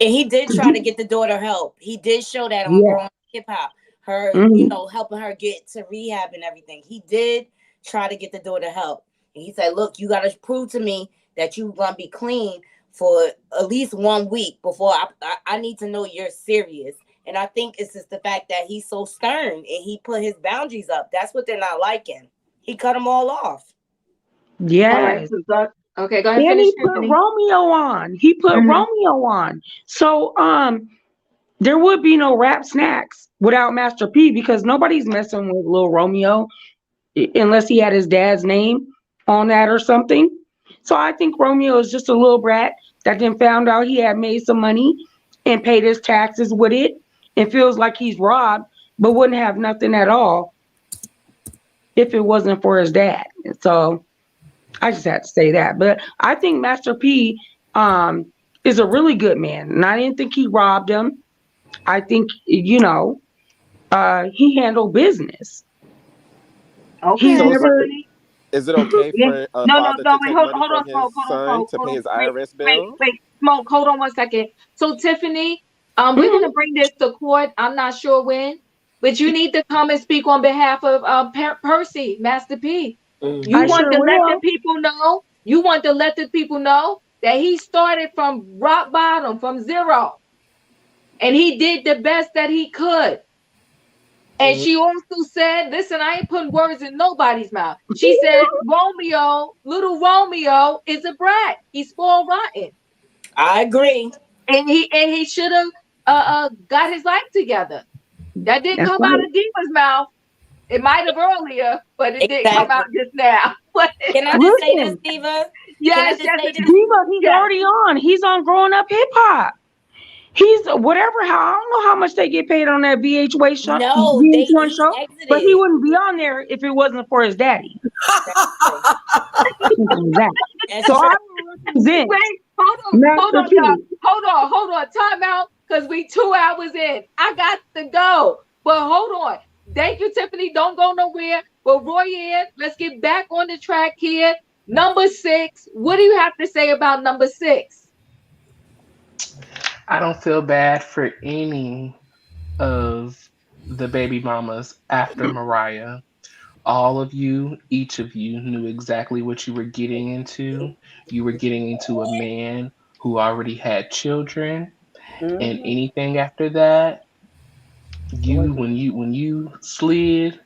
And he did try to get the daughter help. He did show that on Yeah. Growing Up Hip Hop. Her, Mhm. helping her get to rehab and everything. He did try to get the daughter help. And he said, look, you got to prove to me that you're going to be clean for at least 1 week before I need to know you're serious. And I think it's just the fact that he's so stern and he put his boundaries up. That's what they're not liking. He cut them all off. All right. Yes. Okay, go ahead and And finish, he put Tiffany. Romeo on. He put Mhm. Romeo on. So there would be no rap snacks without Master P because nobody's messing with little Romeo unless he had his dad's name on that or something. So I think Romeo is just a little brat that then found out he had made some money and paid his taxes with it and feels like he's robbed, but wouldn't have nothing at all if it wasn't for his dad. So I just had to say that. But I think Master P is a really good man. And I didn't think he robbed him. I think, he handled business. He's Okay, So never, Tiffany. is it okay Yeah. for a No, no, father no. to Wait, take hold, money hold on, from his smoke. Hold on, son smoke. to Hold pay on. his Wait, IRS wait, bill? wait. Smoke. Hold on 1 second. So, Tiffany, we're Mhm. gonna bring this to court. I'm not sure when, but you need to come and speak on behalf of Percy, Master P. You I Mm-hmm. want sure to let the will. people know. You want to let the people know that he started from rock bottom, from zero, and he did the best that he could. And Mm-hmm. she also said, listen, I ain't putting words in nobody's mouth. She said, Romeo, little Romeo is a brat. He's spoiled rotten. I agree. And he should have got his life together. That didn't That's come out right. of Diva's mouth. It might have earlier, but it didn't come out Exactly. just now. Can I just say this, Listen, Diva? Can I Yes, just yes, say this? Diva, he's yes. already on. He's on Growing Up Hip Hop. He's whatever. How I don't know how much they get paid on that No, VH1 he show, but he exited. wouldn't be on there if it wasn't for his daddy. That's true. Simple as that. That's So true. I will represent Wait, hold Master on, y'all. P. Hold on. Time out, because we 2 hours in. I got to go. But hold on. Thank you, Tiffany. Don't go nowhere. But Roy, let's get back on the track here. Number 6. What do you have to say about number 6? I don't feel bad for any of the baby mamas after Mariah. All of you, each of you, knew exactly what you were getting into. You were getting into a man who already had children, and Mm-hmm. anything after that, when you slid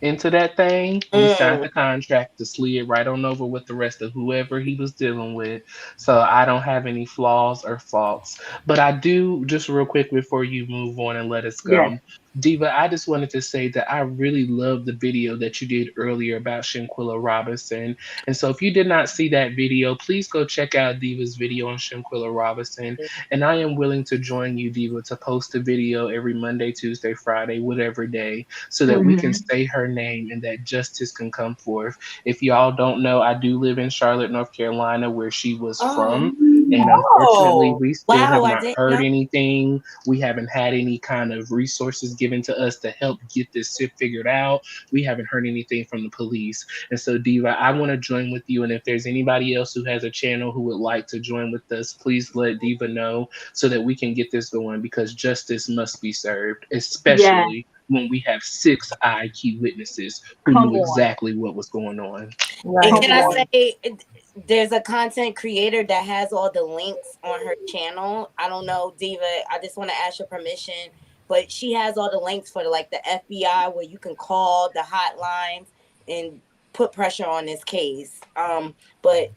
into that thing, you signed Mm. the contract to slid right on over with the rest of whoever he was dealing with. So I don't have any flaws or faults. But I do, just real quick before you move on and let us Yes. go, Diva, I just wanted to say that I really love the video that you did earlier about Shanquella Robinson. And so if you did not see that video, please go check out Diva's video on Shanquella Robinson. And I am willing to join you, Diva, to post a video every Monday, Tuesday, Friday, whatever day, so that we can Mm-hmm. say her name and that justice can come forth. If y'all don't know, I do live in Charlotte, North Carolina, where she was Oh, from. And unfortunately, Oh, we still wow. have I not didn't heard know. anything. We haven't had any kind of resources given to us to help get this shit figured out. We haven't heard anything from the police. And so, Diva, I want to join with you. And if there's anybody else who has a channel who would like to join with us, please let Diva know so that we can get this going because justice must be served, Yes. especially when we have 6 key witnesses who Come knew on. exactly what was going on. And right. Come can I on. say, there's a content creator that has all the links on her channel. I don't know, Diva. I just want to ask your permission, but she has all the links for the FBI where you can call the hotlines and put pressure on this case. But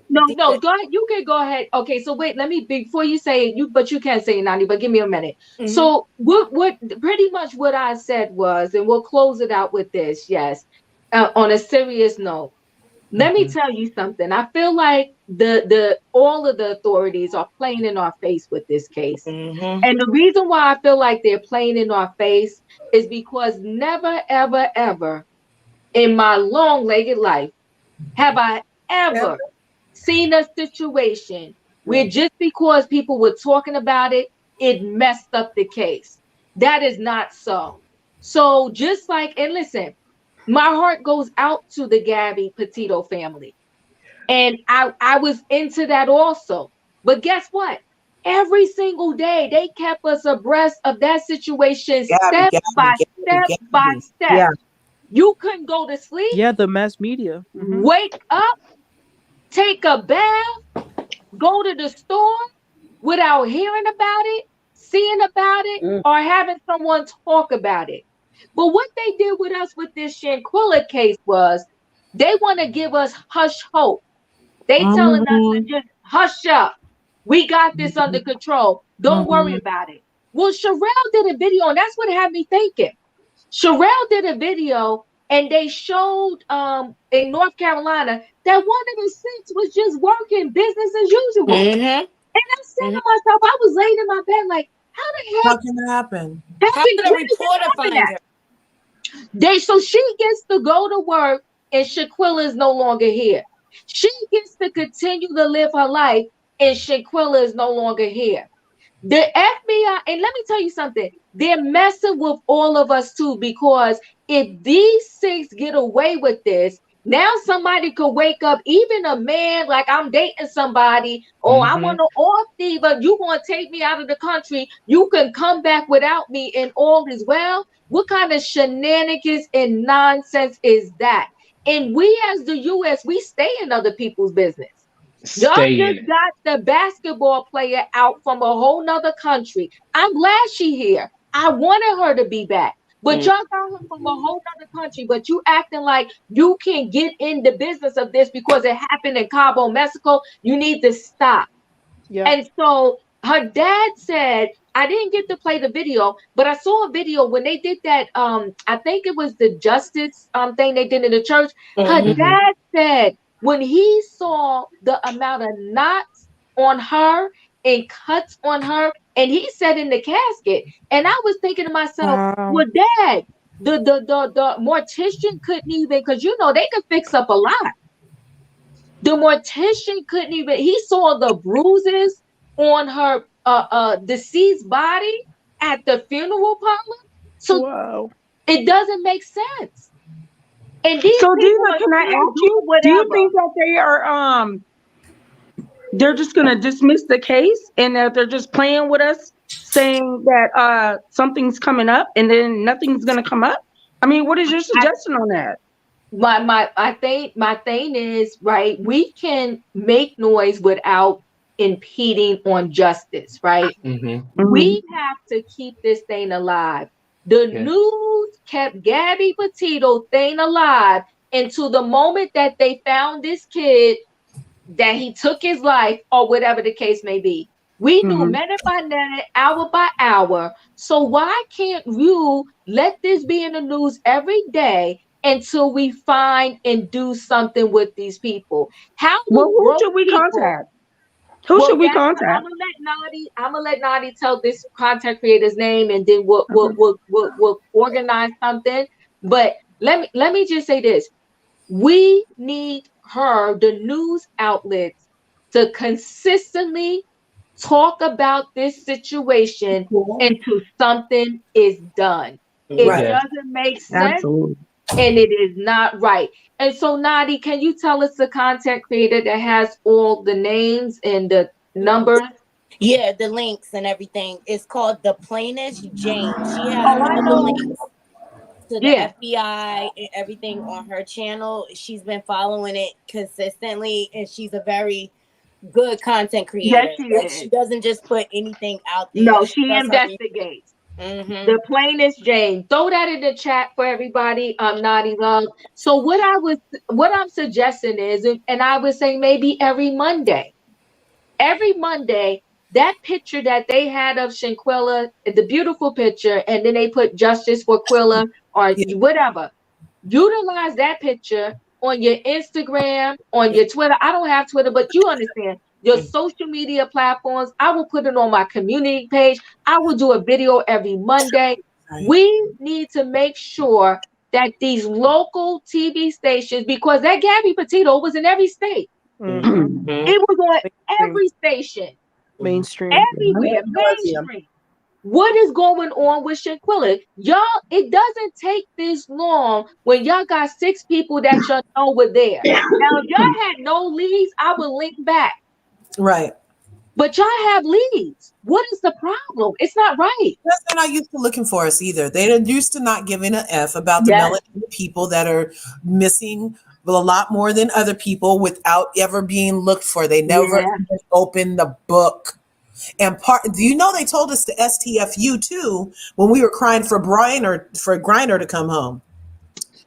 No, Diva. go ahead. You can go ahead. Okay, so wait, let me before you say it, but you can't say it, Nani, but give me a minute. Mhm. So what pretty much what I said was, and we'll close it out with this, yes. On a serious note, let me Mm-hmm. tell you something. I feel like the all of the authorities are playing in our face with this case. Mhm. And the reason why I feel like they're playing in our face is because never, ever, ever in my long-legged life have I Yeah. ever seen a situation where just because people were talking about it, it messed up the case. That is not so. So just like, and listen, my heart goes out to the Gabby Petito family. And I was into that also. But guess what? Every single day they kept us abreast of that situation Gabby, step Gabby, by Gabby, step by Gabby. step. Yeah. You couldn't go to sleep, Yeah, the mass media. wake up, take a bath, go to the store without hearing about it, seeing about it or having someone talk about it. But what they did with us with this Shanquella case was they want to give us hush hope. They telling us to just hush up. We got this under control. Don't worry about it. Well, Sherelle did a video, and that's what had me thinking. Sherelle did a video, and they showed in North Carolina that one of the six was just working business as usual. And I said to myself, I was laying in my bed like, how the heck can that happen? How did a reporter find her? So she gets to go to work, and Shanquella is no longer here. She gets to continue to live her life, and Shanquella is no longer here. The FBI, and let me tell you something, they're messing with all of us too, because if these six get away with this, now somebody could wake up, even a man, like I'm dating somebody, I want to off diva, you want to take me out of the country, you can come back without me and all is well. What kind of shenanigans and nonsense is that? And we as the U.S., we stay in other people's business. Y'all just got the basketball player out from a whole nother country. I'm glad she here. I wanted her to be back. But y'all got her from a whole nother country, but you acting like you can get in the business of this because it happened in Cabo, Mexico. You need to stop. Yeah. And so her dad said, I didn't get to play the video, but I saw a video when they did that. I think it was the justice thing they did in the church. Her dad said when he saw the amount of knots on her and cuts on her, and he said in the casket, and I was thinking to myself, well, Dad, the mortician couldn't even, because you know they could fix up a lot. The mortician couldn't even, he saw the bruises on her deceased body at the funeral parlor. So it doesn't make sense. And these so people Dina, can I ask you, do you think that they are they're just gonna dismiss the case and that they're just playing with us, saying that something's coming up and then nothing's gonna come up? I mean, what is your suggestion on that? My thing is, right, we can make noise without impeding on justice, right? We have to keep this thing alive. The news kept Gabby Petito thing alive until the moment that they found this kid, that he took his life or whatever the case may be. We knew minute by minute, hour by hour. So why can't you let this be in the news every day until we find and do something with these people? Who should we contact? Who should we contact? I'm gonna let Nadi tell this content creator's name, and then we'll organize something. But let me just say this: we need the news outlets, to consistently talk about this situation until something is done. It doesn't make sense. Absolutely. And it is not right. And so, Nadi, can you tell us the content creator that has all the names and the numbers? Yeah, the links and everything. It's called The Plainest Jane. She has all the links to the FBI and everything on her channel. She's been following it consistently, and she's a very good content creator. Yes, she doesn't just put anything out there. No, she investigates. The Plainest Jane. Throw that in the chat for everybody. Naughty Love. So what I'm suggesting is, and I would say maybe every Monday, that picture that they had of Shanquella, the beautiful picture, and then they put justice for Quilla or whatever. Utilize that picture on your Instagram, on your Twitter. I don't have Twitter, but you understand. Your social media platforms. I will put it on my community page. I will do a video every Monday. We need to make sure that these local TV stations, because that Gabby Petito was in every state. It was on every station. Mainstream. Everywhere. Mainstream. What is going on with Shanquella? Y'all, it doesn't take this long when y'all got 6 people that y'all know were there. Now, if y'all had no leads, I would link back. Right. But y'all have leads. What is the problem? It's not right. They're not used to looking for us either. They're used to not giving an F about the melanated people that are missing a lot more than other people without ever being looked for. They never open the book. And do you know they told us to STFU too when we were crying for Griner to come home?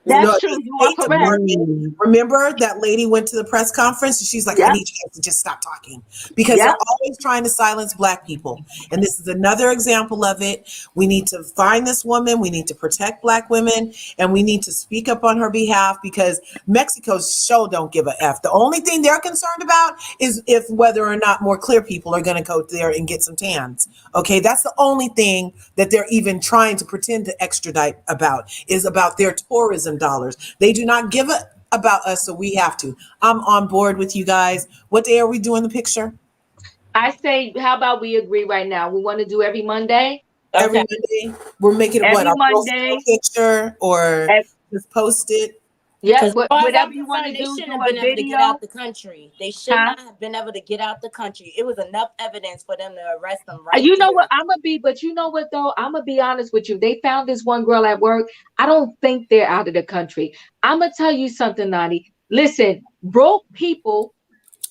That's No, true. the You are State correct. Department. Remember that lady went to the press conference and she's like, I Yep. need you guys to just stop talking because Yep. they're always trying to silence Black people. And this is another example of it. We need to find this woman. We need to protect Black women and we need to speak up on her behalf because Mexico's show don't give a F. The only thing they're concerned about is if whether or not more clear people are going to go there and get some tans. Okay, that's the only thing that they're even trying to pretend to extradite about is about their tourism dollars. They do not give a about us, so we have to. I'm on board with you guys. What day are we doing the picture? I say, how about we agree right now? We want to do every Monday. Every Monday. We're making it what? Every Our Monday. profile picture or just post it? Yeah, Because as far as whatever I'm you want to concerned, they do, shouldn't do have a been able to get video. out the country. They should Huh? not have been able to get out the country. It was enough evidence for them to arrest them right You know there. what? But you know what though? I'm gonna be honest with you. They found this one girl at work. I don't think they're out of the country. I'm gonna tell you something, Nani. Listen, broke people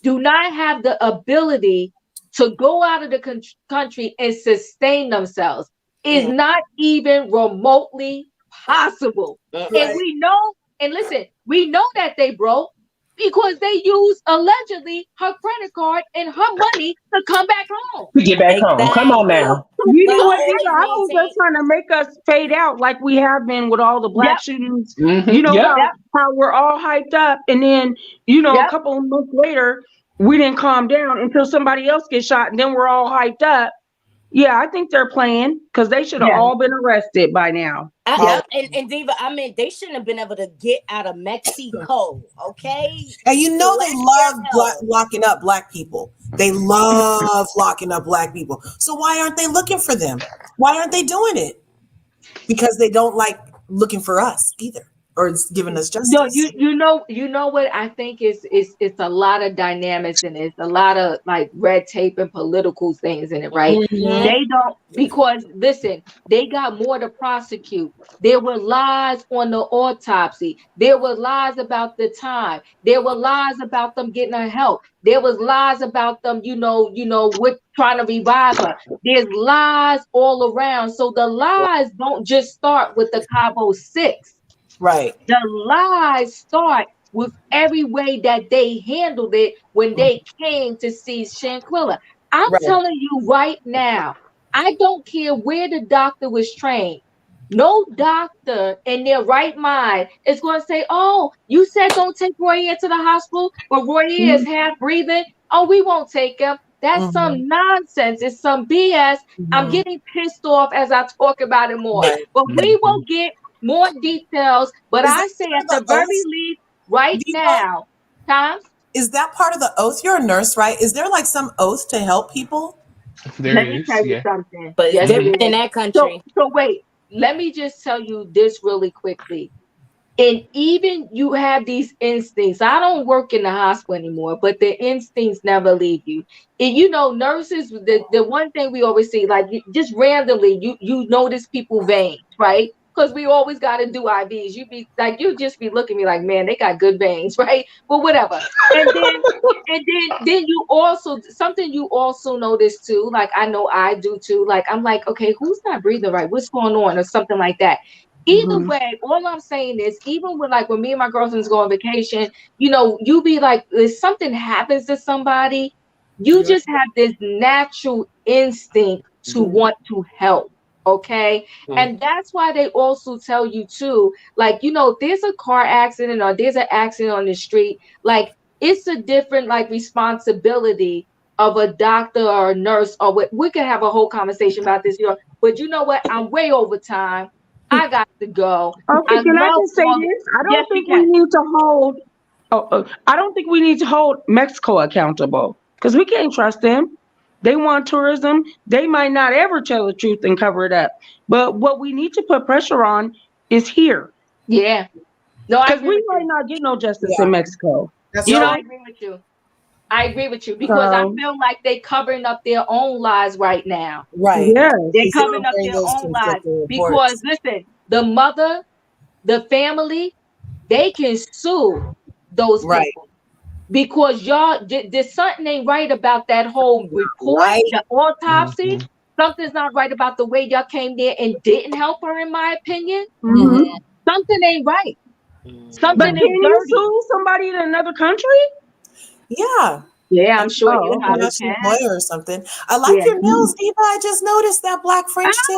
do not have the ability to go out of the country and sustain themselves. Is not even remotely possible. And we know, and listen, we know that they broke because they used allegedly her credit card and her money to come back home. To get back home. Come on now. You They know what, always Diva? I was maintain. just trying to make us fade out like we have been with all the Black shootings. You know Yep. how we're all hyped up, and then a Yep. couple of months later, we didn't calm down until somebody else gets shot, and then we're all hyped up. Yeah, I think they're playing because they should have Yeah. all been arrested by now. And Diva, I mean, they shouldn't have been able to get out of Mexico, okay? And you know they love help. locking up Black people. They love locking up Black people. So why aren't they looking for them? Why aren't they doing it? Because they don't like looking for us either, or it's giving us justice. No, you know what I think is it's a lot of dynamics and it's a lot of like red tape and political things in it, right? They don't because listen, they got more to prosecute. There were lies on the autopsy. There were lies about the time. There were lies about them getting her help. There was lies about them, with trying to revive her. There's lies all around. So the lies don't just start with the Cabo 6. Right. The lies start with every way that they handled it when they came to see Shanquella. I'm telling you right now, I don't care where the doctor was trained. No doctor in their right mind is going to say, oh, you said don't take Roy into the hospital, but Roy is half breathing. Oh, we won't take him. That's some nonsense. It's some BS. I'm getting pissed off as I talk about it more. But we will get more details. But I say at the very least, right now, Tom? Is that part of the oath? You're a nurse, right? Is there like some oath to help people? Let me tell you something. But Yes, it's it different in is. that country. So wait, let me just tell you this really quickly. And even you have these instincts. I don't work in the hospital anymore, but the instincts never leave you. And nurses, the one thing we always see, like just randomly, you notice people veins, right? Because we always got to do IVs. You just be looking at me like, man, they got good veins, right? But whatever. And then you also something you also notice too, like I know I do too. Like I'm like, okay, who's not breathing right? What's going on, or something like that. Either way, all I'm saying is, even when me and my girlfriends go on vacation, you be like, if something happens to somebody, you just have this natural instinct to want to help. Okay. And that's why they also tell you too, like, if there's a car accident or there's an accident on the street, like it's a different responsibility of a doctor or a nurse, or we could have a whole conversation about this, but you know what? I'm way over time. I got to go. Okay, can I just say this? I don't think we need to hold. I don't think we need to hold Mexico accountable because we can't trust them. They want tourism. They might not ever tell the truth and cover it up. But what we need to put pressure on is here. Yeah. No, because we might not get no justice in Mexico. I agree with you. I agree with you because I feel like they covering up their own lies right now. Right. Yeah. They're covering up their own lies because listen, the mother, the family, they can sue those people. because y'all, there's something ain't right about that whole report, Right. the autopsy. Mm-hmm. Something's not right about the way y'all came there and didn't help her, in my opinion. Mhm. Something ain't right. But Something can is you dirty. sue somebody in another country? Yeah. Yeah, Like I'm sure you Oh, okay. probably international can. lawyer or something. I like Yeah. your nails, Diva. I just noticed that black French tip.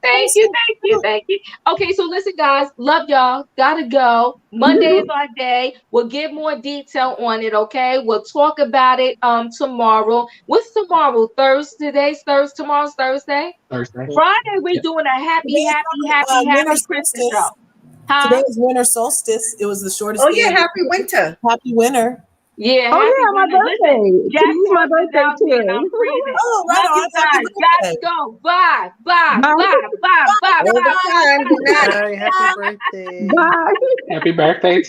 Thank you, thank you, thank you. Okay, so listen, guys, love y'all. Gotta go. Monday is our day. We'll give more detail on it. Okay, we'll talk about it tomorrow. What's tomorrow? Thursday. Today's Thursday. Tomorrow's Thursday. Thursday. Friday, we Yep. doing a Today happy, is happy, happy, winter happy Christmas show. solstice. Today Huh? is winter solstice. It was the shortest Oh day yeah, of the happy year. winter. Happy winter. Yeah, Oh happy yeah, my winter. Listen, birthday. Jack Today's my Frost is birthday out here and I'm too. freezing. Oh, right Love you on. Happy guys. Gotta birthday. go. Bye, bye, Bye. bye, bye, bye, bye, Over bye, time. Good night. Bye. Happy birthday. Bye. Happy birthday